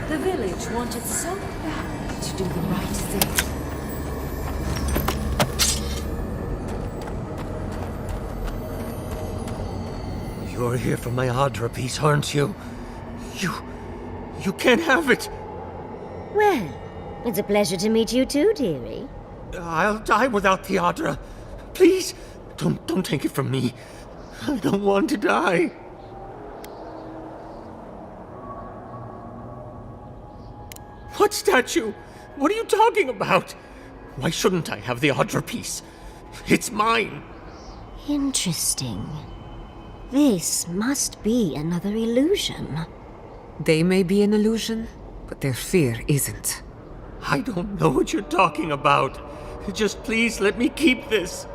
The village wanted so bad to do the right thing. You're here for my Adra piece, aren't you? You can't have it! Well, it's a pleasure to meet you too, dearie. I'll die without the Adra. Please, don't take it from me. I don't want to die. What statue? What are you talking about? Why shouldn't I have the Adra piece? It's mine. Interesting. This must be another illusion. They may be an illusion, but their fear isn't. I don't know what you're talking about. Just please let me keep this.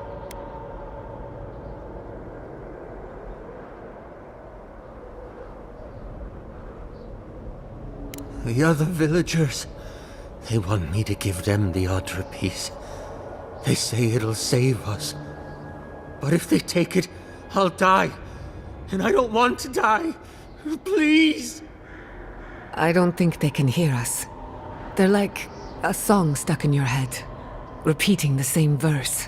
The other villagers, they want me to give them the Adra piece. They say it'll save us. But if they take it, I'll die. And I don't want to die. Please. I don't think they can hear us. They're like a song stuck in your head, repeating the same verse.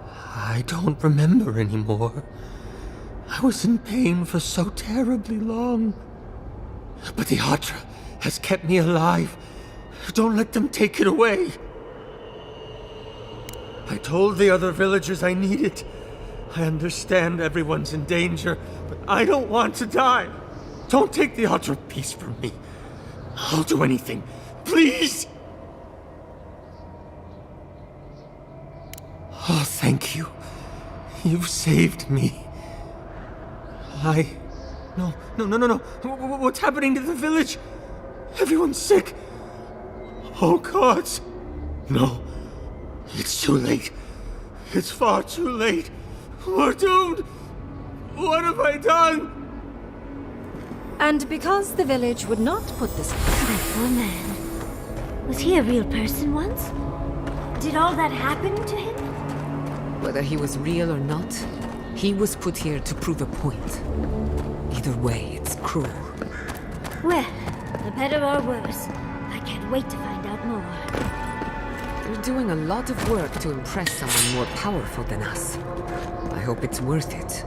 I don't remember anymore. I was in pain for so terribly long. But the Adra has kept me alive. Don't let them take it away. I told the other villagers I need it. I understand everyone's in danger, but I don't want to die. Don't take the Adra piece from me. I'll do anything. Please! Oh, thank you. You've saved me. No. What's happening to the village? Everyone's sick. Oh, gods. No. It's too late. It's far too late. We're doomed. What have I done? And because the village would not put this... That poor man. Was he a real person once? Did all that happen to him? Whether he was real or not, he was put here to prove a point. Either way, it's cruel. Well, for better or worse, I can't wait to find out more. You're doing a lot of work to impress someone more powerful than us. I hope it's worth it.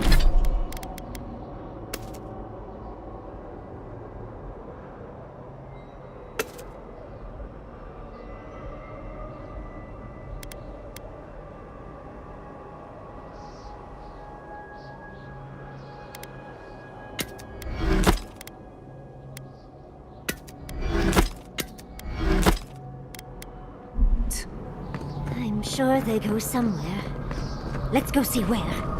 I'm sure they go somewhere. Let's go see where.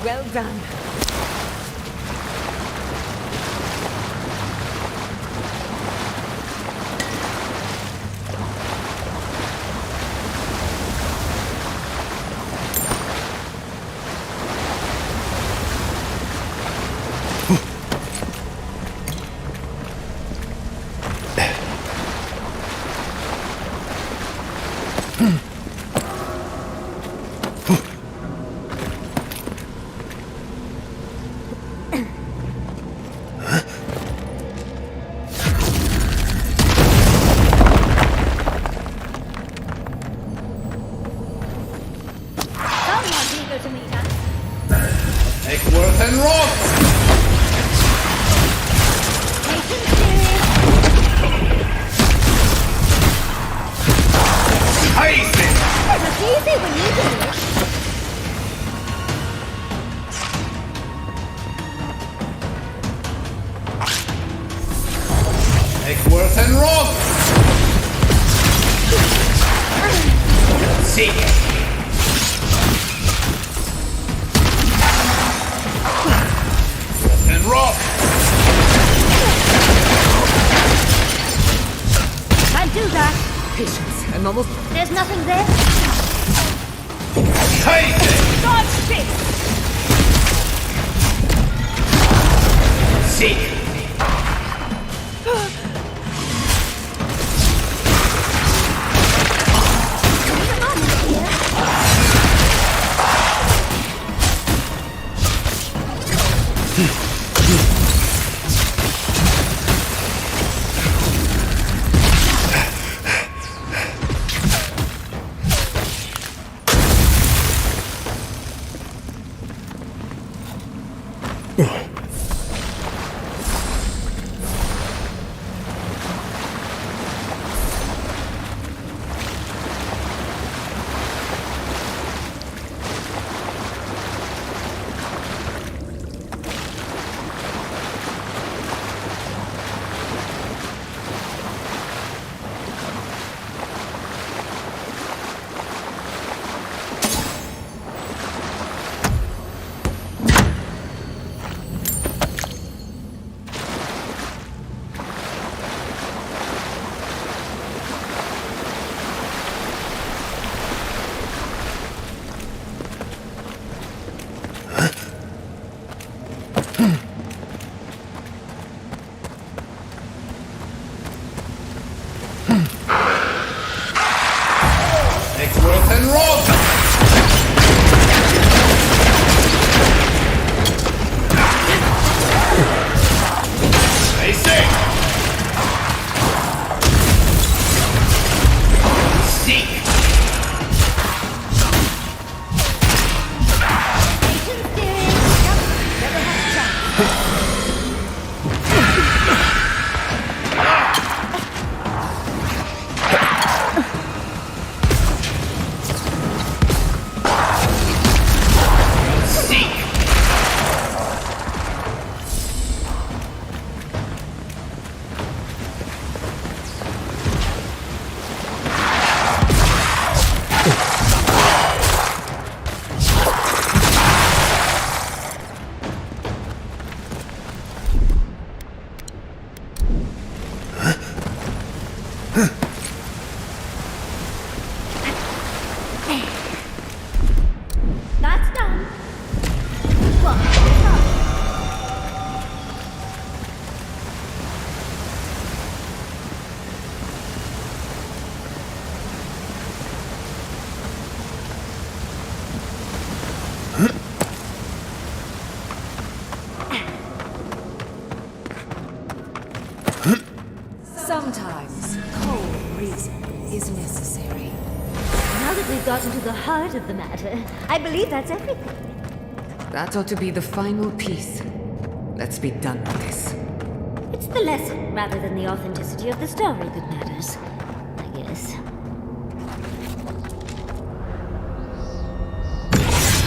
Well done. There's nothing there. Dodge this! Seek! Sometimes cold reason is necessary. Now that we've gotten to the heart of the matter, I believe that's everything. That ought to be the final piece. Let's be done with this. It's the lesson rather than the authenticity of the story that matters, I guess.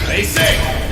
Basic!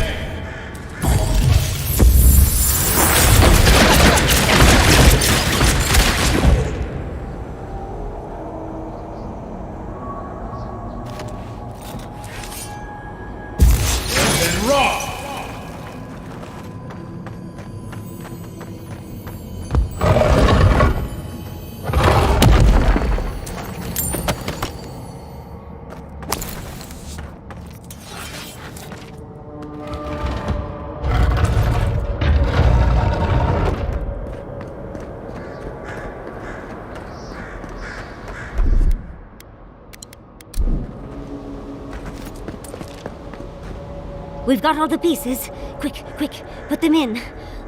We've got all the pieces. Quick, quick, put them in.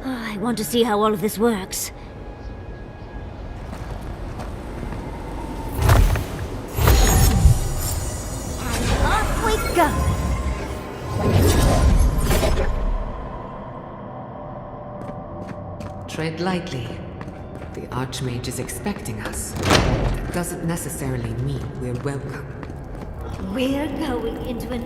Oh, I want to see how all of this works. And off we go! Tread lightly. The Archmage is expecting us. That doesn't necessarily mean we're welcome. We're going into an...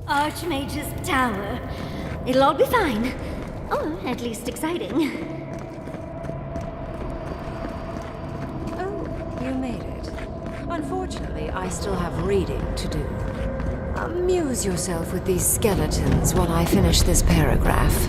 Archmage's tower. It'll all be fine. Or at least exciting. Oh, you made it. Unfortunately, I still have reading to do. Amuse yourself with these skeletons while I finish this paragraph.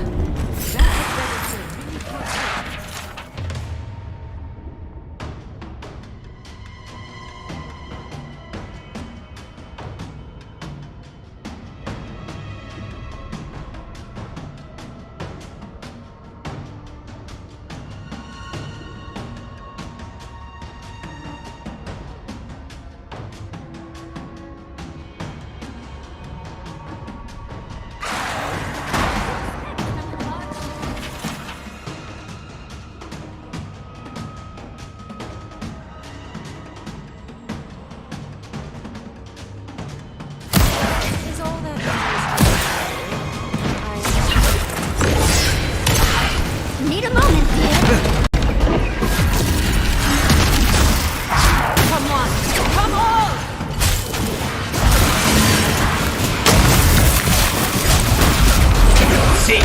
Need a moment, dear. Come on! Come on! See.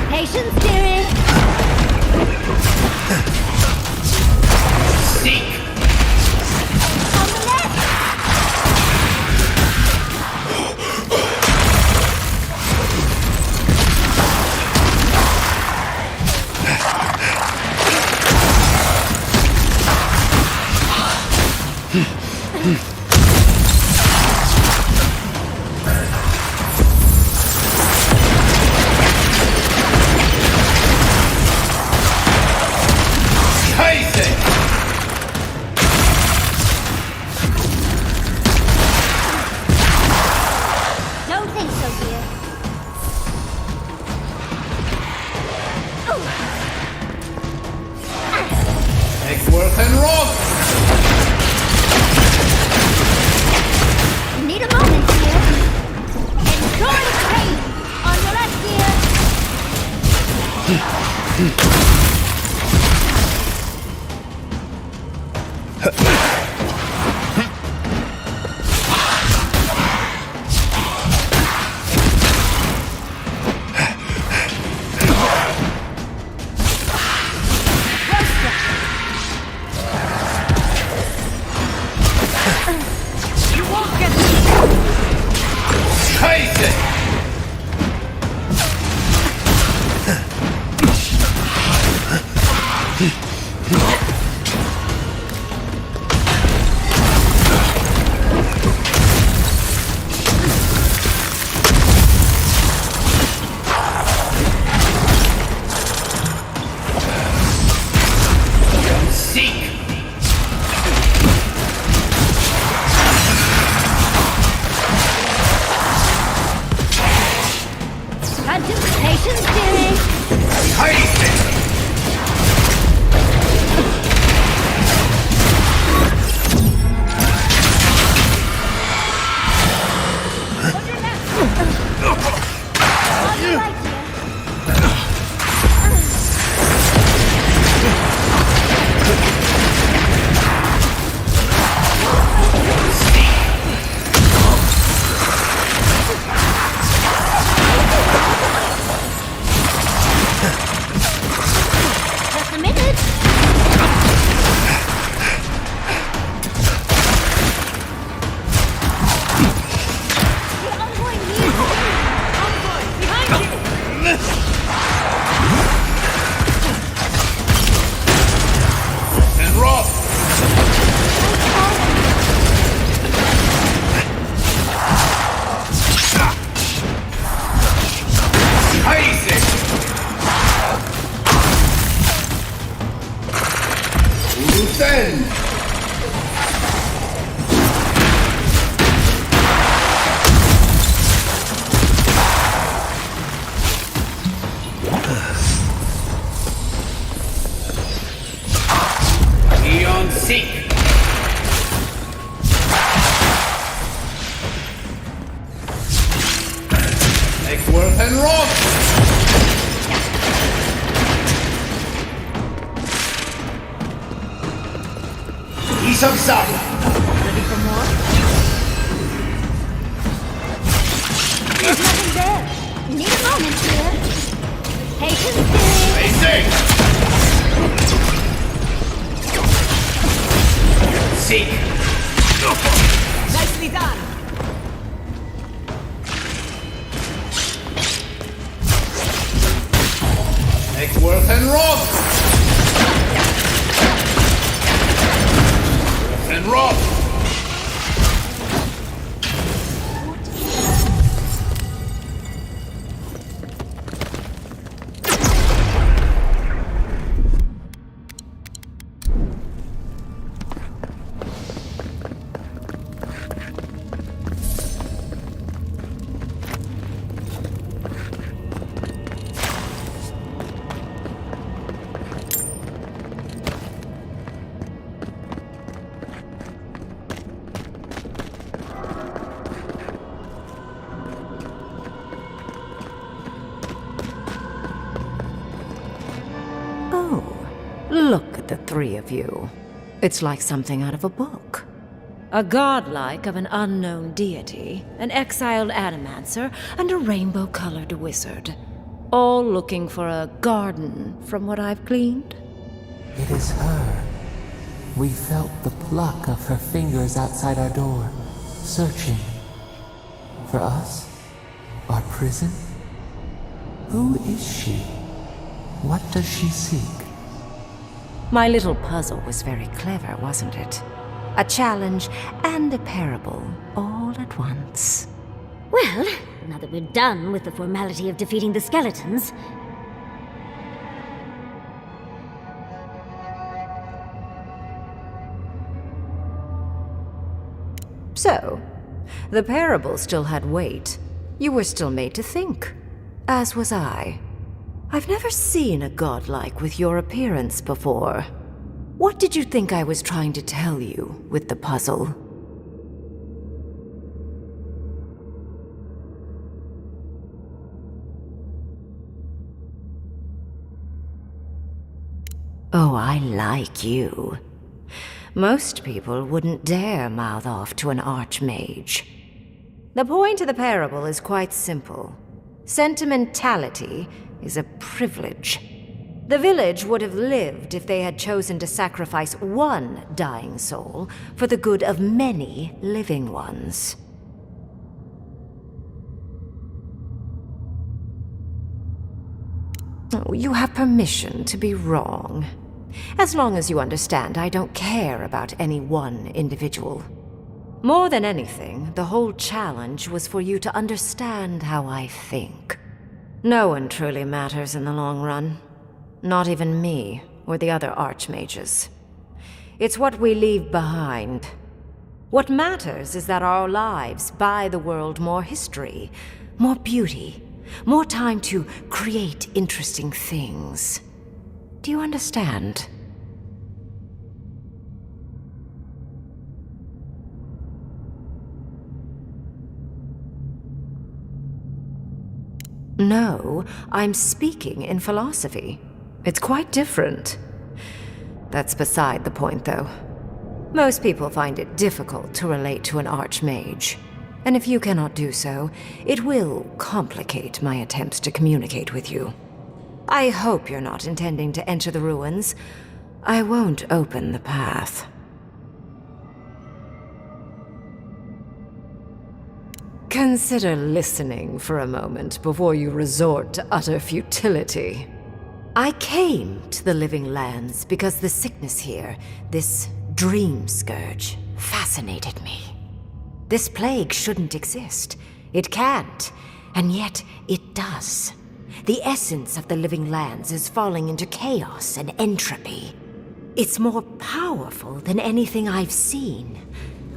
Patience, dearie. Seek. On the left. Eggsworth and Rock! Need a moment here. Enjoy the pain on your left ear. Eggsworth and Rock! Piece of some! Ready for more? There's nothing there. Need a moment here. Patience, dearie. Facing! Seek! Nicely done. Eggsworth and Rock! And Rock! Look at the three of you. It's like something out of a book. A godlike of an unknown deity, an exiled animancer, and a rainbow-colored wizard. All looking for a garden, from what I've gleaned. It is her. We felt the pluck of her fingers outside our door, searching. For us? Our prison? Who is she? What does she seek? My little puzzle was very clever, wasn't it? A challenge and a parable, all at once. Well, now that we're done with the formality of defeating the skeletons... So, the parable still had weight. You were still made to think. As was I. I've never seen a godlike with your appearance before. What did you think I was trying to tell you with the puzzle? Oh, I like you. Most people wouldn't dare mouth off to an archmage. The point of the parable is quite simple. Sentimentality is a privilege. The village would have lived if they had chosen to sacrifice one dying soul for the good of many living ones. Oh, you have permission to be wrong. As long as you understand, I don't care about any one individual. More than anything, the whole challenge was for you to understand how I think. No one truly matters in the long run. Not even me, or the other archmages. It's what we leave behind. What matters is that our lives buy the world more history, more beauty, more time to create interesting things. Do you understand? No, I'm speaking in philosophy. It's quite different. That's beside the point, though. Most people find it difficult to relate to an archmage. And if you cannot do so, it will complicate my attempts to communicate with you. I hope you're not intending to enter the ruins. I won't open the path. Consider listening for a moment before you resort to utter futility. I came to the Living Lands because the sickness here, this dream scourge, fascinated me. This plague shouldn't exist. It can't, and yet it does. The essence of the Living Lands is falling into chaos and entropy. It's more powerful than anything I've seen.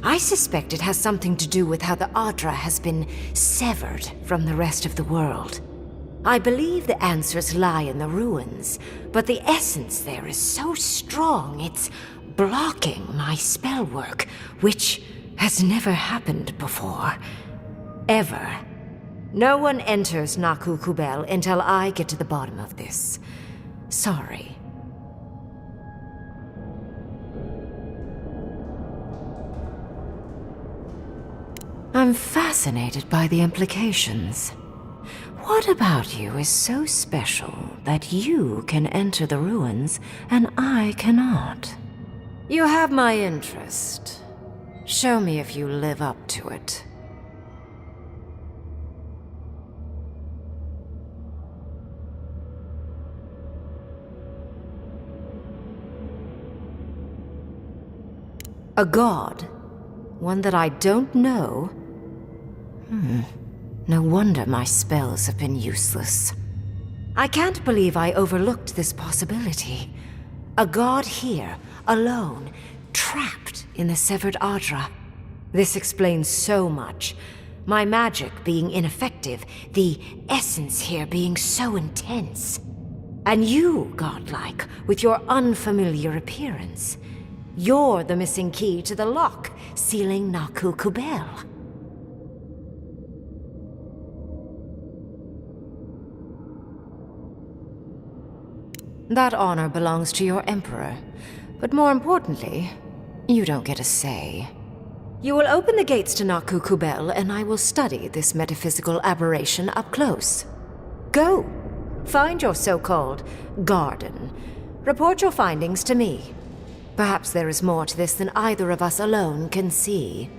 I suspect it has something to do with how the Adra has been severed from the rest of the world. I believe the answers lie in the ruins, but the essence there is so strong it's blocking my spell work, which has never happened before. Ever. No one enters Naku Kubel until I get to the bottom of this. Sorry. I'm fascinated by the implications. What about you is so special that you can enter the ruins and I cannot? You have my interest. Show me if you live up to it. A god? One that I don't know? No wonder my spells have been useless. I can't believe I overlooked this possibility. A god here, alone, trapped in the severed Adra. This explains so much. My magic being ineffective, the essence here being so intense. And you, godlike, with your unfamiliar appearance. You're the missing key to the lock, sealing Naku Kubel. That honor belongs to your Emperor. But more importantly, you don't get a say. You will open the gates to Naku Kubel, and I will study this metaphysical aberration up close. Go. Find your so-called garden. Report your findings to me. Perhaps there is more to this than either of us alone can see.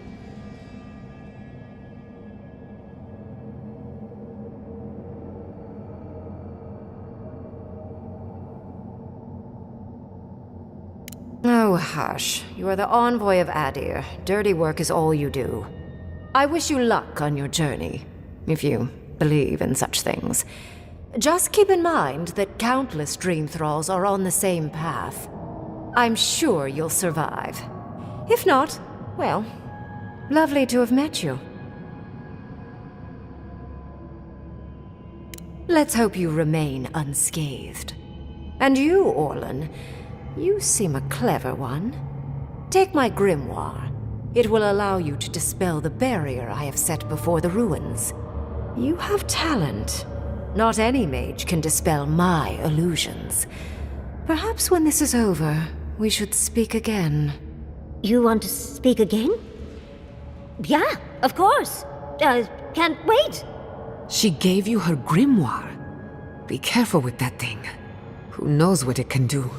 Oh, hush. You are the envoy of Adir. Dirty work is all you do. I wish you luck on your journey, if you believe in such things. Just keep in mind that countless dream thralls are on the same path. I'm sure you'll survive. If not, well, lovely to have met you. Let's hope you remain unscathed. And you, Orlan, You seem a clever one. Take my grimoire. It will allow you to dispel the barrier I have set before the ruins. You have talent. Not any mage can dispel my illusions. Perhaps when this is over, we should speak again. You want to speak again? Yeah, of course. Can't wait. She gave you her grimoire. Be careful with that thing. Who knows what it can do?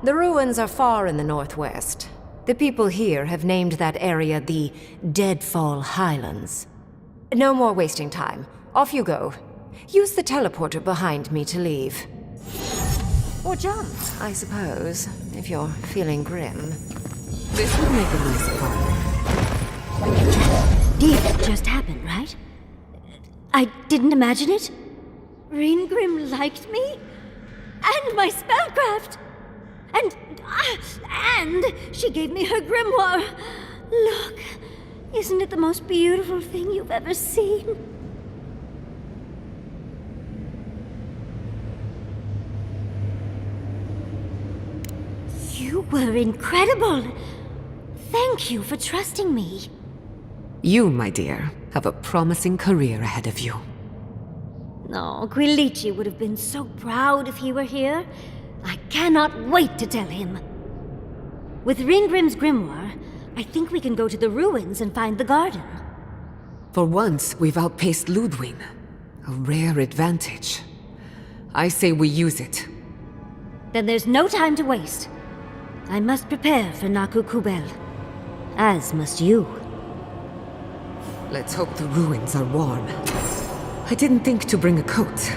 The ruins are far in the northwest. The people here have named that area the Deadfall Highlands. No more wasting time. Off you go. Use the teleporter behind me to leave. Or jump, I suppose, if you're feeling grim. This would make a nice apartment. Did just happen, right? I didn't imagine it. Ringrim liked me? And my spellcraft! And she gave me her grimoire. Look, isn't it the most beautiful thing you've ever seen? You were incredible. Thank you for trusting me. You, my dear, have a promising career ahead of you. No, Quilici would have been so proud if he were here. I cannot wait to tell him. With Ringrim's grimoire, I think we can go to the ruins and find the garden. For once, we've outpaced Ludwig. A rare advantage. I say we use it. Then there's no time to waste. I must prepare for Naku Kubel. As must you. Let's hope the ruins are warm. I didn't think to bring a coat.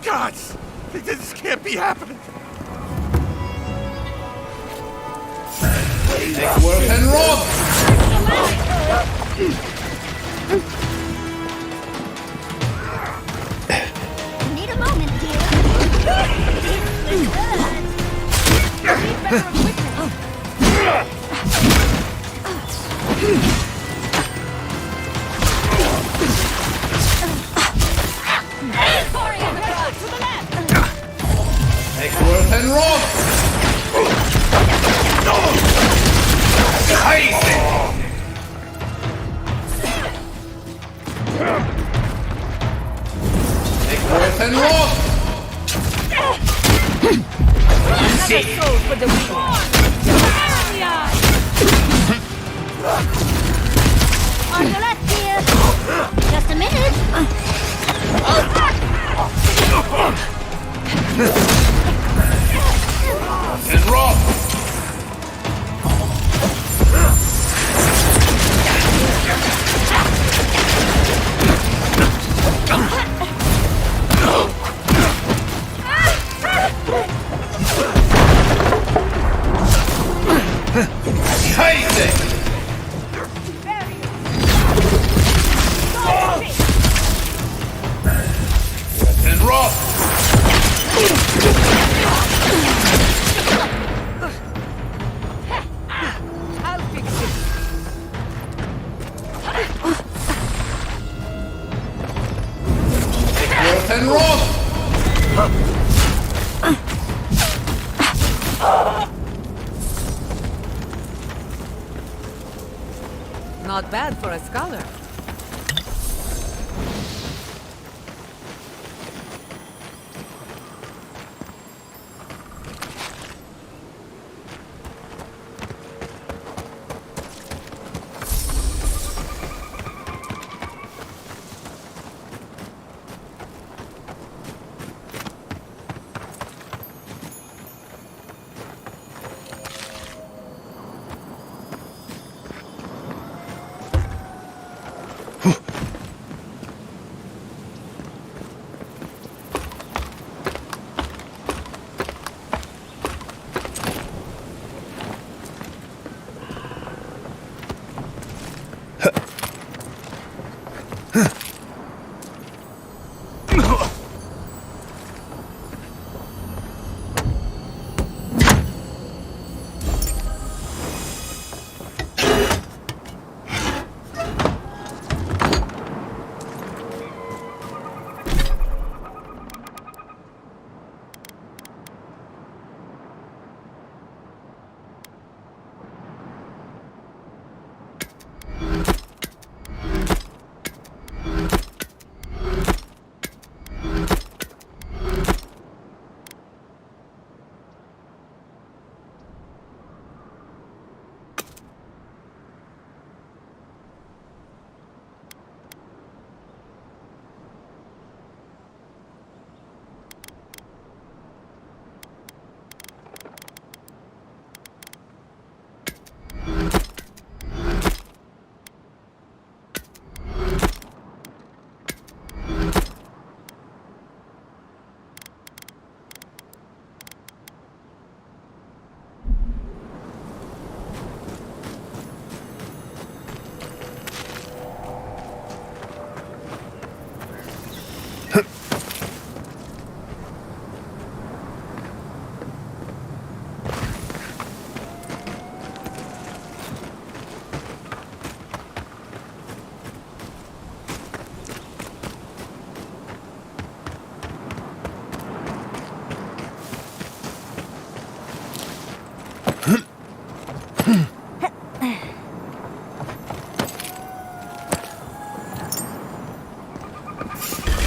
Gods! This can't be happening! Make work and rob! Need a moment, dear. Make work and rob! Crazy! Make work and rob! See! For the weak. On your left, dear. Just a minute. Scheiße! And rock! I'll fix it. Worth and rock! Not bad for a scholar.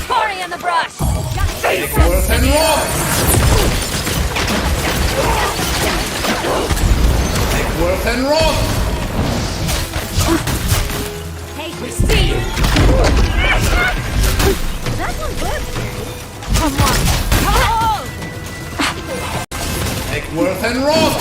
Cory in the brush. Take worth and rock! Take worth and rock! Hey, we see you. That one worked. Come on. Come on. Take worth and rock!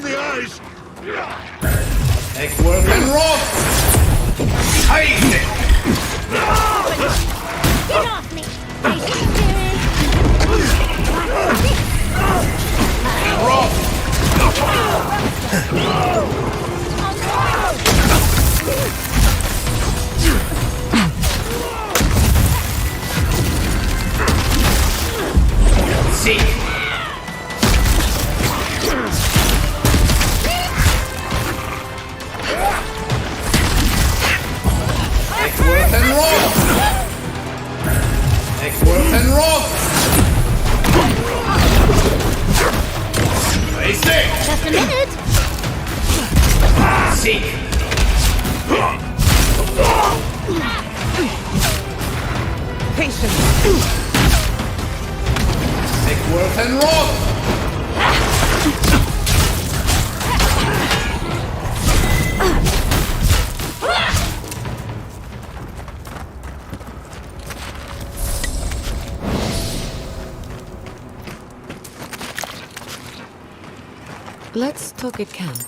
the eyes! Take work and roll! Hide it! Get off me! Roll! See! Take work and roll! Take work and roll! Face it! Just a minute! Seek! Patience! Take work and roll! Let's talk at camp.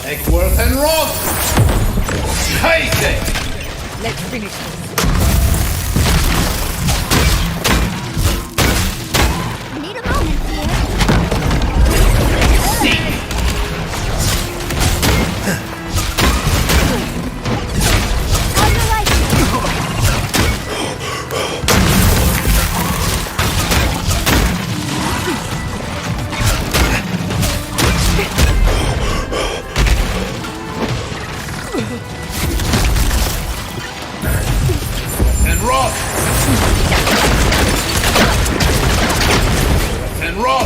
Take work and roll! Hide it! Let's finish this. Need a moment here. Seek! On the right. And roll! And roll!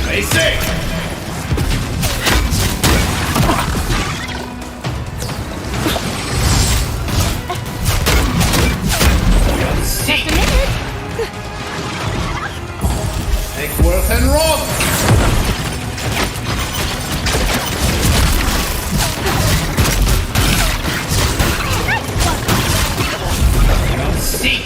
Face it! Seek! Take work and roll! Seek!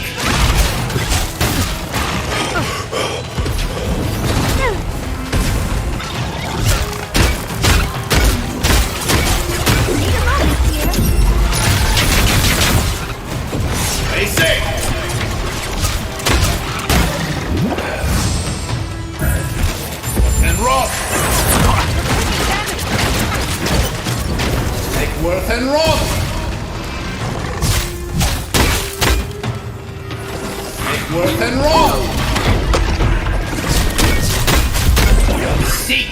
Face it! And roll! Take work and roll! Take work and roll! Seek!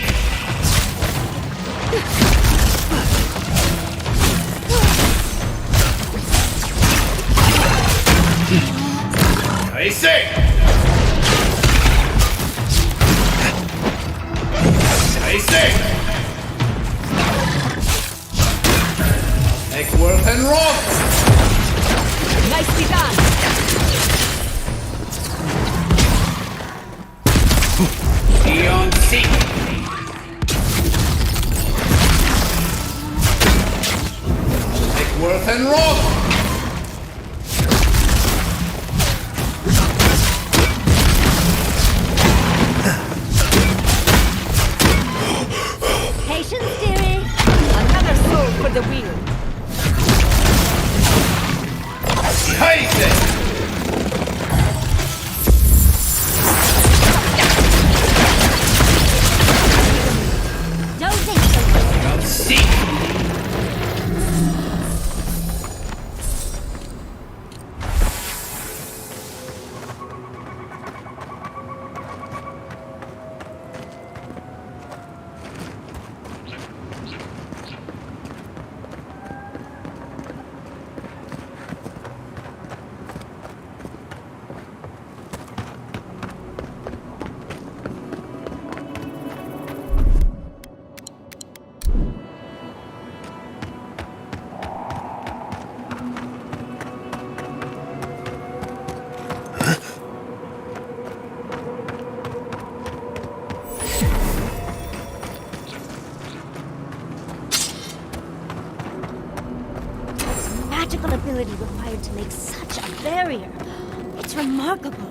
Face it! Face it! Take work and roll! Nicely done. Beyond seek! Take work and roll! Patience, dearie. Another soul for the wheel. Hide it! Don't think so. Seek! ingenuity required to make such a barrier. It's remarkable.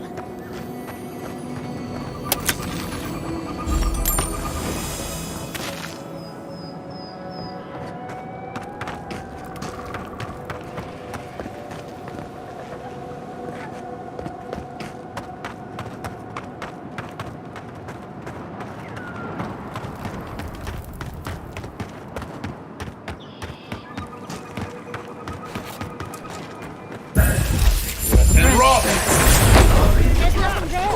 There's nothing there.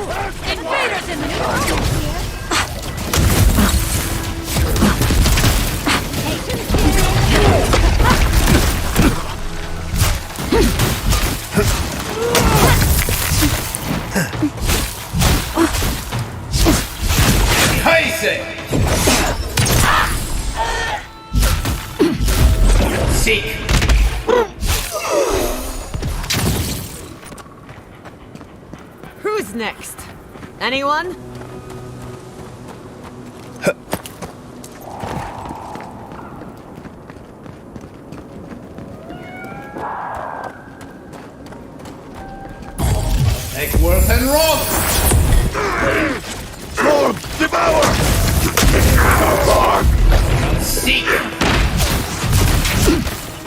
Invaders in the new Seek. Who's next? Anyone? Take worth and rob! Storm! Devour! Seek!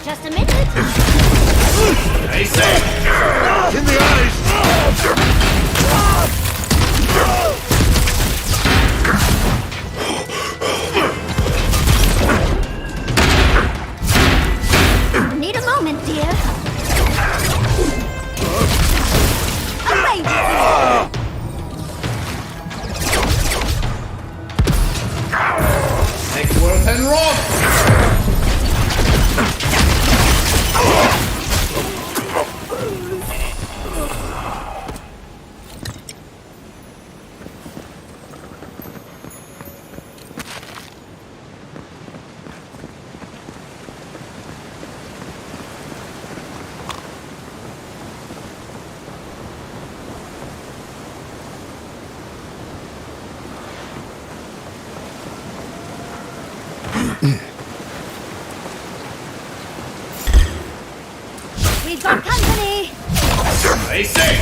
Just a minute. I say! In the eyes! Need a moment, dear. Amazing! Take worth and rob! We've got company! I say!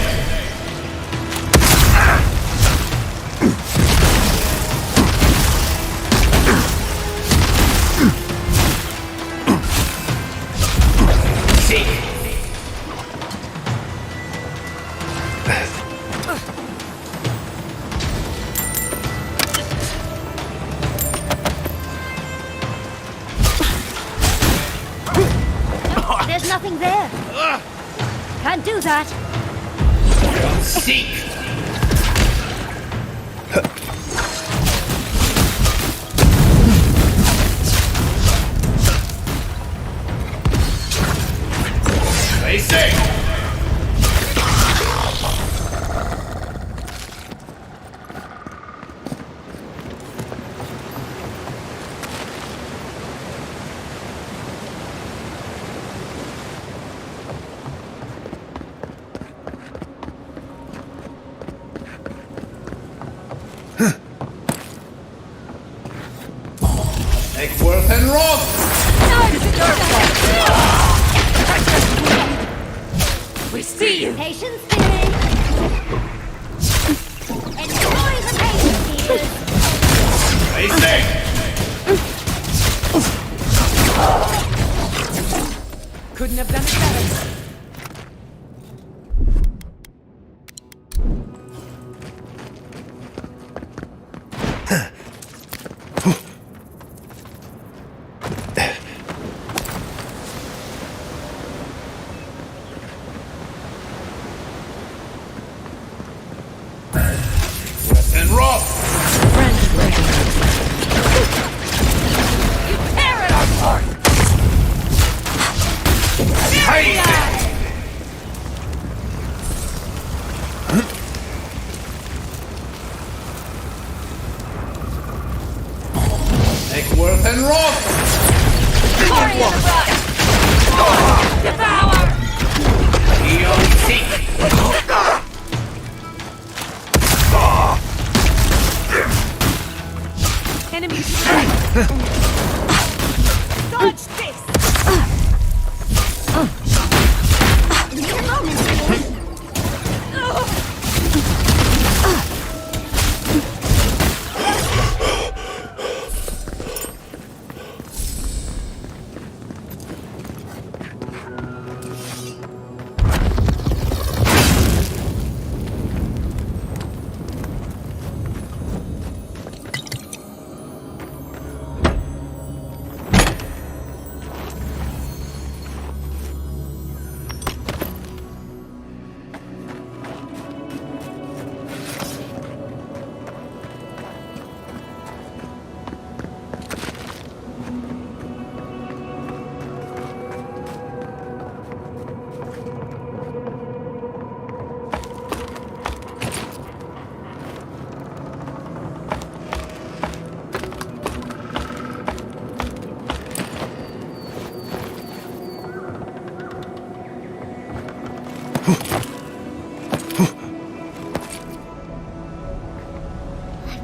Seek! There's nothing there. Can't do that. Seek! I say! Take worth and rob! We see you! Patience, dearie. Enjoy the patience, dear. I say! Couldn't have done it better. And rob! You tear it apart! Take worth and rob! Devour! Eon seek! Enemy strike! Dodge this!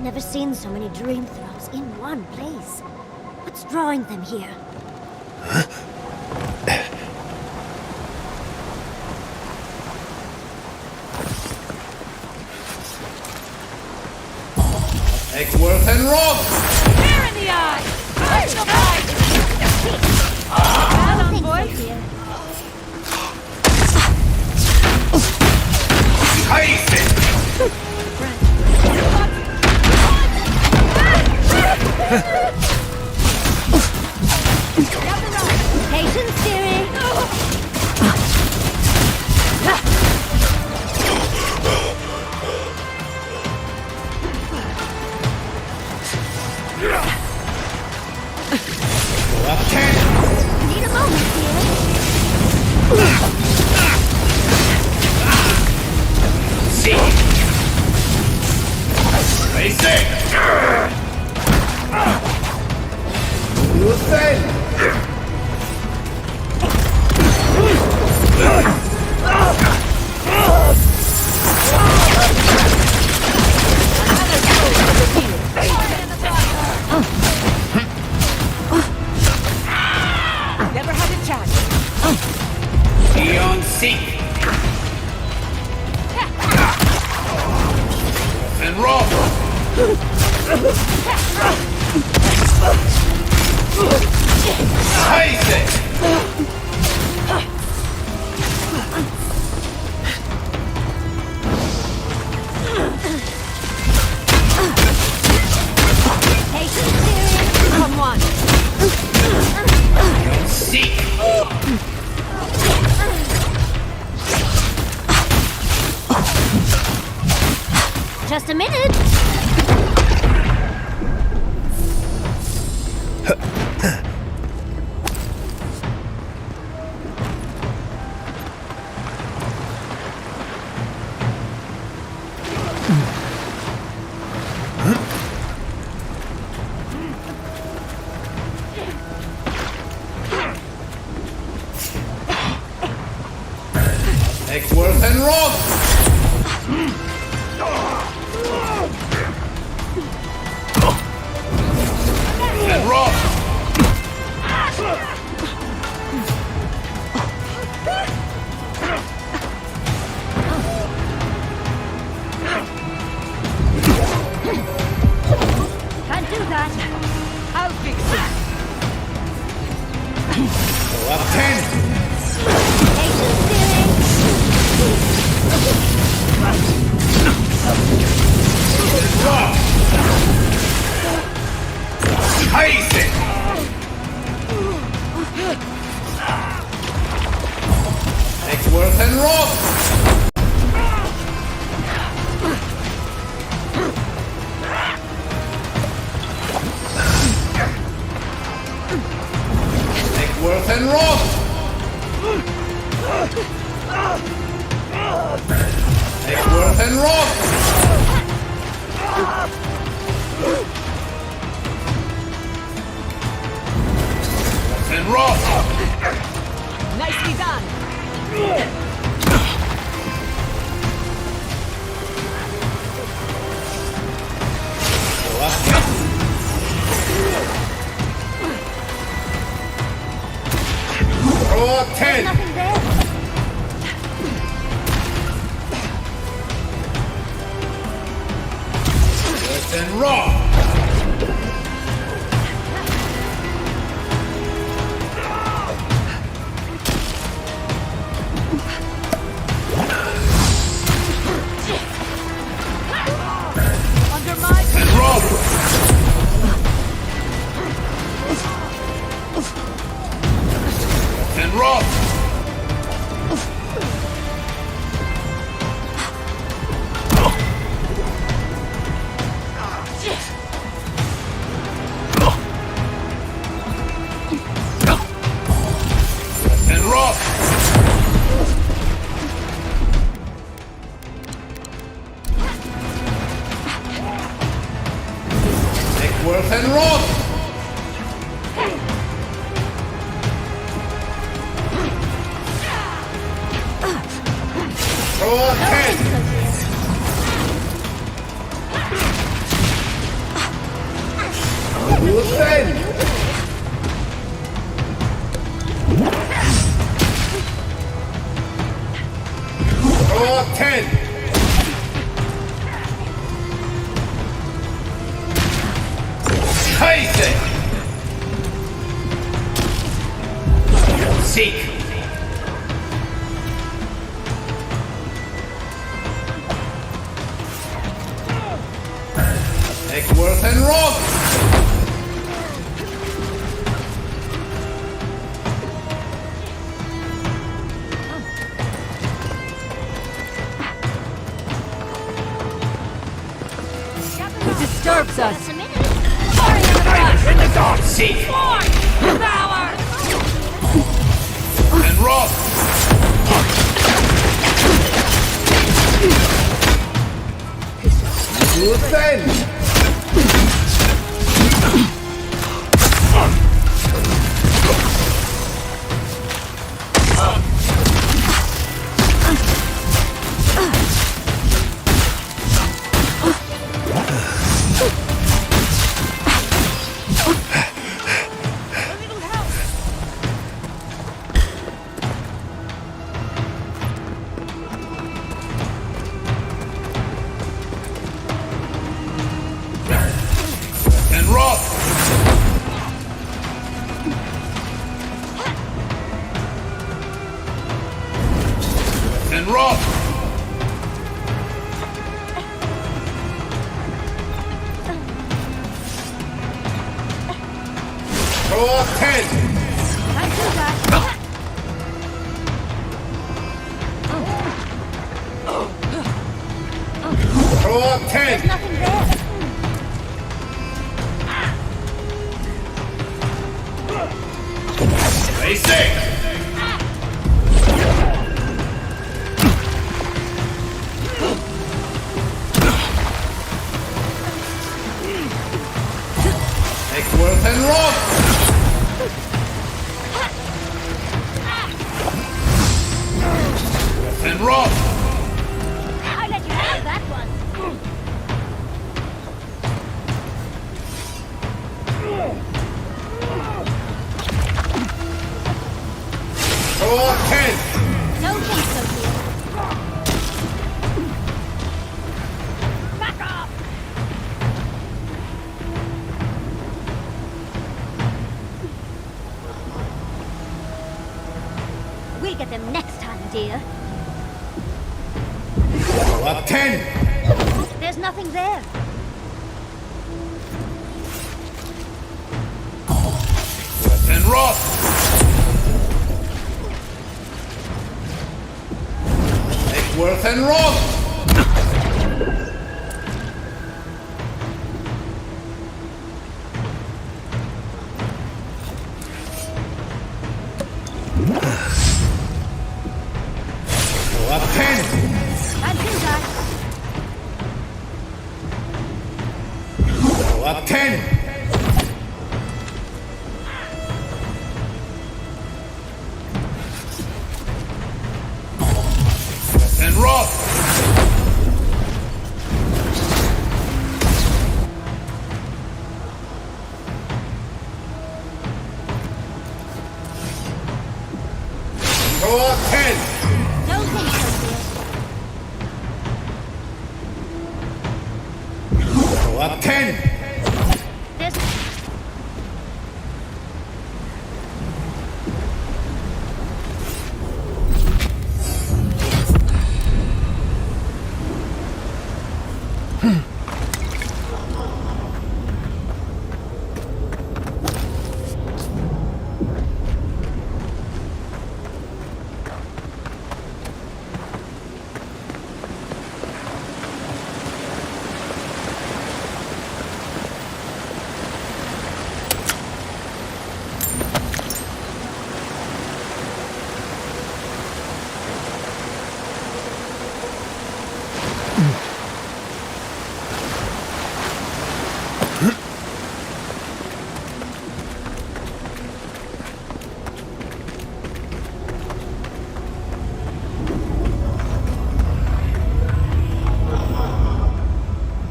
Never seen so many dream throws in one place. What's drawing them here? Eggworth and Rob! Spear in the eye! Push the fight! Hold on, boy. Face it! Patience, dearie. Need a moment, See! Face it! You say? Never had a chance. Beyond seek! And Rob! Face it! Come on. Beyond seek! Just a minute. Eggworth and Rob! And Rob! Can't do that. I'll fix it. Go up 10! Patience, dearie. Rob! Face it! Eggworth and Rob! Eggworth and Rob! Eggworth and Rob! And Rob! Nicely done. Go up 10! Throw up 10! Nothing there. And Rob! Under my And Rob! And Rob! And Rob! Eggworth and Rob! Throw up 10! Take worth and rock! It disturbs us. In the dark sea! Power! And rock! Good then! And rock! And rock! Throw up 10! Throw up 10! Nothing there. Stay safe! Take worth and rock! Worth and rock! I let you have that one. Throw up 10! Don't think so, dear. Back off! We'll get them next time, dear. Throw up 10! There's nothing there. Worth and rock! Worth and rock! Go up 10! And do that. Go up 10! And rock! Go up 10! Don't think so, dear. Go up 10! There's...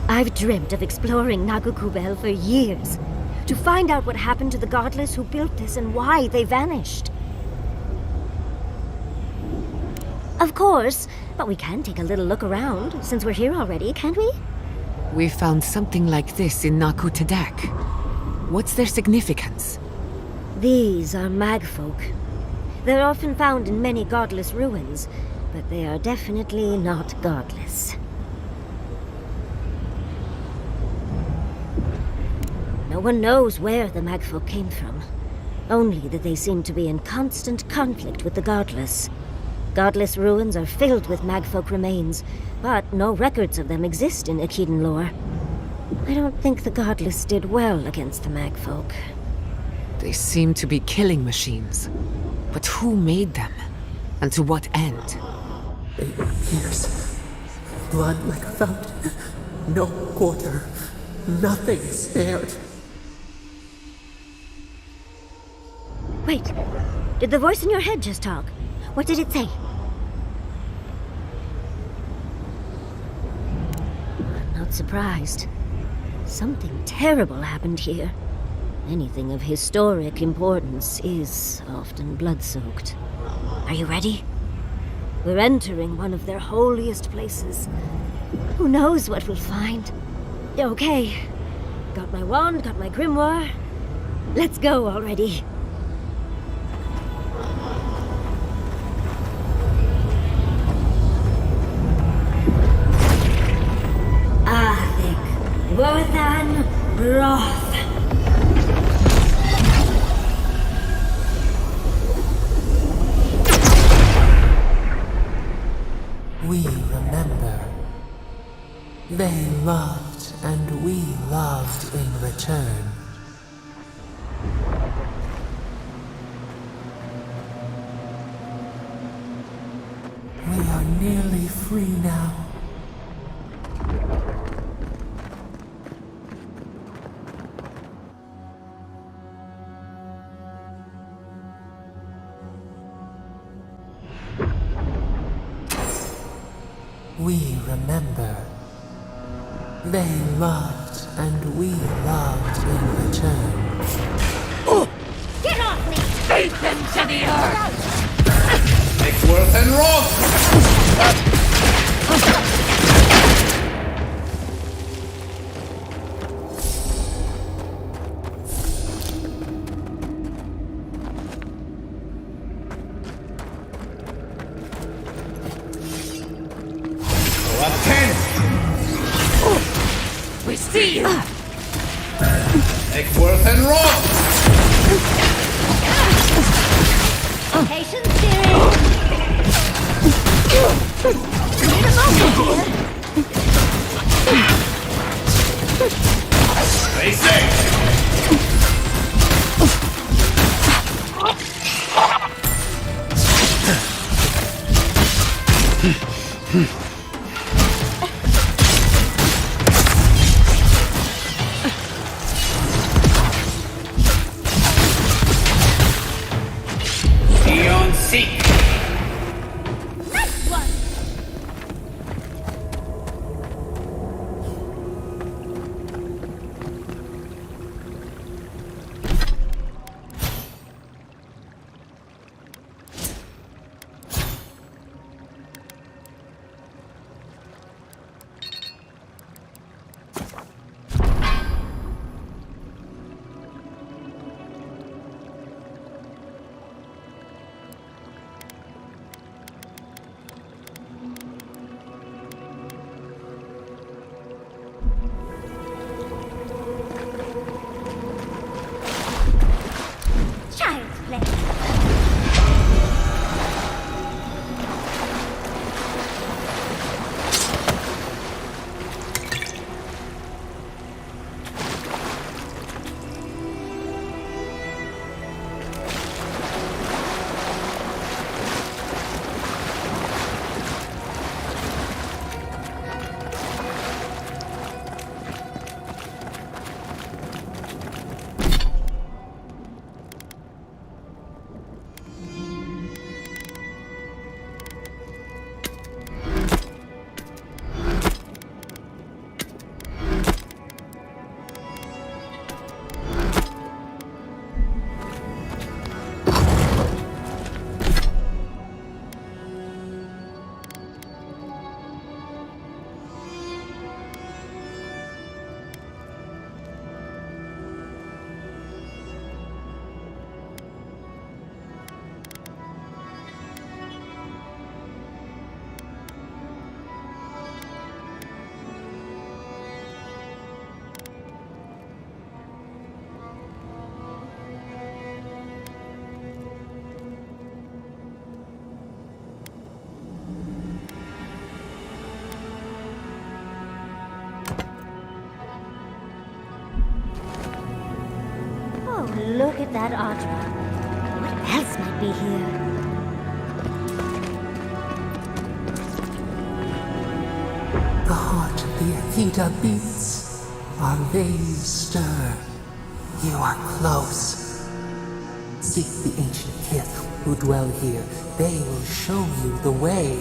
I've dreamt of exploring Nagukubel for years, to find out what happened to the godless who built this and why they vanished. Of course, but we can take a little look around, since we're here already, can't we? We found something like this in Naku Tadak. What's their significance? These are magfolk. They're often found in many godless ruins, but they are definitely not godless. No one knows where the Magfolk came from. Only that they seem to be in constant conflict with the Godless. Godless ruins are filled with Magfolk remains, but no records of them exist in Akedan lore. I don't think the Godless did well against the Magfolk. They seem to be killing machines. But who made them? And to what end? 8 years. Blood like a fountain. No quarter. Nothing spared. Wait. Did the voice in your head just talk? What did it say? I'm not surprised. Something terrible happened here. Anything of historic importance is often blood-soaked. Are you ready? We're entering one of their holiest places. Who knows what we'll find? Okay. Got my wand, got my grimoire. Let's go already. Vothan Roth. We remember. They loved and we loved in return. We are nearly free now. We remember. They loved and we loved in return. Get off me! Beat them to the earth! Nickworth and Roth! We see you! Nickworth and Roth! Patience, dearie! Need a moment here! Stay safe! look at that Audra. What else might be here? The heart of the Akita beats. Our veins stir. You are close. Seek the ancient kith who dwell here. They will show you the way.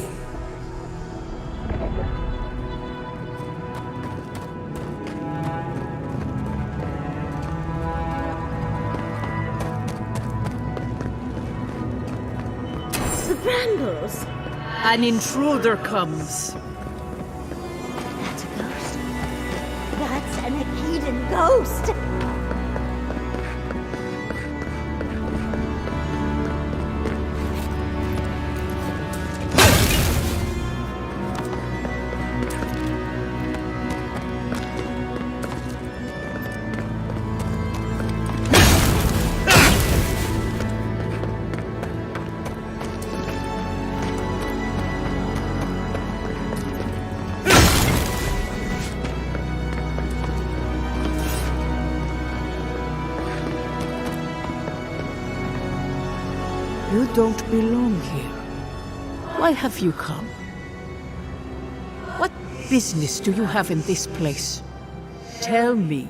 The brambles! An intruder comes. That's a ghost. That's an Akitan ghost! You don't belong here. Why have you come? What business do you have in this place? Tell me,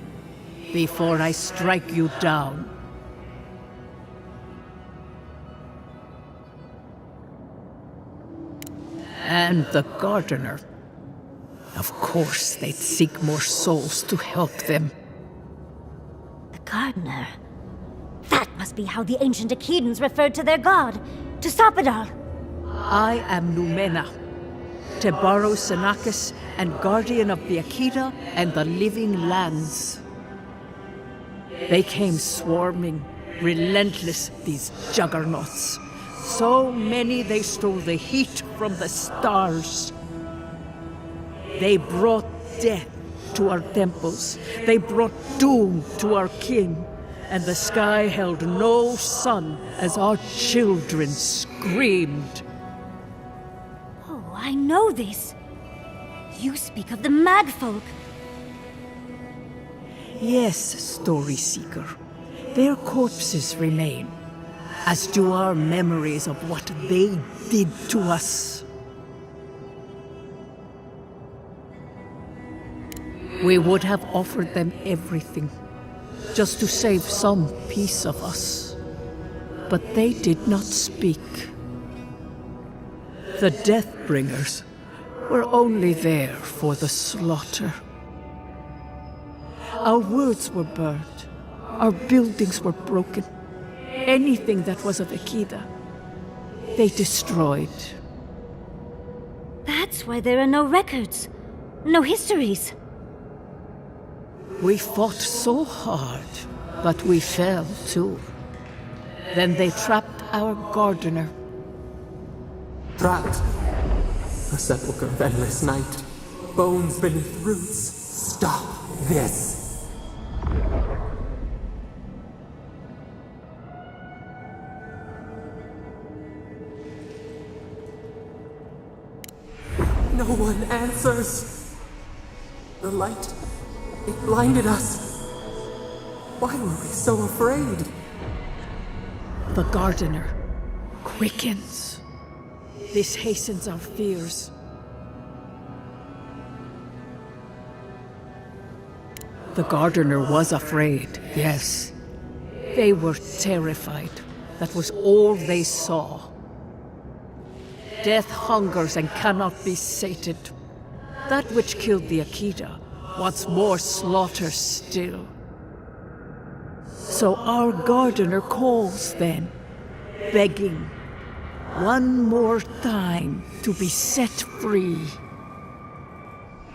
before I strike you down. And the gardener. Of course, they'd seek more souls to help them. The gardener? That must be how the ancient Akitans referred to their god, to stop it all. I am Numena, Tebaro Senakis, and guardian of the Akita and the living lands. They came swarming, relentless, these juggernauts. So many they stole the heat from the stars. They brought death to our temples. They brought doom to our kin. And the sky held no sun as our children screamed. Oh, I know this. You speak of the Magfolk. Yes, Story Seeker. Their corpses remain, as do our memories of what they did to us. We would have offered them everything, just to save some piece of us. But they did not speak. The Deathbringers were only there for the slaughter. Our worlds were burned. Our buildings were broken. Anything that was of Akita, they destroyed. That's why there are no records, no histories. We fought so hard, but we fell too. Then they trapped our gardener. Trapped. A sepulchre of endless night. Bones beneath roots. Stop this. No one answers. The light, it blinded us. Why were we so afraid? The gardener quickens. This hastens our fears. The gardener was afraid, yes. They were terrified. That was all they saw. Death hungers and cannot be sated. That which killed the Akita wants more slaughter still. So our gardener calls then, begging one more time to be set free.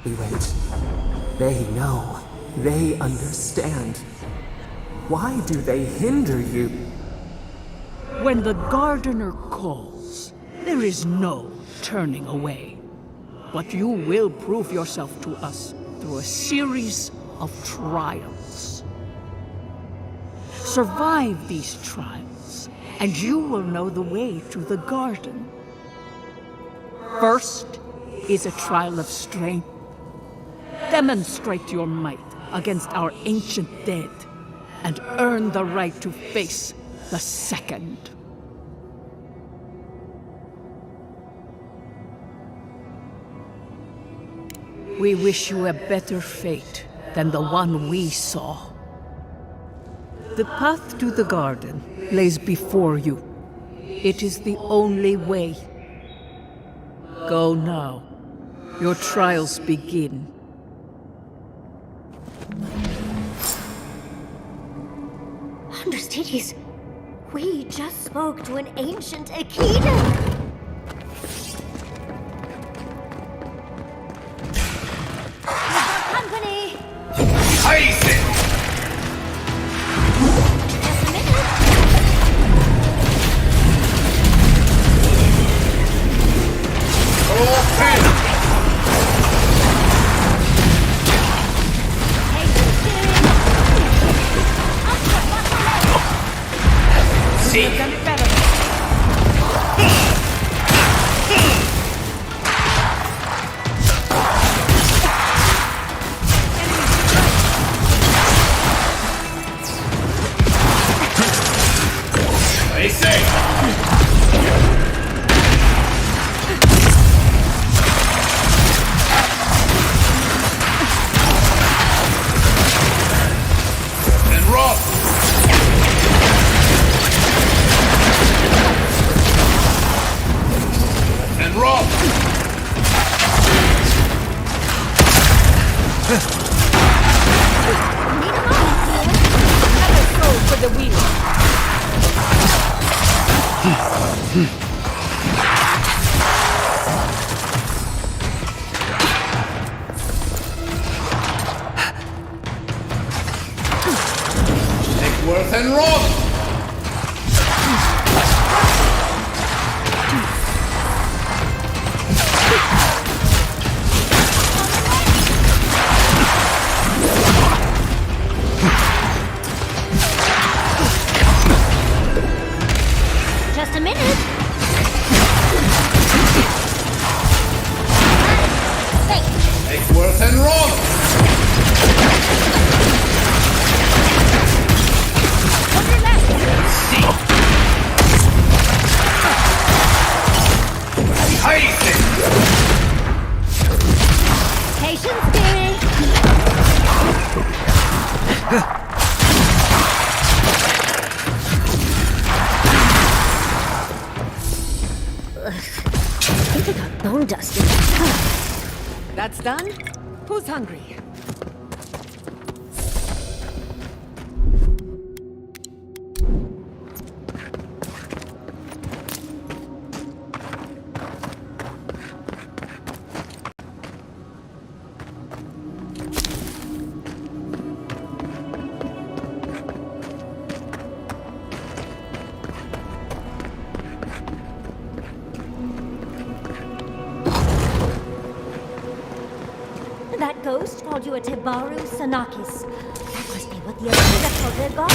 We wait. They know. They understand. Why do they hinder you? When the gardener calls, there is no turning away. But you will prove yourself to us through a series of trials. Survive these trials, and you will know the way to the garden. First is a trial of strength. Demonstrate your might against our ancient dead, and earn the right to face the second. We wish you a better fate than the one we saw. The path to the garden lays before you. It is the only way. Go now. Your trials begin. Understudies, we just spoke to an ancient Akita. Company. Just a minute. Worth and Rob! Patience, dearie. I think I got bone dust in my tongue. That's done? Who's hungry? That ghost called you a Tebaru Sanakis. That must be what the Others called their god.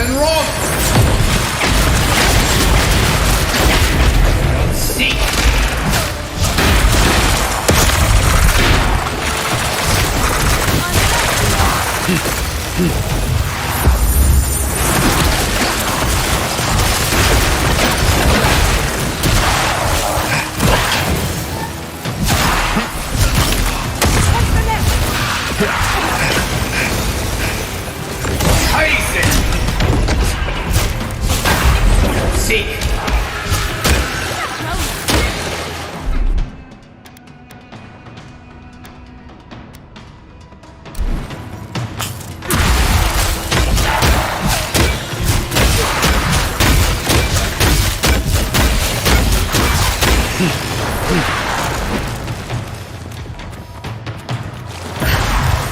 and run! Seek! Seek!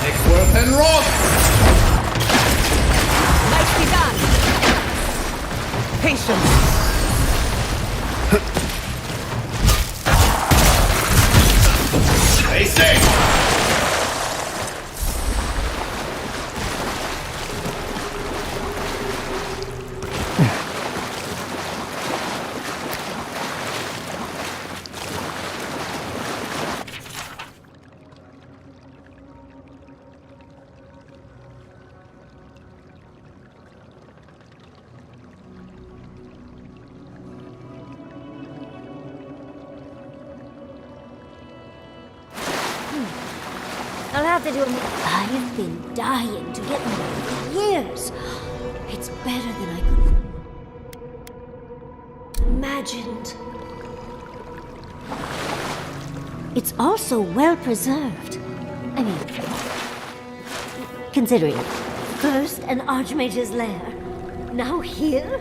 Next word and run! Nicely done. Patience. Stay safe! I'll have to do it. I've been dying to get more for years. It's better than I could imagined. It's also well preserved. I mean, considering first an Archmage's lair, now here?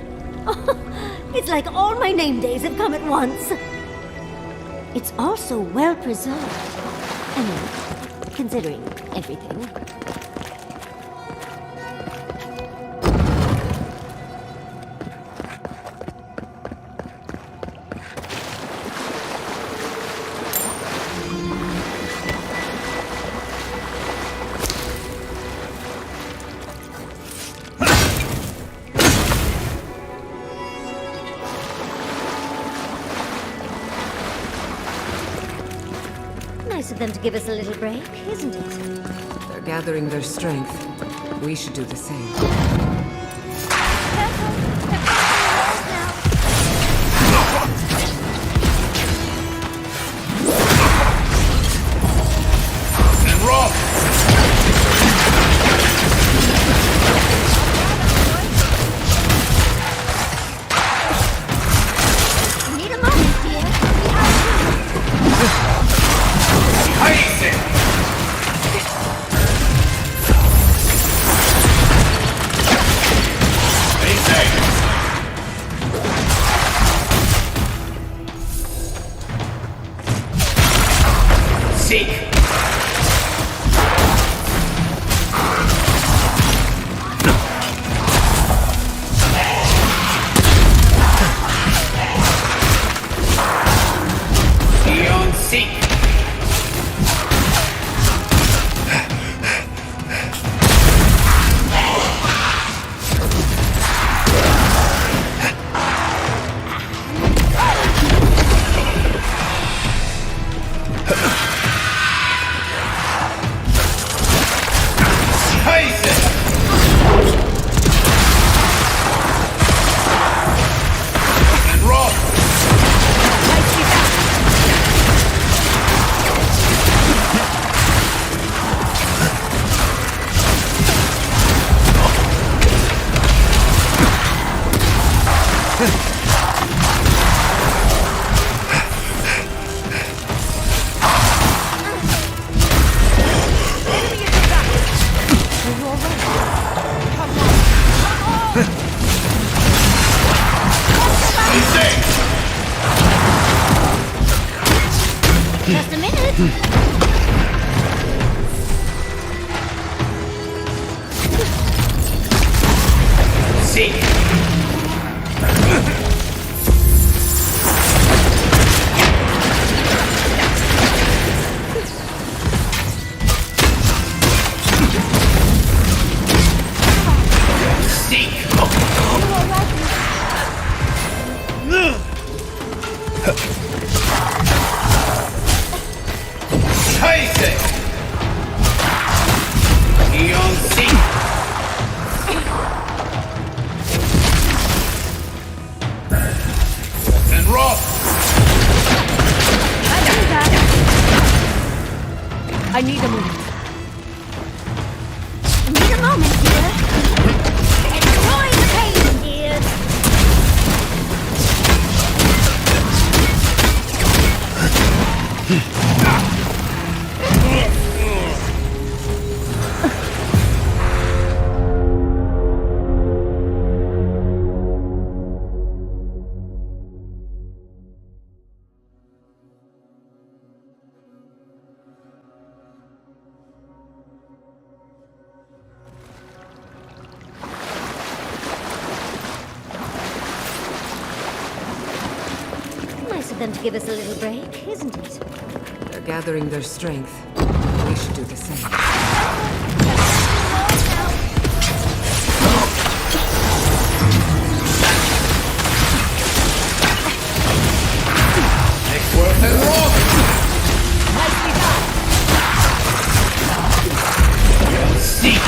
It's like all my name days have come at once. It's also well preserved. I mean, considering everything. Nice of them to give us a little break, isn't it? They're gathering their strength. We should do the same. And rock! Need a moment, dear. Seek! Beyond seek! Just a minute. Seek! Seek! rough! I need a moment. Need a moment, dear. Enjoy the pain, dear. Nice of them to give us a little break, isn't it? They're gathering their strength. We should do the same. Next worth and rock! Nicely done. You'll see!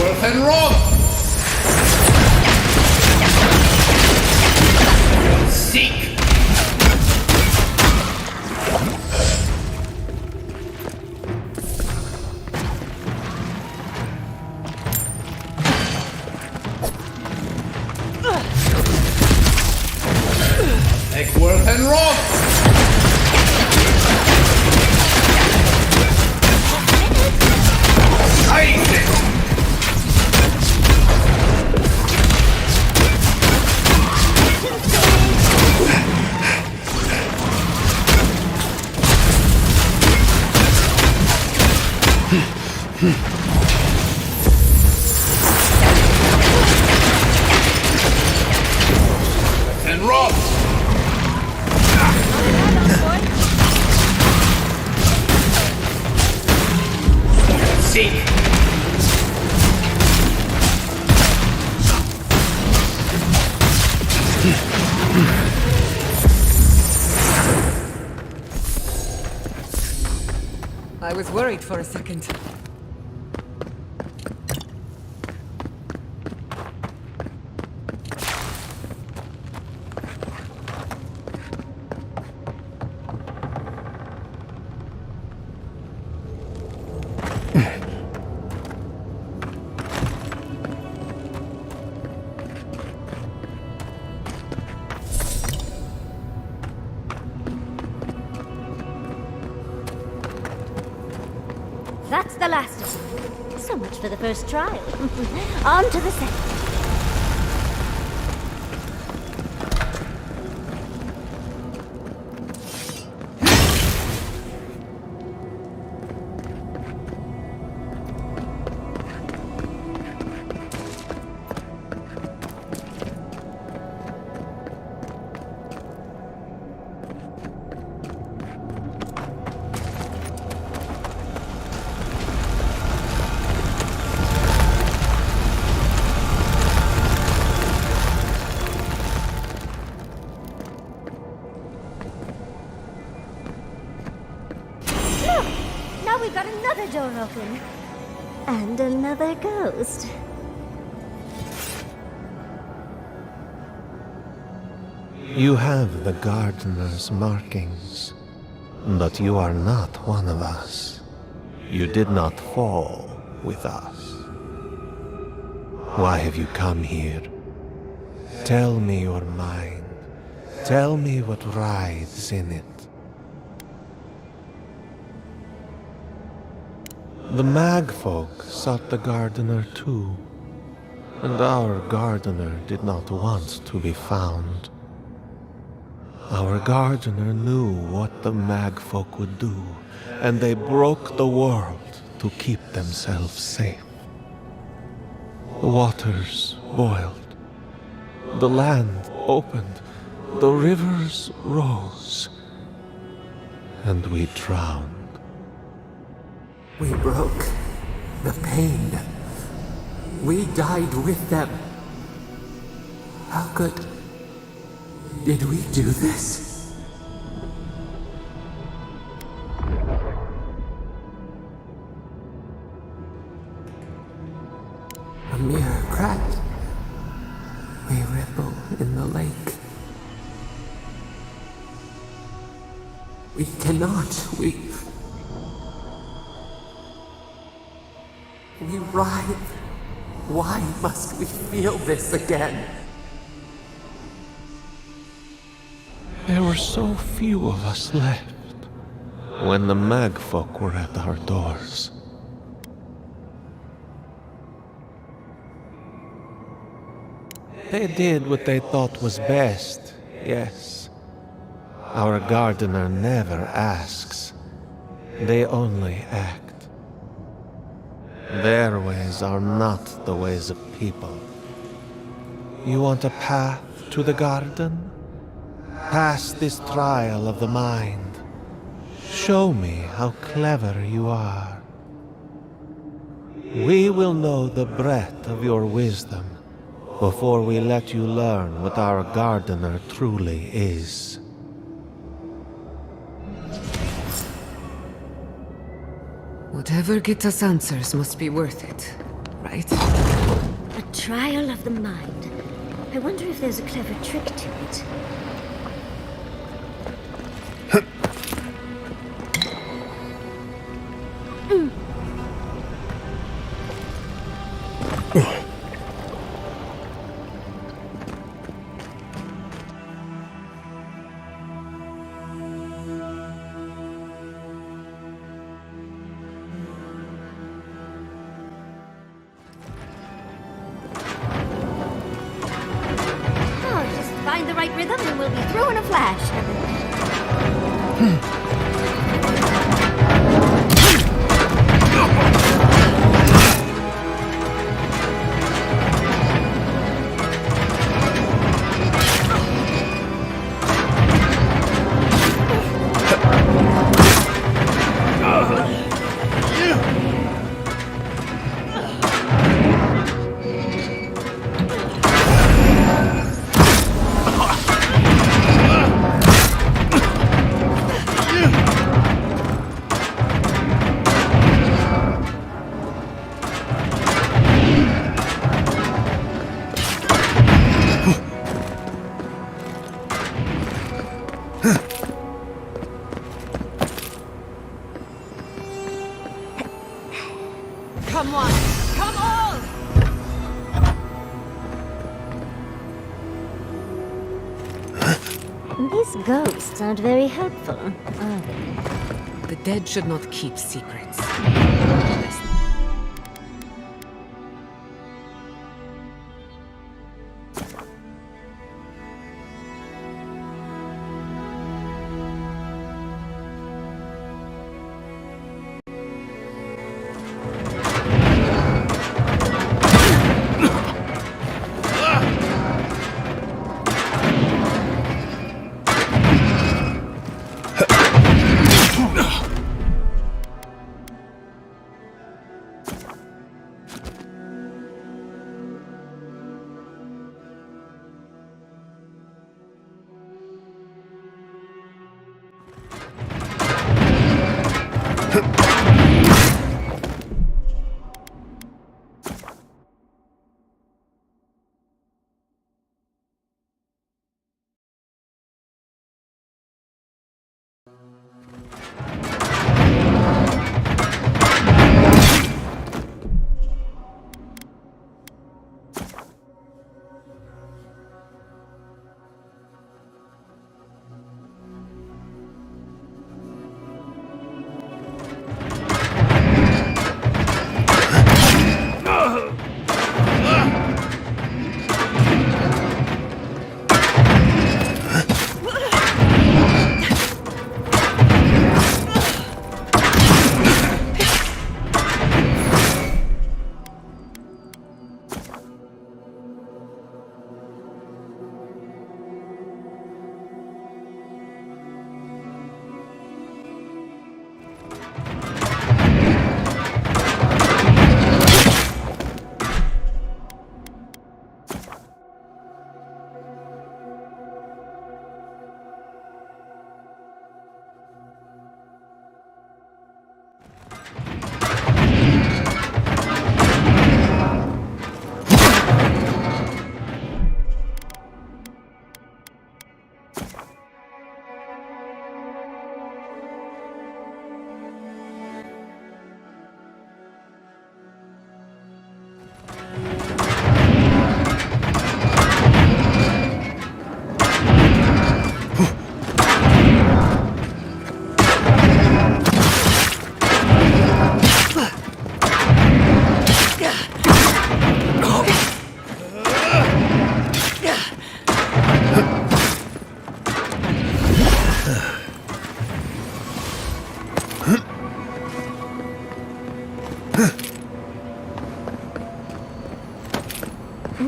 worth and rot! Seek! Eckworth and rot! And rot! Seek! I was worried for a second. That's the last of them. So much for the first trial. On to the second. We've got another door open. And another ghost. You have the gardener's markings, but you are not one of us. You did not fall with us. Why have you come here? Tell me your mind. Tell me what writhes in it. The Magfolk sought the gardener too, and our gardener did not want to be found. Our gardener knew what the Magfolk would do, and they broke the world to keep themselves safe. The waters boiled, the land opened, the rivers rose, and we drowned. We broke the pain. We died with them. How did we do this? A mere crack. We ripple in the lake. We cannot. We writhe. Why must we feel this again? There were so few of us left when the Magfolk were at our doors. They did what they thought was best, yes. Our gardener never asks. They only act. Their ways are not the ways of people. You want a path to the garden? Pass this trial of the mind. Show me how clever you are. We will know the breadth of your wisdom before we let you learn what our gardener truly is. Whatever gets us answers must be worth it. right? A trial of the mind. I wonder if there's a clever trick to it. Find the right rhythm and we'll be through in a flash. Come on! Come on! These ghosts aren't very helpful, are they? The dead should not keep secrets.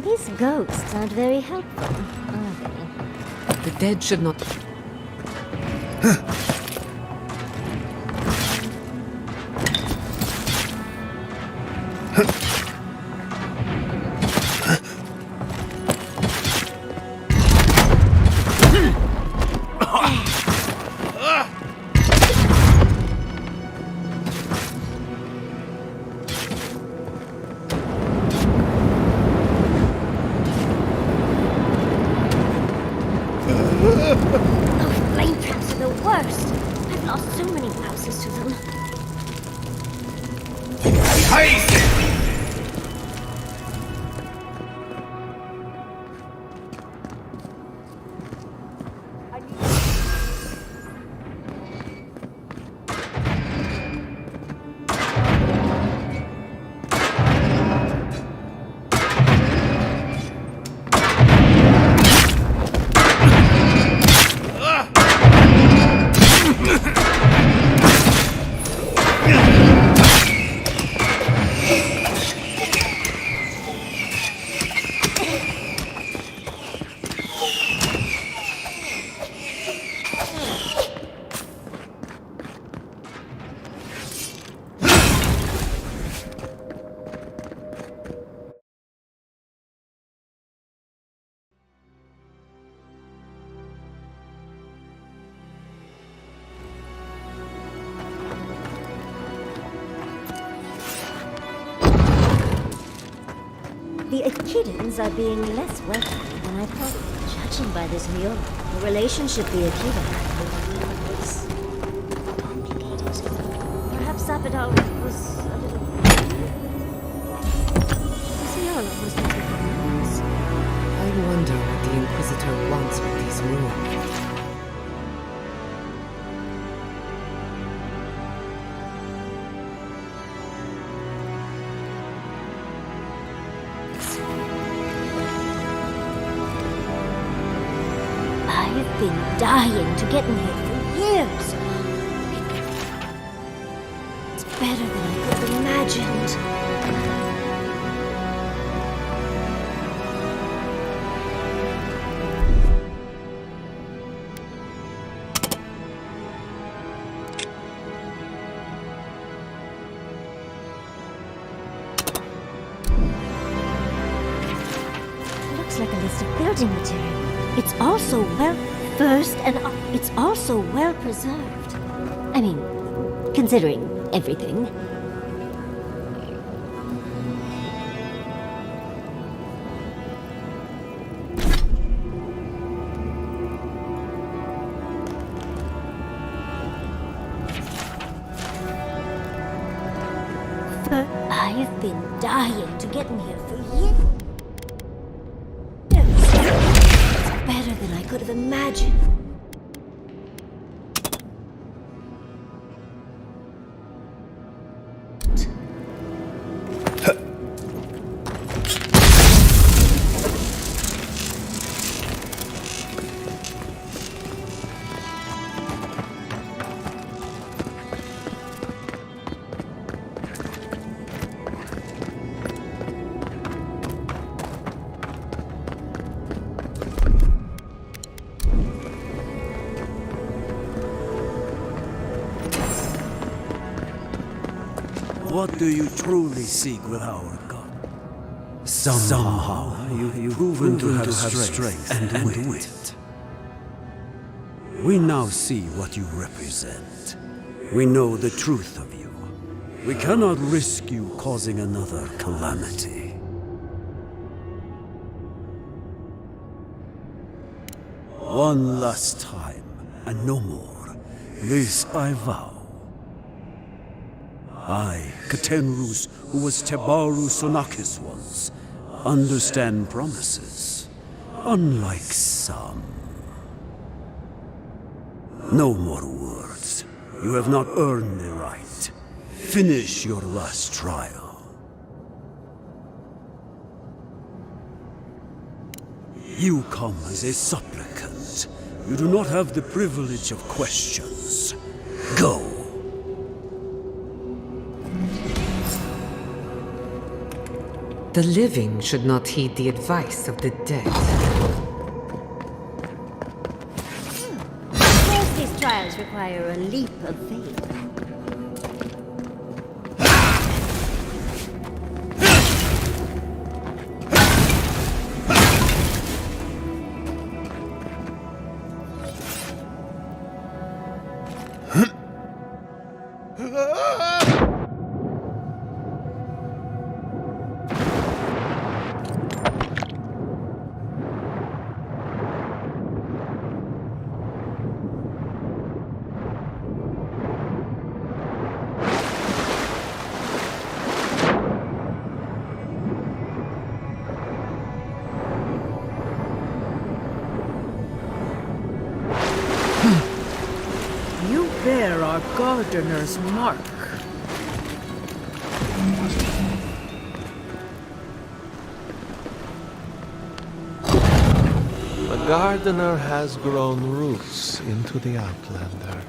These ghosts aren't very helpful, are they? The dead should not... answers to them. The Echidans are being less welcoming than I thought. Judging by this mule, the relationship the Echidna is complicated. Perhaps Zappadal was a little... Ciala was not a good. I wonder what the Inquisitor wants with these ruins. I've been dying to get in here for years. It's better than I could have imagined. Looks like a list of building material. It's also it's also well preserved. I mean, considering everything. I've been dying to get in here for years. Better than I could have imagined. What do you truly seek with our God? Somehow you've proven to have strength and wit. We now see what you represent. We know the truth of you. We cannot risk you causing another calamity. One last time, and no more. This I vow. I, Katenrus, who was Tebaru Sonakis once, understand promises, unlike some. No more words. You have not earned the right. Finish your last trial. You come as a supplicant. You do not have the privilege of questions. Go. The living should not heed the advice of the dead. Of course these trials require a leap of faith. our gardener's mark. The gardener has grown roots into the Outlander.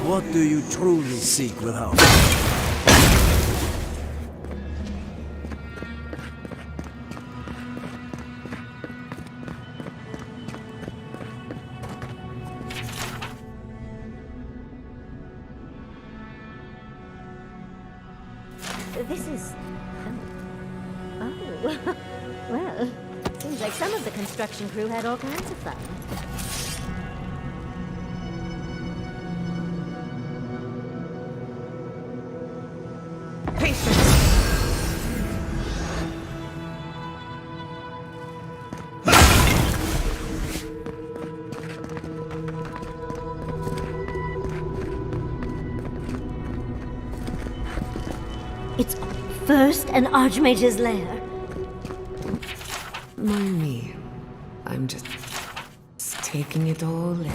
What do you truly seek without? This is... Oh. Well, seems like some of the construction crew had all kinds of fun. It's first an Archmage's lair. Me. I'm just taking it all in.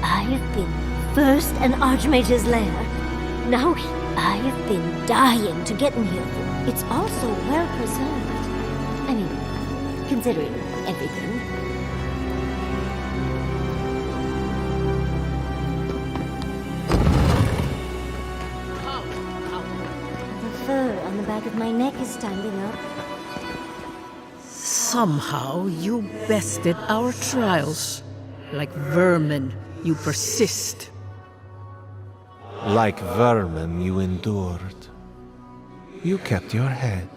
I've been first an Archmage's lair. Now I've been dying to get in here. It's also well preserved. I mean, considering everything. The fur on the back of my neck is standing up. Somehow you bested our trials. Like vermin, you persist. Like vermin, you endured. You kept your head.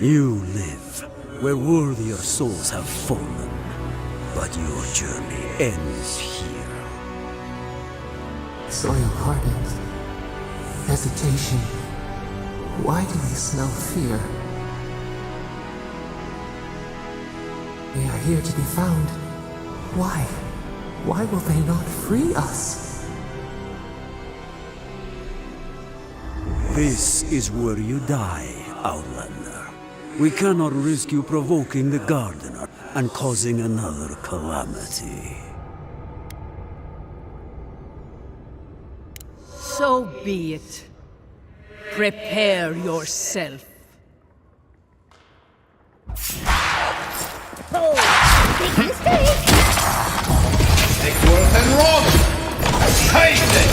You live where worthier souls have fallen, but your journey ends here. Saw your heartaches, hesitation. Why do they smell fear? They are here to be found. Why? Why will they not free us? This is where you die, Outlander. We cannot risk you provoking the Gardener and causing another calamity. So be it. Prepare yourself. Oh, big mistake! Take worth and wrong! Hate it!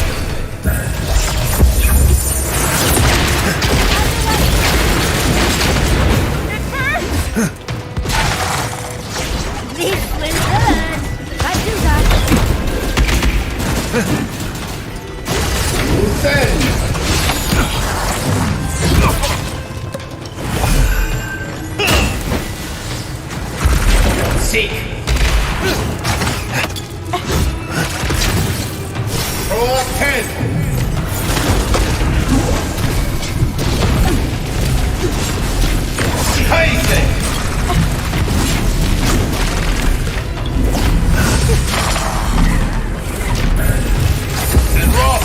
This will hurt! I do that! Seek! Throw up 10! Hate it! And rock!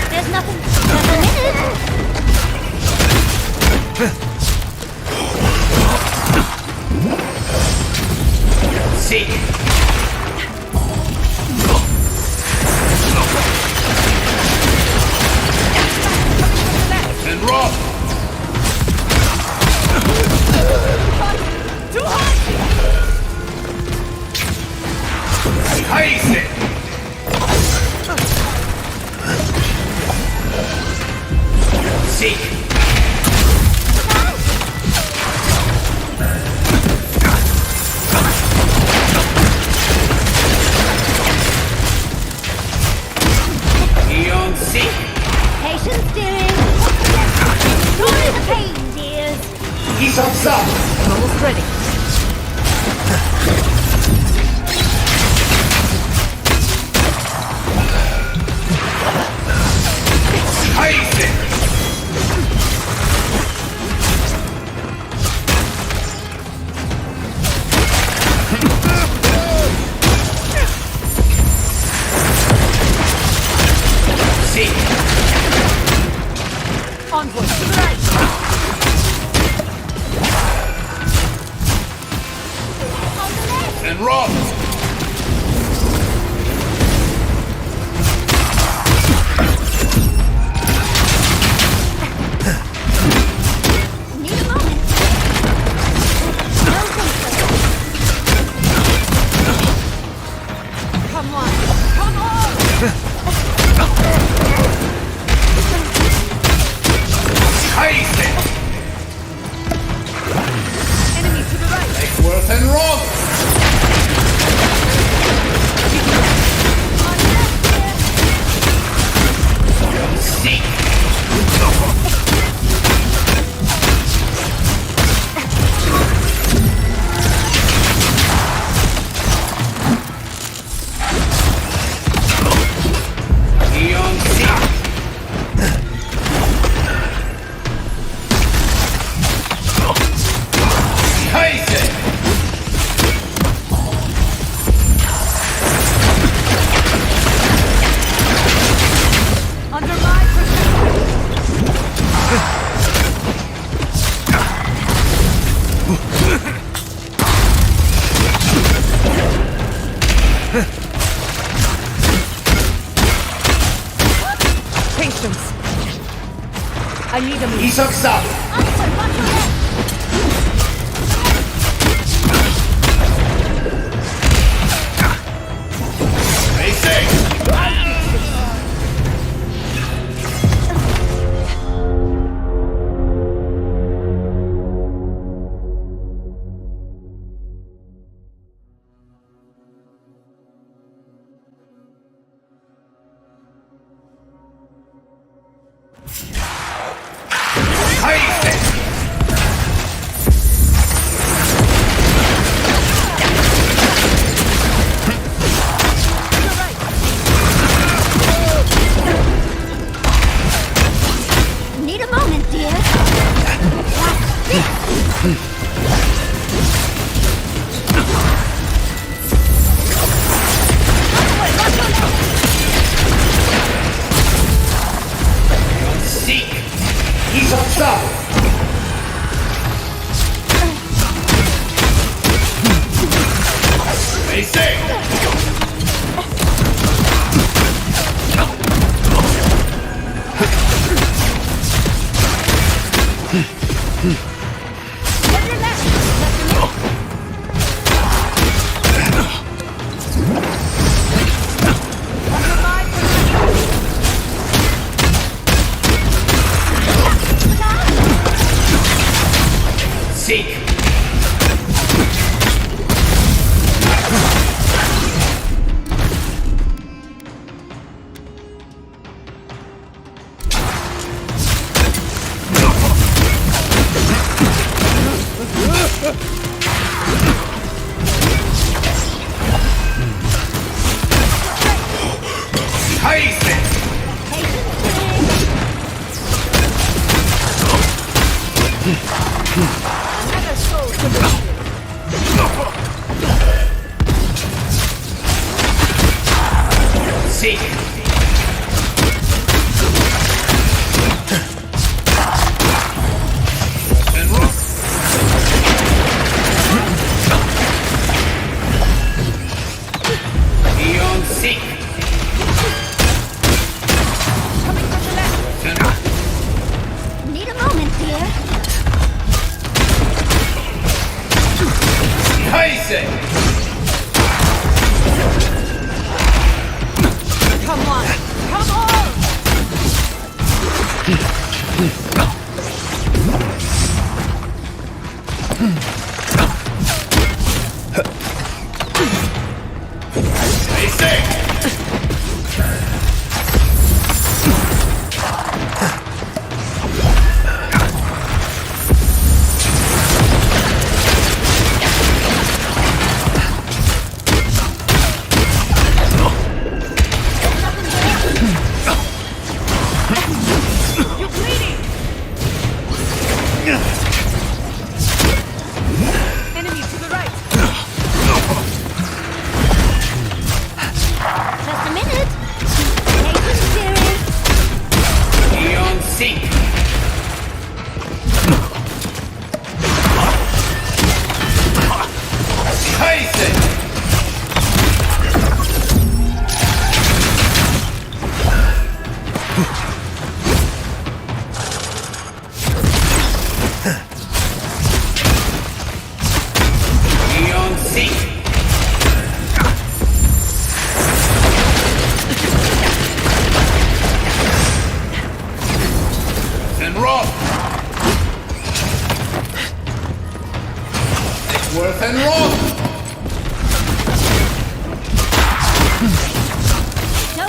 There's nothing. Just a minute. ready. Onward to the right. And run! Need a moment. Come on. Come on. Enemy to the right. Make worse and run! Under my protection. Patience. I need a minute. Isak up! Stay safe! Need a moment, dear. Seek! He's up top! Stay safe! Seek! Seek! And run! Beyond seek! Coming from the left. Need a moment, dear. Heise! Come on. Come on. Stay safe!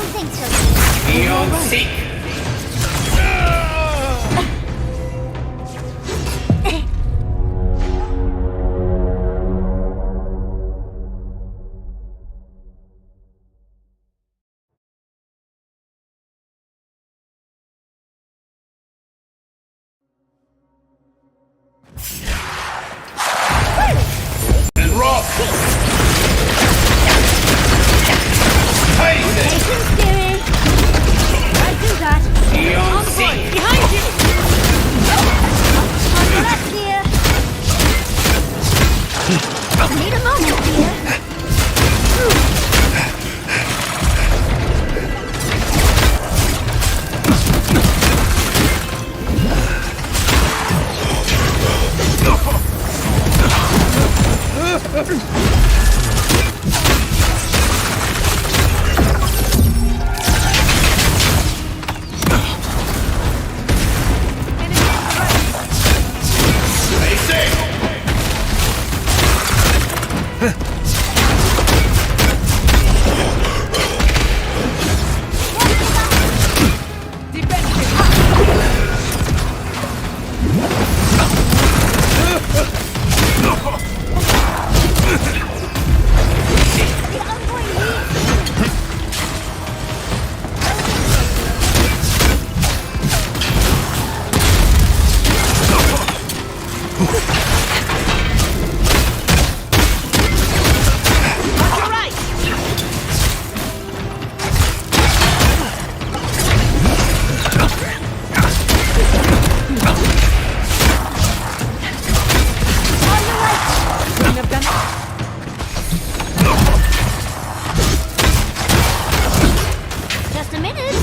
don't think so. Beyond seek. And rock. Patience, Spirit. I do that. Beyond seek. Behind you. On your left, dear. Need a moment, dear. Stay safe. Just a minute.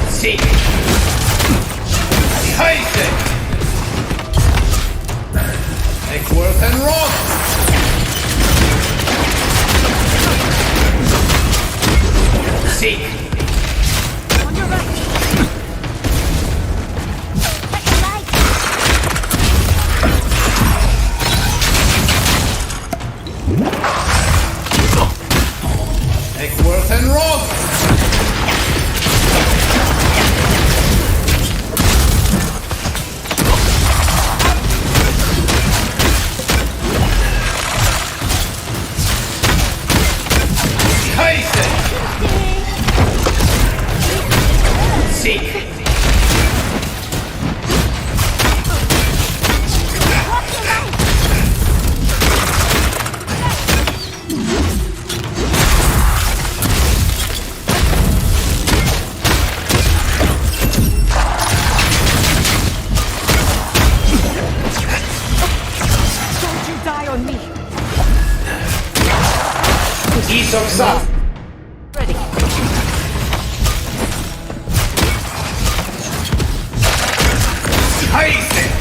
Seek. Behind it. Take worth and rock. Seek. On your right. Check the light. Take worth and rock. Behind it. Seek. Don't you die on me. Ease of south. Ready. Behind it.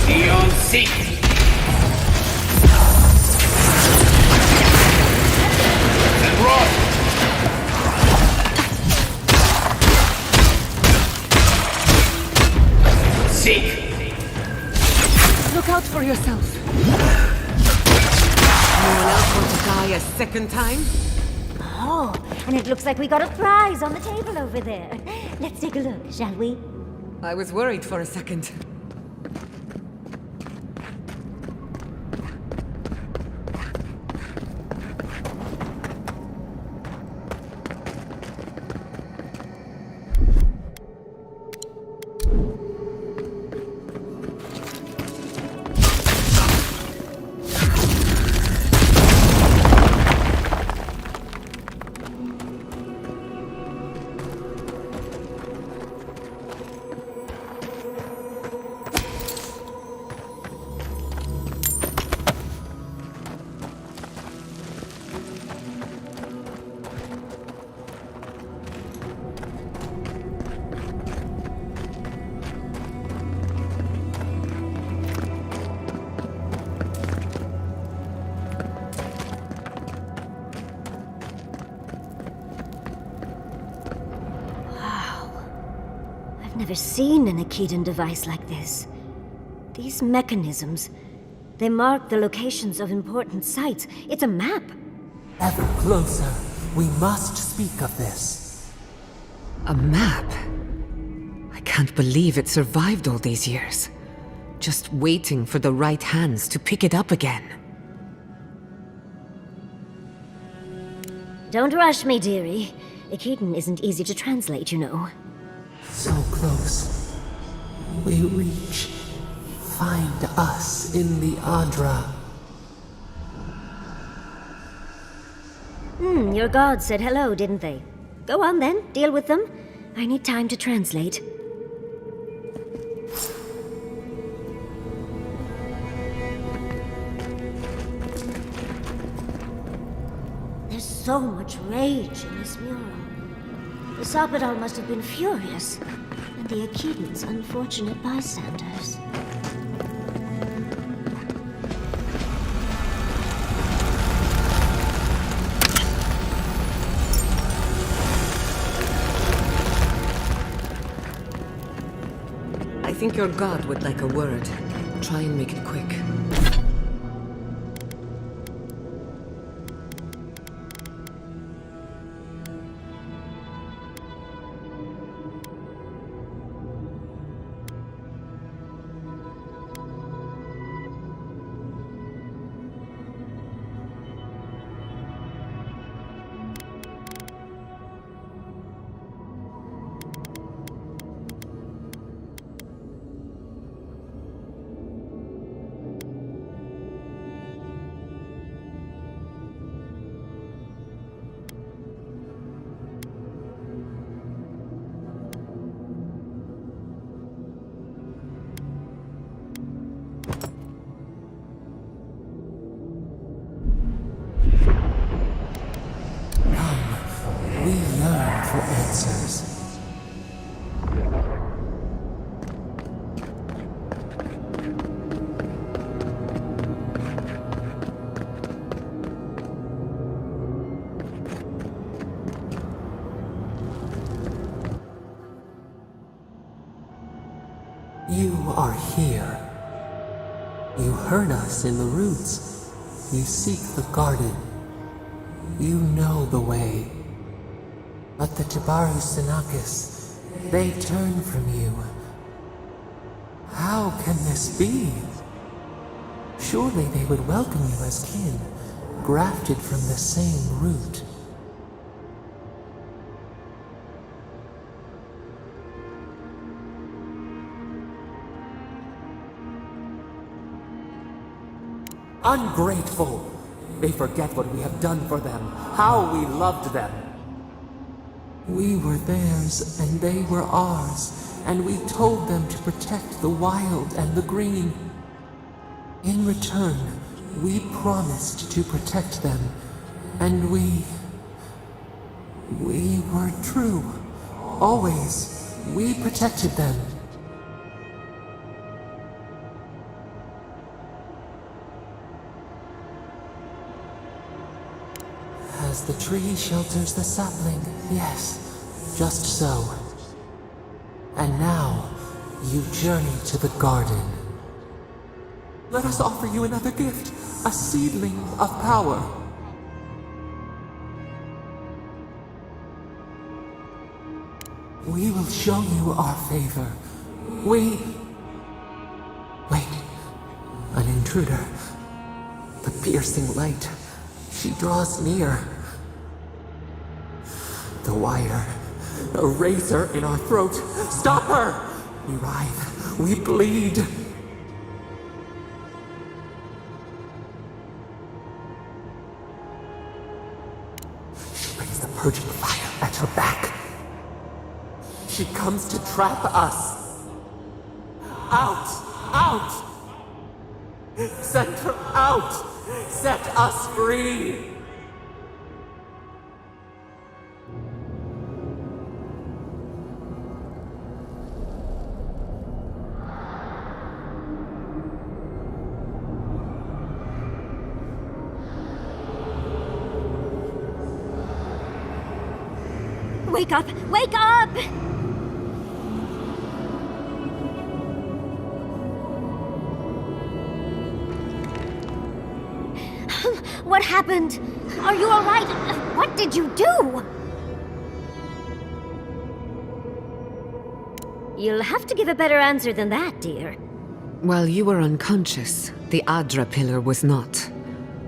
Beyond seek. And rock. Seek. Look out for yourself. No one else want to die a second time? Oh, and it looks like we got a prize on the table over there. Let's take a look, shall we? I was worried for a second. never seen an Akedan device like this. These mechanisms, they mark the locations of important sites. It's a map. Ever closer. We must speak of this. A map? I can't believe it survived all these years. Just waiting for the right hands to pick it up again. Don't rush me, dearie. Akedan isn't easy to translate, you know. So close. We reach. Find us in the Adra. Your gods said hello, didn't they? Go on then, deal with them. I need time to translate. There's so much rage in this mural. The Sabadal must have been furious, and the Akedans unfortunate bystanders. I think your god would like a word. Try and make it quick. You are here. You heard us in the roots. You seek the garden. You know the way. But the GBRAM, they turn from you. How can this be? Surely they would welcome you as kin, grafted from the same root. Ungrateful! They forget what we have done for them, how we loved them. We were theirs, and they were ours, and we told them to protect the wild and the green. In return, we promised to protect them, and we were true. Always, we protected them. As the tree shelters the sapling, yes, just so. And now, you journey to the garden. Let us offer you another gift, a seedling of power. We will show you our favor. Wait, an intruder. The piercing light. She draws near. The wire. A razor in our throat. Stop her! We writhe. We bleed. She brings the purging fire at her back. She comes to trap us. Out! Out! Send her out! Set us free! Wake up! Wake up! What happened? Are you all right? What did you do? You'll have to give a better answer than that, dear. While you were unconscious, the Adra pillar was not.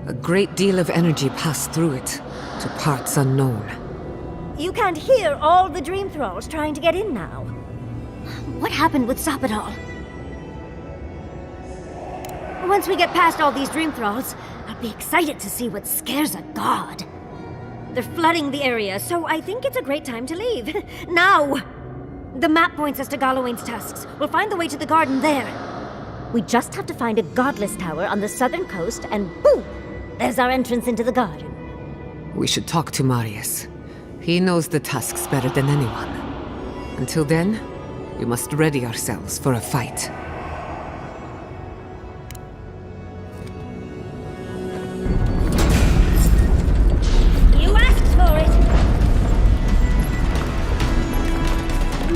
A great deal of energy passed through it, to parts unknown. You can't hear all the dream thralls trying to get in now. What happened with Sapidal? Once we get past all these dream thralls, I'll be excited to see what scares a god. They're flooding the area, so I think it's a great time to leave. Now! The map points us to Galawain's tusks. We'll find the way to the garden there. We just have to find a godless tower on the southern coast, and boom! There's our entrance into the garden. We should talk to Marius. He knows the tusks better than anyone. Until then, we must ready ourselves for a fight. You asked for it!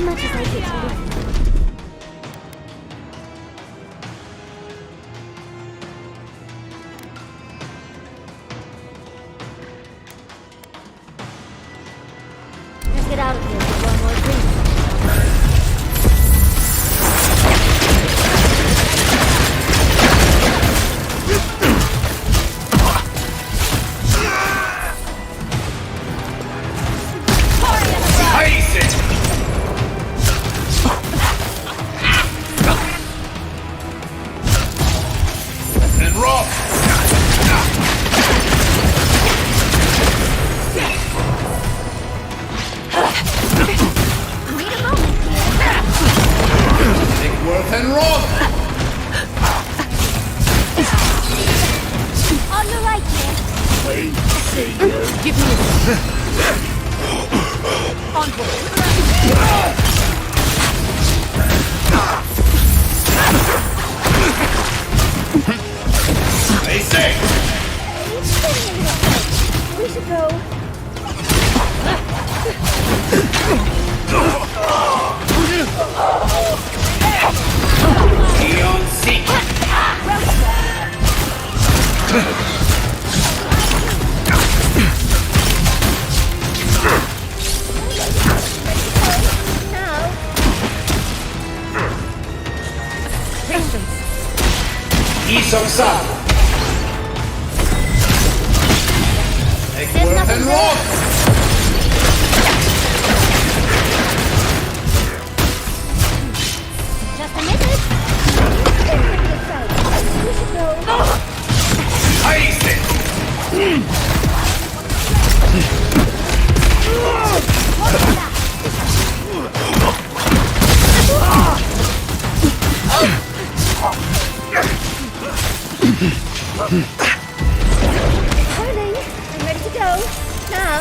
Much as I hate to leave. Let's get out of here with one more drink. And rock! Wait a moment. Take worth and rock! On the right, dear. Wait, savior. Give me Stay safe! We should go. Beyond seek! Isoksa! Take worth and rock! Just a minute. We should go. Ice it! Darling, I'm ready to go. Now.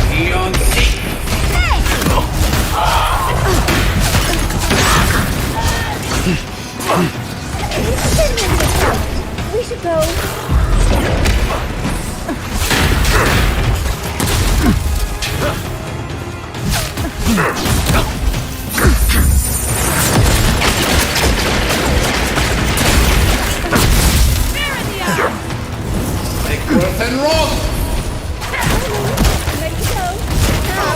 Beyond seek! We should go. Take worth and rock! I'm ready to go. Now.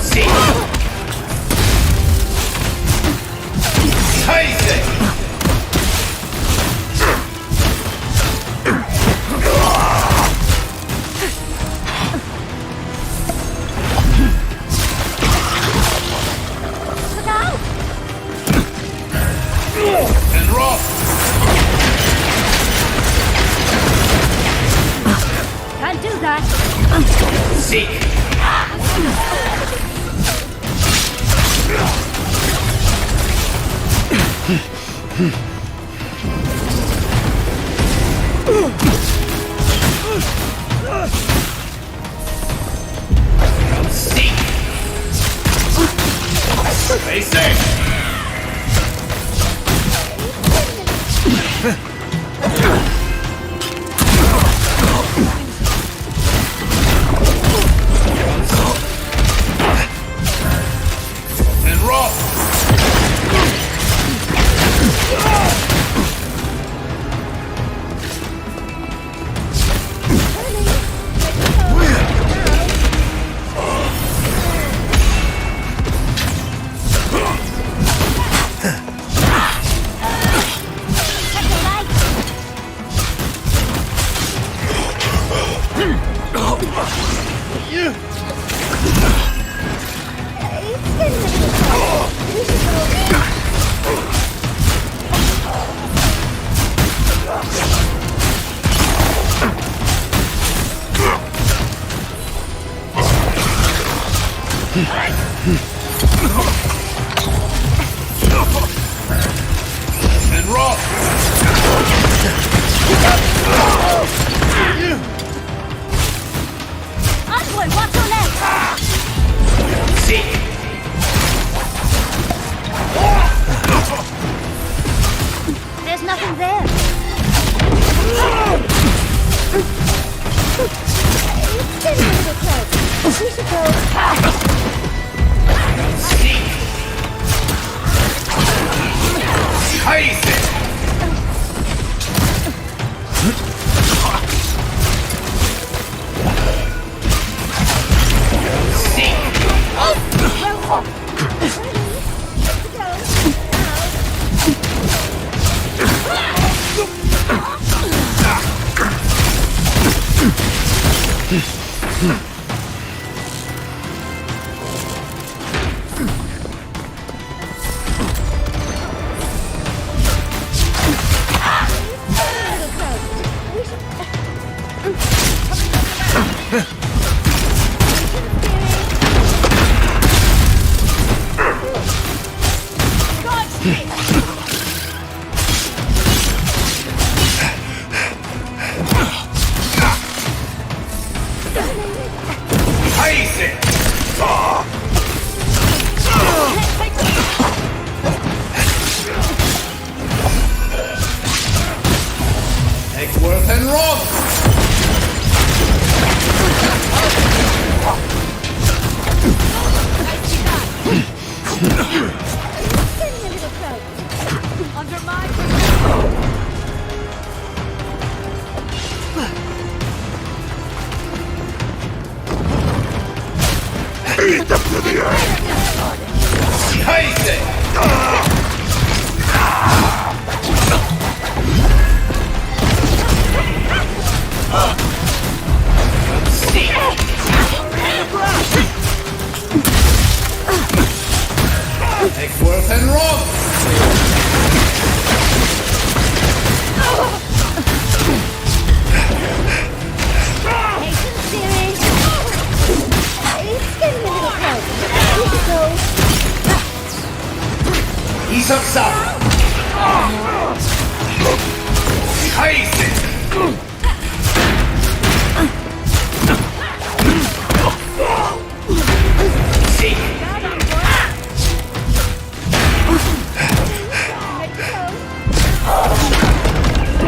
See! Ice it! Look out! And rock! Can't do that. Seek! Seek! Stay safe! And roll! And roll! Onward, watch your left! Seek! There's nothing there. It's getting a little close. We should go. Worth and roll! Under my control. Eat them to the earth! Chase it! Take worth and roll! Patience, Siri. It's getting a little close. We should go. Ease up some! Chase it!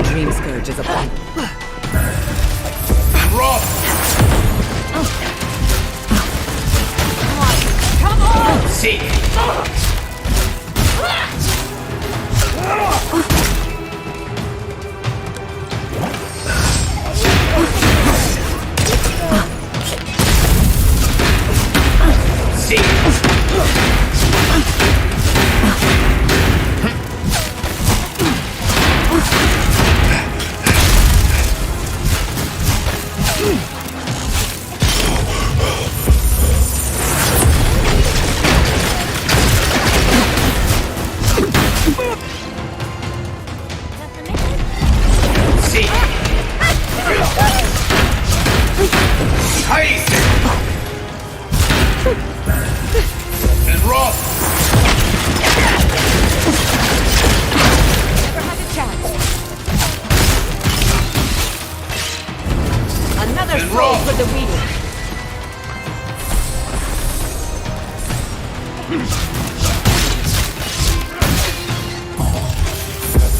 Dream Scourge is upon. Roll! Come on! Seek! And roll! Never had a chance. Another soul for the weeding.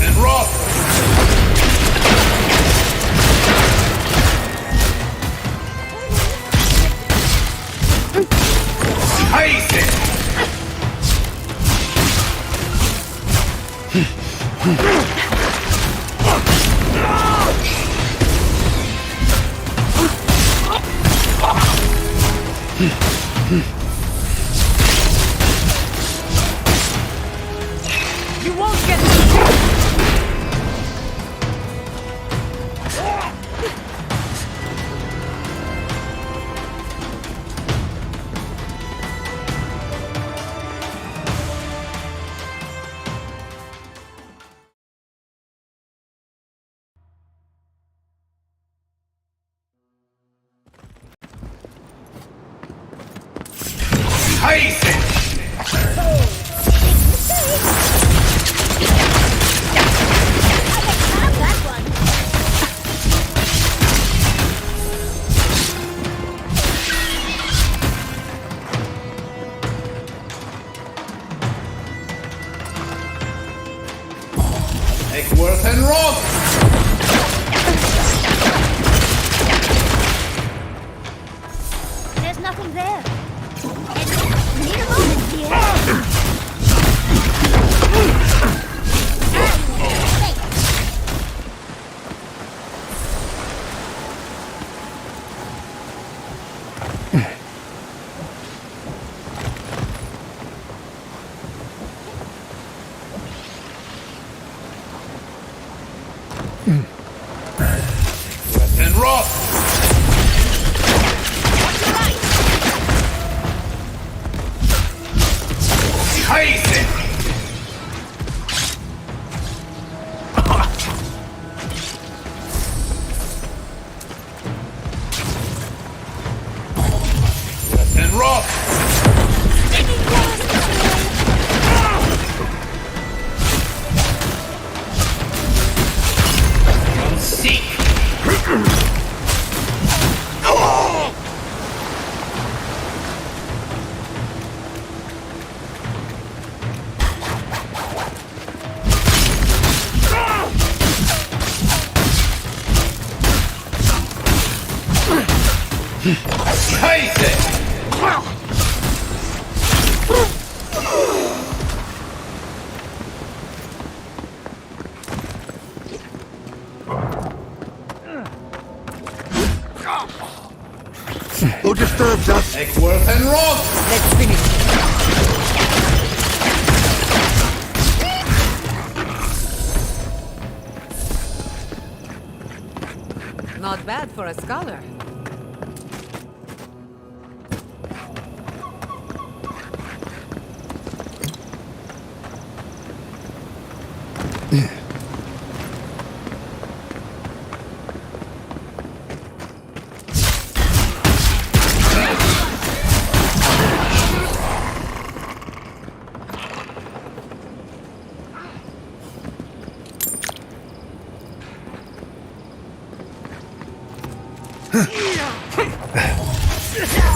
And roll! You won't get me! Worth and rock! There's nothing there. We need a moment here. And rock! Scheiße! And rock! Seek! Scheiße! Who disturbs us? Eckworth and rock! Let's finish. Not bad for a scholar.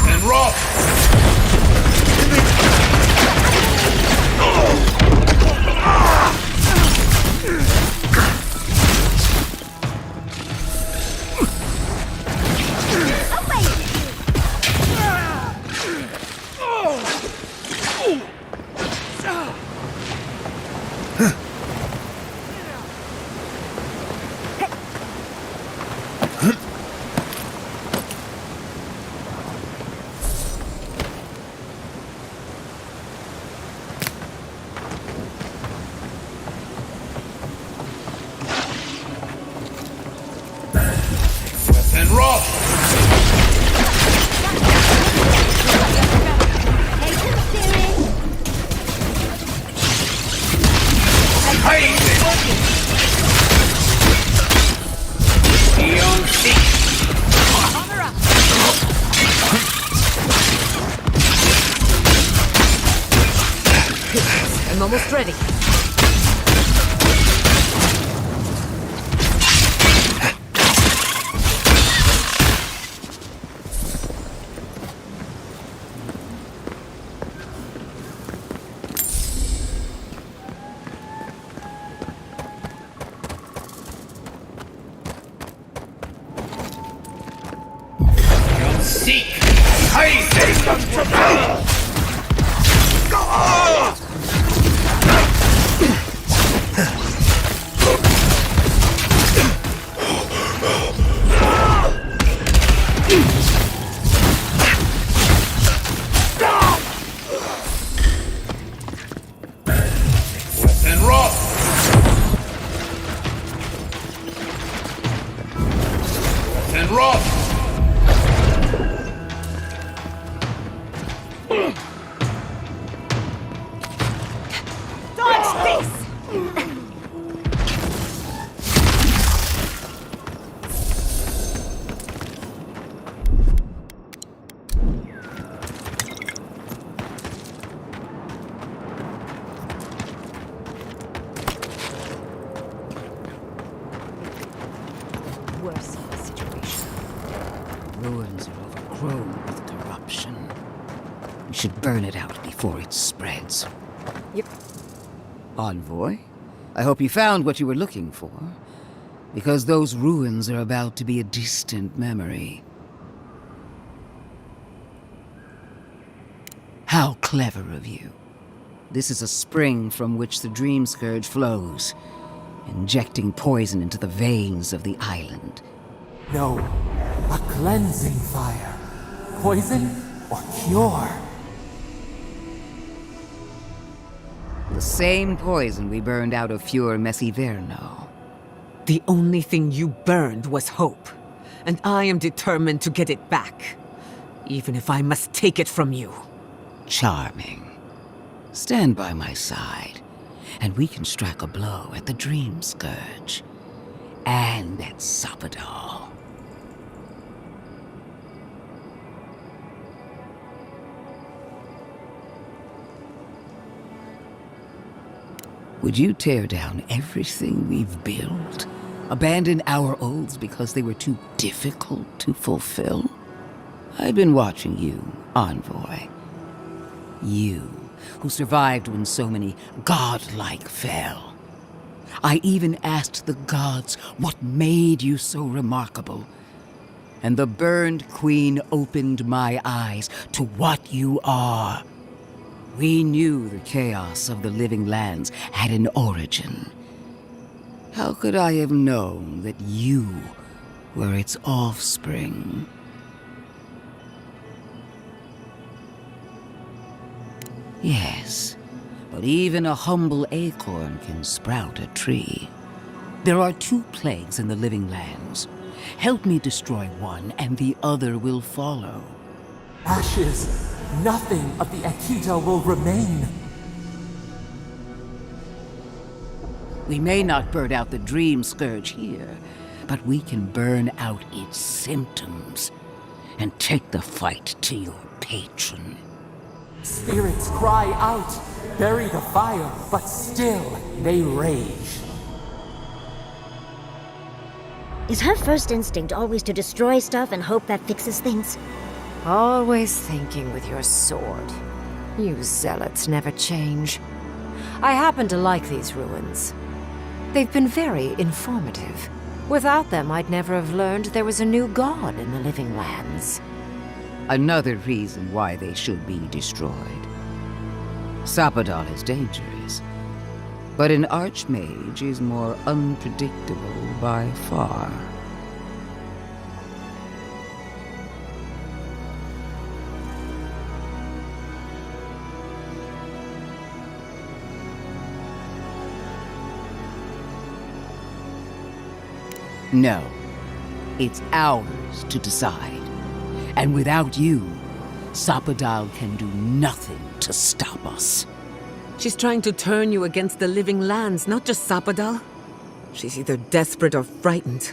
And rock! And rock! I'm almost ready. Seek! Scheiße! should burn it out before it spreads. Yep. Envoy, I hope you found what you were looking for, because those ruins are about to be a distant memory. How clever of you. This is a spring from which the Dream Scourge flows, injecting poison into the veins of the island. No, a cleansing fire. Poison or cure? The same poison we burned out of Fior Messiverno. The only thing you burned was hope, and I am determined to get it back, even if I must take it from you. Charming. Stand by my side, and we can strike a blow at the Dream Scourge. And at Sapadal. Would you tear down everything we've built? Abandon our oaths because they were too difficult to fulfill? I've been watching you, Envoy. You, who survived when so many godlike fell. I even asked the gods what made you so remarkable. And the burned queen opened my eyes to what you are. We knew the chaos of the living lands had an origin. How could I have known that you were its offspring? Yes, but even a humble acorn can sprout a tree. There are 2 plagues in the living lands. Help me destroy one, and the other will follow. Ashes. Nothing of the Akita will remain. We may not burn out the Dream Scourge here, but we can burn out its symptoms and take the fight to your patron. Spirits cry out, bury the fire, but still they rage. Is her first instinct always to destroy stuff and hope that fixes things? Always thinking with your sword. You zealots never change. I happen to like these ruins. They've been very informative. Without them, I'd never have learned there was a new god in the living lands. Another reason why they should be destroyed. Sapadal is dangerous, but an archmage is more unpredictable by far. No, it's ours to decide. And without you, Sapadal can do nothing to stop us. She's trying to turn you against the living lands, not just Sapadal. She's either desperate or frightened.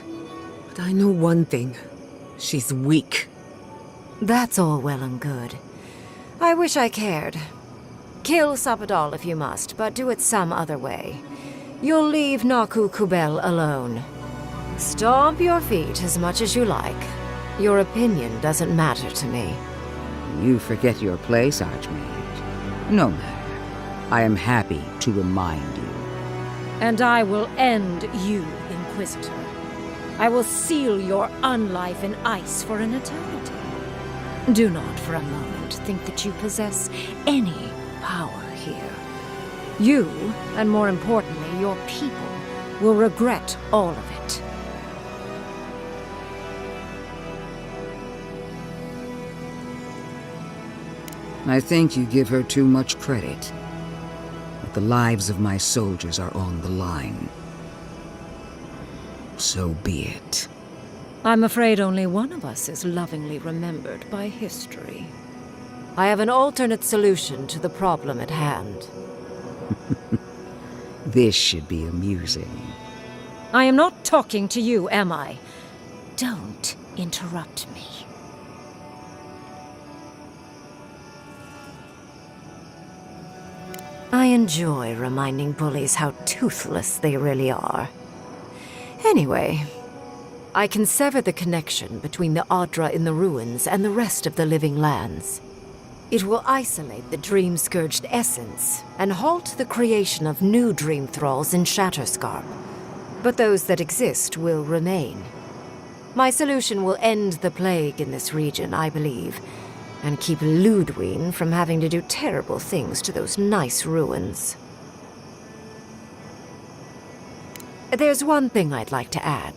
But I know one thing. She's weak. That's all well and good. I wish I cared. Kill Sapadal if you must, but do it some other way. You'll leave Naku Kubel alone. Stomp your feet as much as you like. Your opinion doesn't matter to me. You forget your place, Archmage. No matter. I am happy to remind you. And I will end you, Inquisitor. I will seal your unlife in ice for an eternity. Do not for a moment think that you possess any power here. You, and more importantly, your people, will regret all of it. I think you give her too much credit. But the lives of my soldiers are on the line. So be it. I'm afraid only one of us is lovingly remembered by history. I have an alternate solution to the problem at hand. This should be amusing. I am not talking to you, am I? Don't interrupt me. I enjoy reminding bullies how toothless they really are. Anyway, I can sever the connection between the Adra in the ruins and the rest of the living lands. It will isolate the dream-scourged essence and halt the creation of new dream thralls in Shatterscarp. But those that exist will remain. My solution will end the plague in this region, I believe, and keep Ludwig from having to do terrible things to those nice ruins. There's one thing I'd like to add.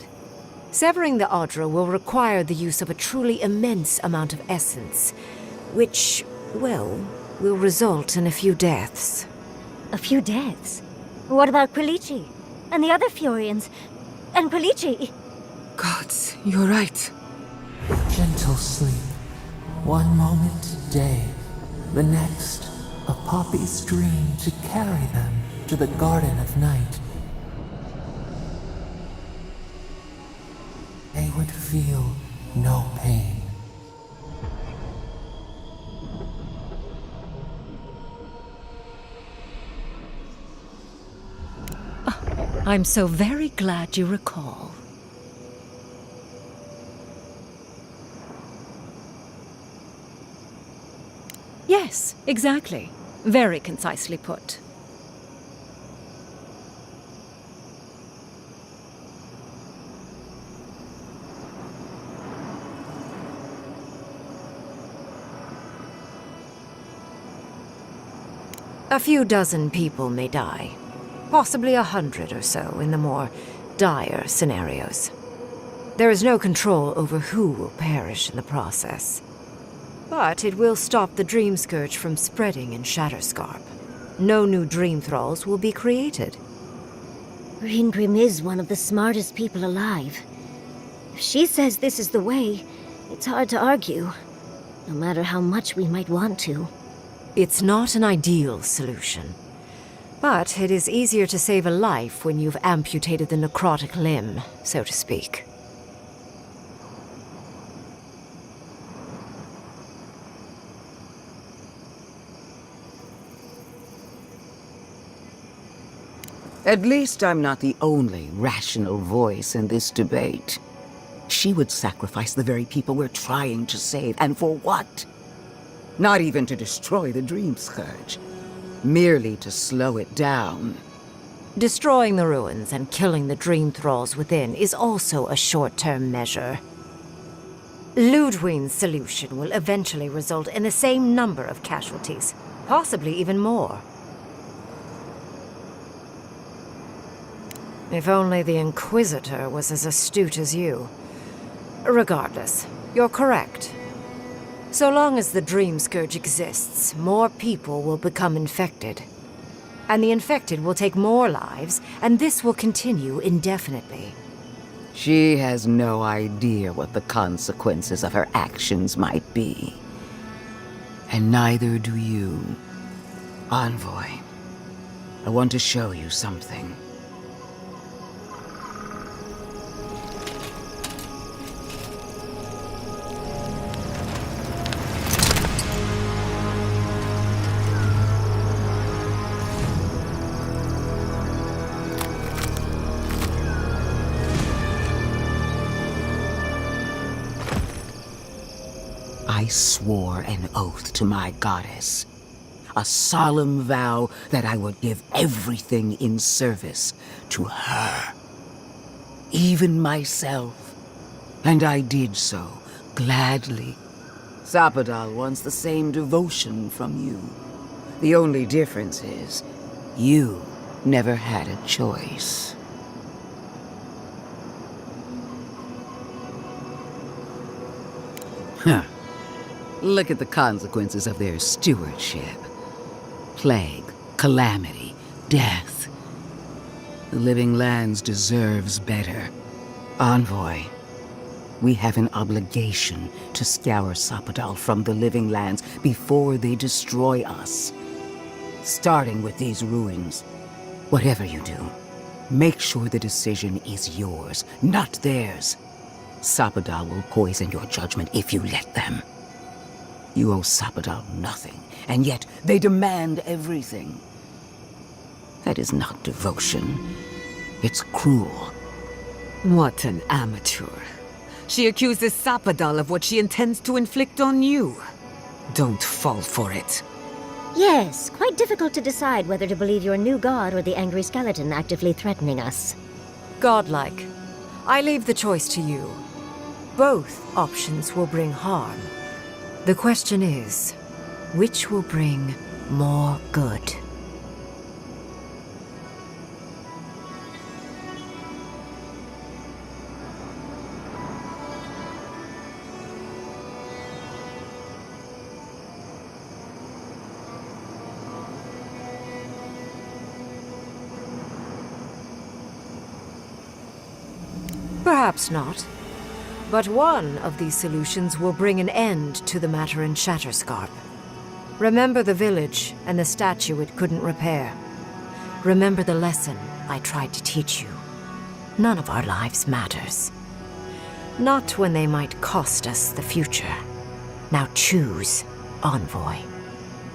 Severing the Audra will require the use of a truly immense amount of essence, which, well, will result in a few deaths. A few deaths? What about Quilici? And the other Furians? And Quilici? Gods, you're right. Gentle sleep. One moment day, the next, a poppy's dream to carry them to the Garden of Night. They would feel no pain. I'm so very glad you recall. Yes, exactly. Very concisely put. A few dozen people may die. Possibly 100 or so in the more dire scenarios. There is no control over who will perish in the process. But it will stop the Dream Scourge from spreading in Shatterscarp. No new Dream Thralls will be created. Ringrim is one of the smartest people alive. If she says this is the way, it's hard to argue, no matter how much we might want to. It's not an ideal solution. But it is easier to save a life when you've amputated the necrotic limb, so to speak. At least I'm not the only rational voice in this debate. She would sacrifice the very people we're trying to save, and for what? Not even to destroy the Dream Scourge. Merely to slow it down. Destroying the ruins and killing the Dream Thralls within is also a short-term measure. Ludwig's solution will eventually result in the same number of casualties, possibly even more. If only the Inquisitor was as astute as you. Regardless, you're correct. So long as the Dream Scourge exists, more people will become infected. And the infected will take more lives, and this will continue indefinitely. She has no idea what the consequences of her actions might be. And neither do you. Envoy, I want to show you something. I swore an oath to my goddess. A solemn vow that I would give everything in service to her. Even myself. And I did so, gladly. Sapadal wants the same devotion from you. The only difference is, you never had a choice. Huh. Look at the consequences of their stewardship. Plague, calamity, death. The Living Lands deserves better. Envoy, we have an obligation to scour Sapadal from the Living Lands before they destroy us. Starting with these ruins. Whatever you do, make sure the decision is yours, not theirs. Sapadal will poison your judgment if you let them. You owe Sapadal nothing, and yet they demand everything. That is not devotion. It's cruel. What an amateur. She accuses Sapadal of what she intends to inflict on you. Don't fall for it. Yes, quite difficult to decide whether to believe your new god or the angry skeleton actively threatening us. Godlike. I leave the choice to you. Both options will bring harm. The question is, which will bring more good? Perhaps not. But one of these solutions will bring an end to the matter in Shatterscarp. Remember the village and the statue it couldn't repair. Remember the lesson I tried to teach you. None of our lives matters. Not when they might cost us the future. Now choose, Envoy.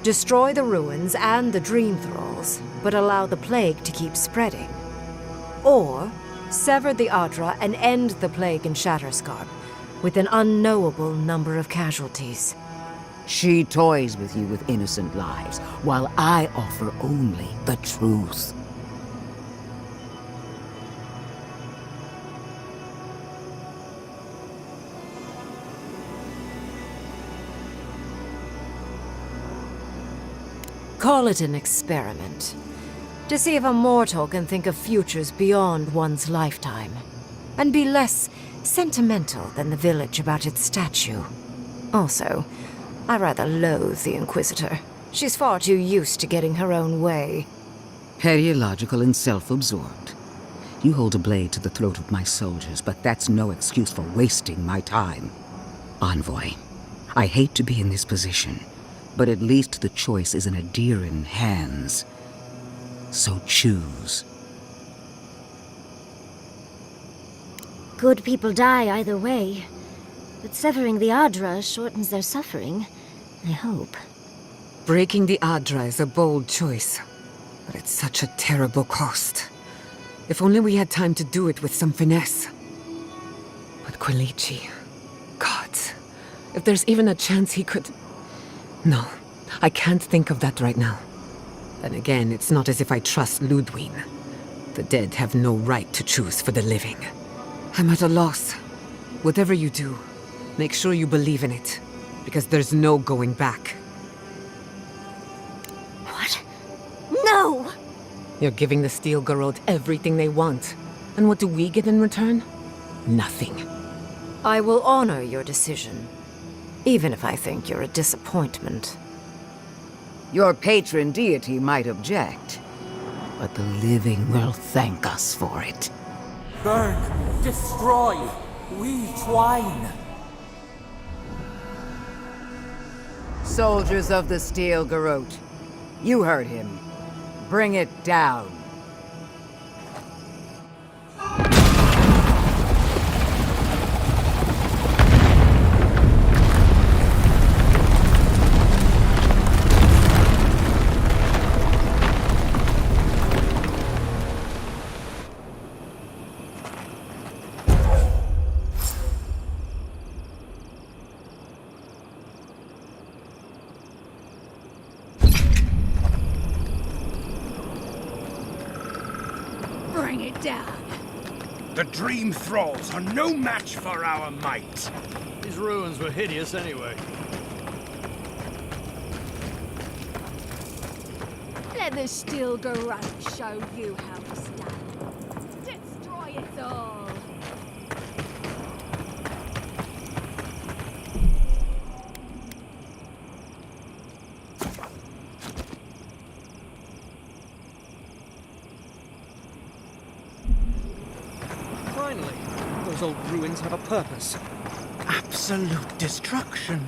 Destroy the ruins and the Dream Thralls, but allow the plague to keep spreading. Or sever the Adra and end the plague in Shatterscarp, with an unknowable number of casualties. She toys with you with innocent lives, while I offer only the truth. Call it an experiment. To see if a mortal can think of futures beyond one's lifetime, and be less sentimental than the village about its statue. Also, I rather loathe the Inquisitor. She's far too used to getting her own way. Ideological and self-absorbed. You hold a blade to the throat of my soldiers, but that's no excuse for wasting my time. Envoy, I hate to be in this position, but at least the choice is in Adiran hands. So choose. Good people die either way, but severing the Adra shortens their suffering, I hope. Breaking the Adra is a bold choice, but it's such a terrible cost. If only we had time to do it with some finesse. But Quilici, gods, if there's even a chance he could... No, I can't think of that right now. Then again, it's not as if I trust Ludwig. The dead have no right to choose for the living. I'm at a loss. Whatever you do, make sure you believe in it, because there's no going back. What? No! You're giving the Steel Garrote everything they want. And what do we get in return? Nothing. I will honor your decision, even if I think you're a disappointment. Your patron deity might object, but the living will thank us for it. Burn, destroy, we twine. Soldiers of the Steel Garrote, you heard him. Bring it down. Bring it down. The Dream Thralls are no match for our might. These ruins were hideous anyway. Let the Steel Garrote show you how to stand. Destroy it all. Finally, those old ruins have a purpose. Absolute destruction.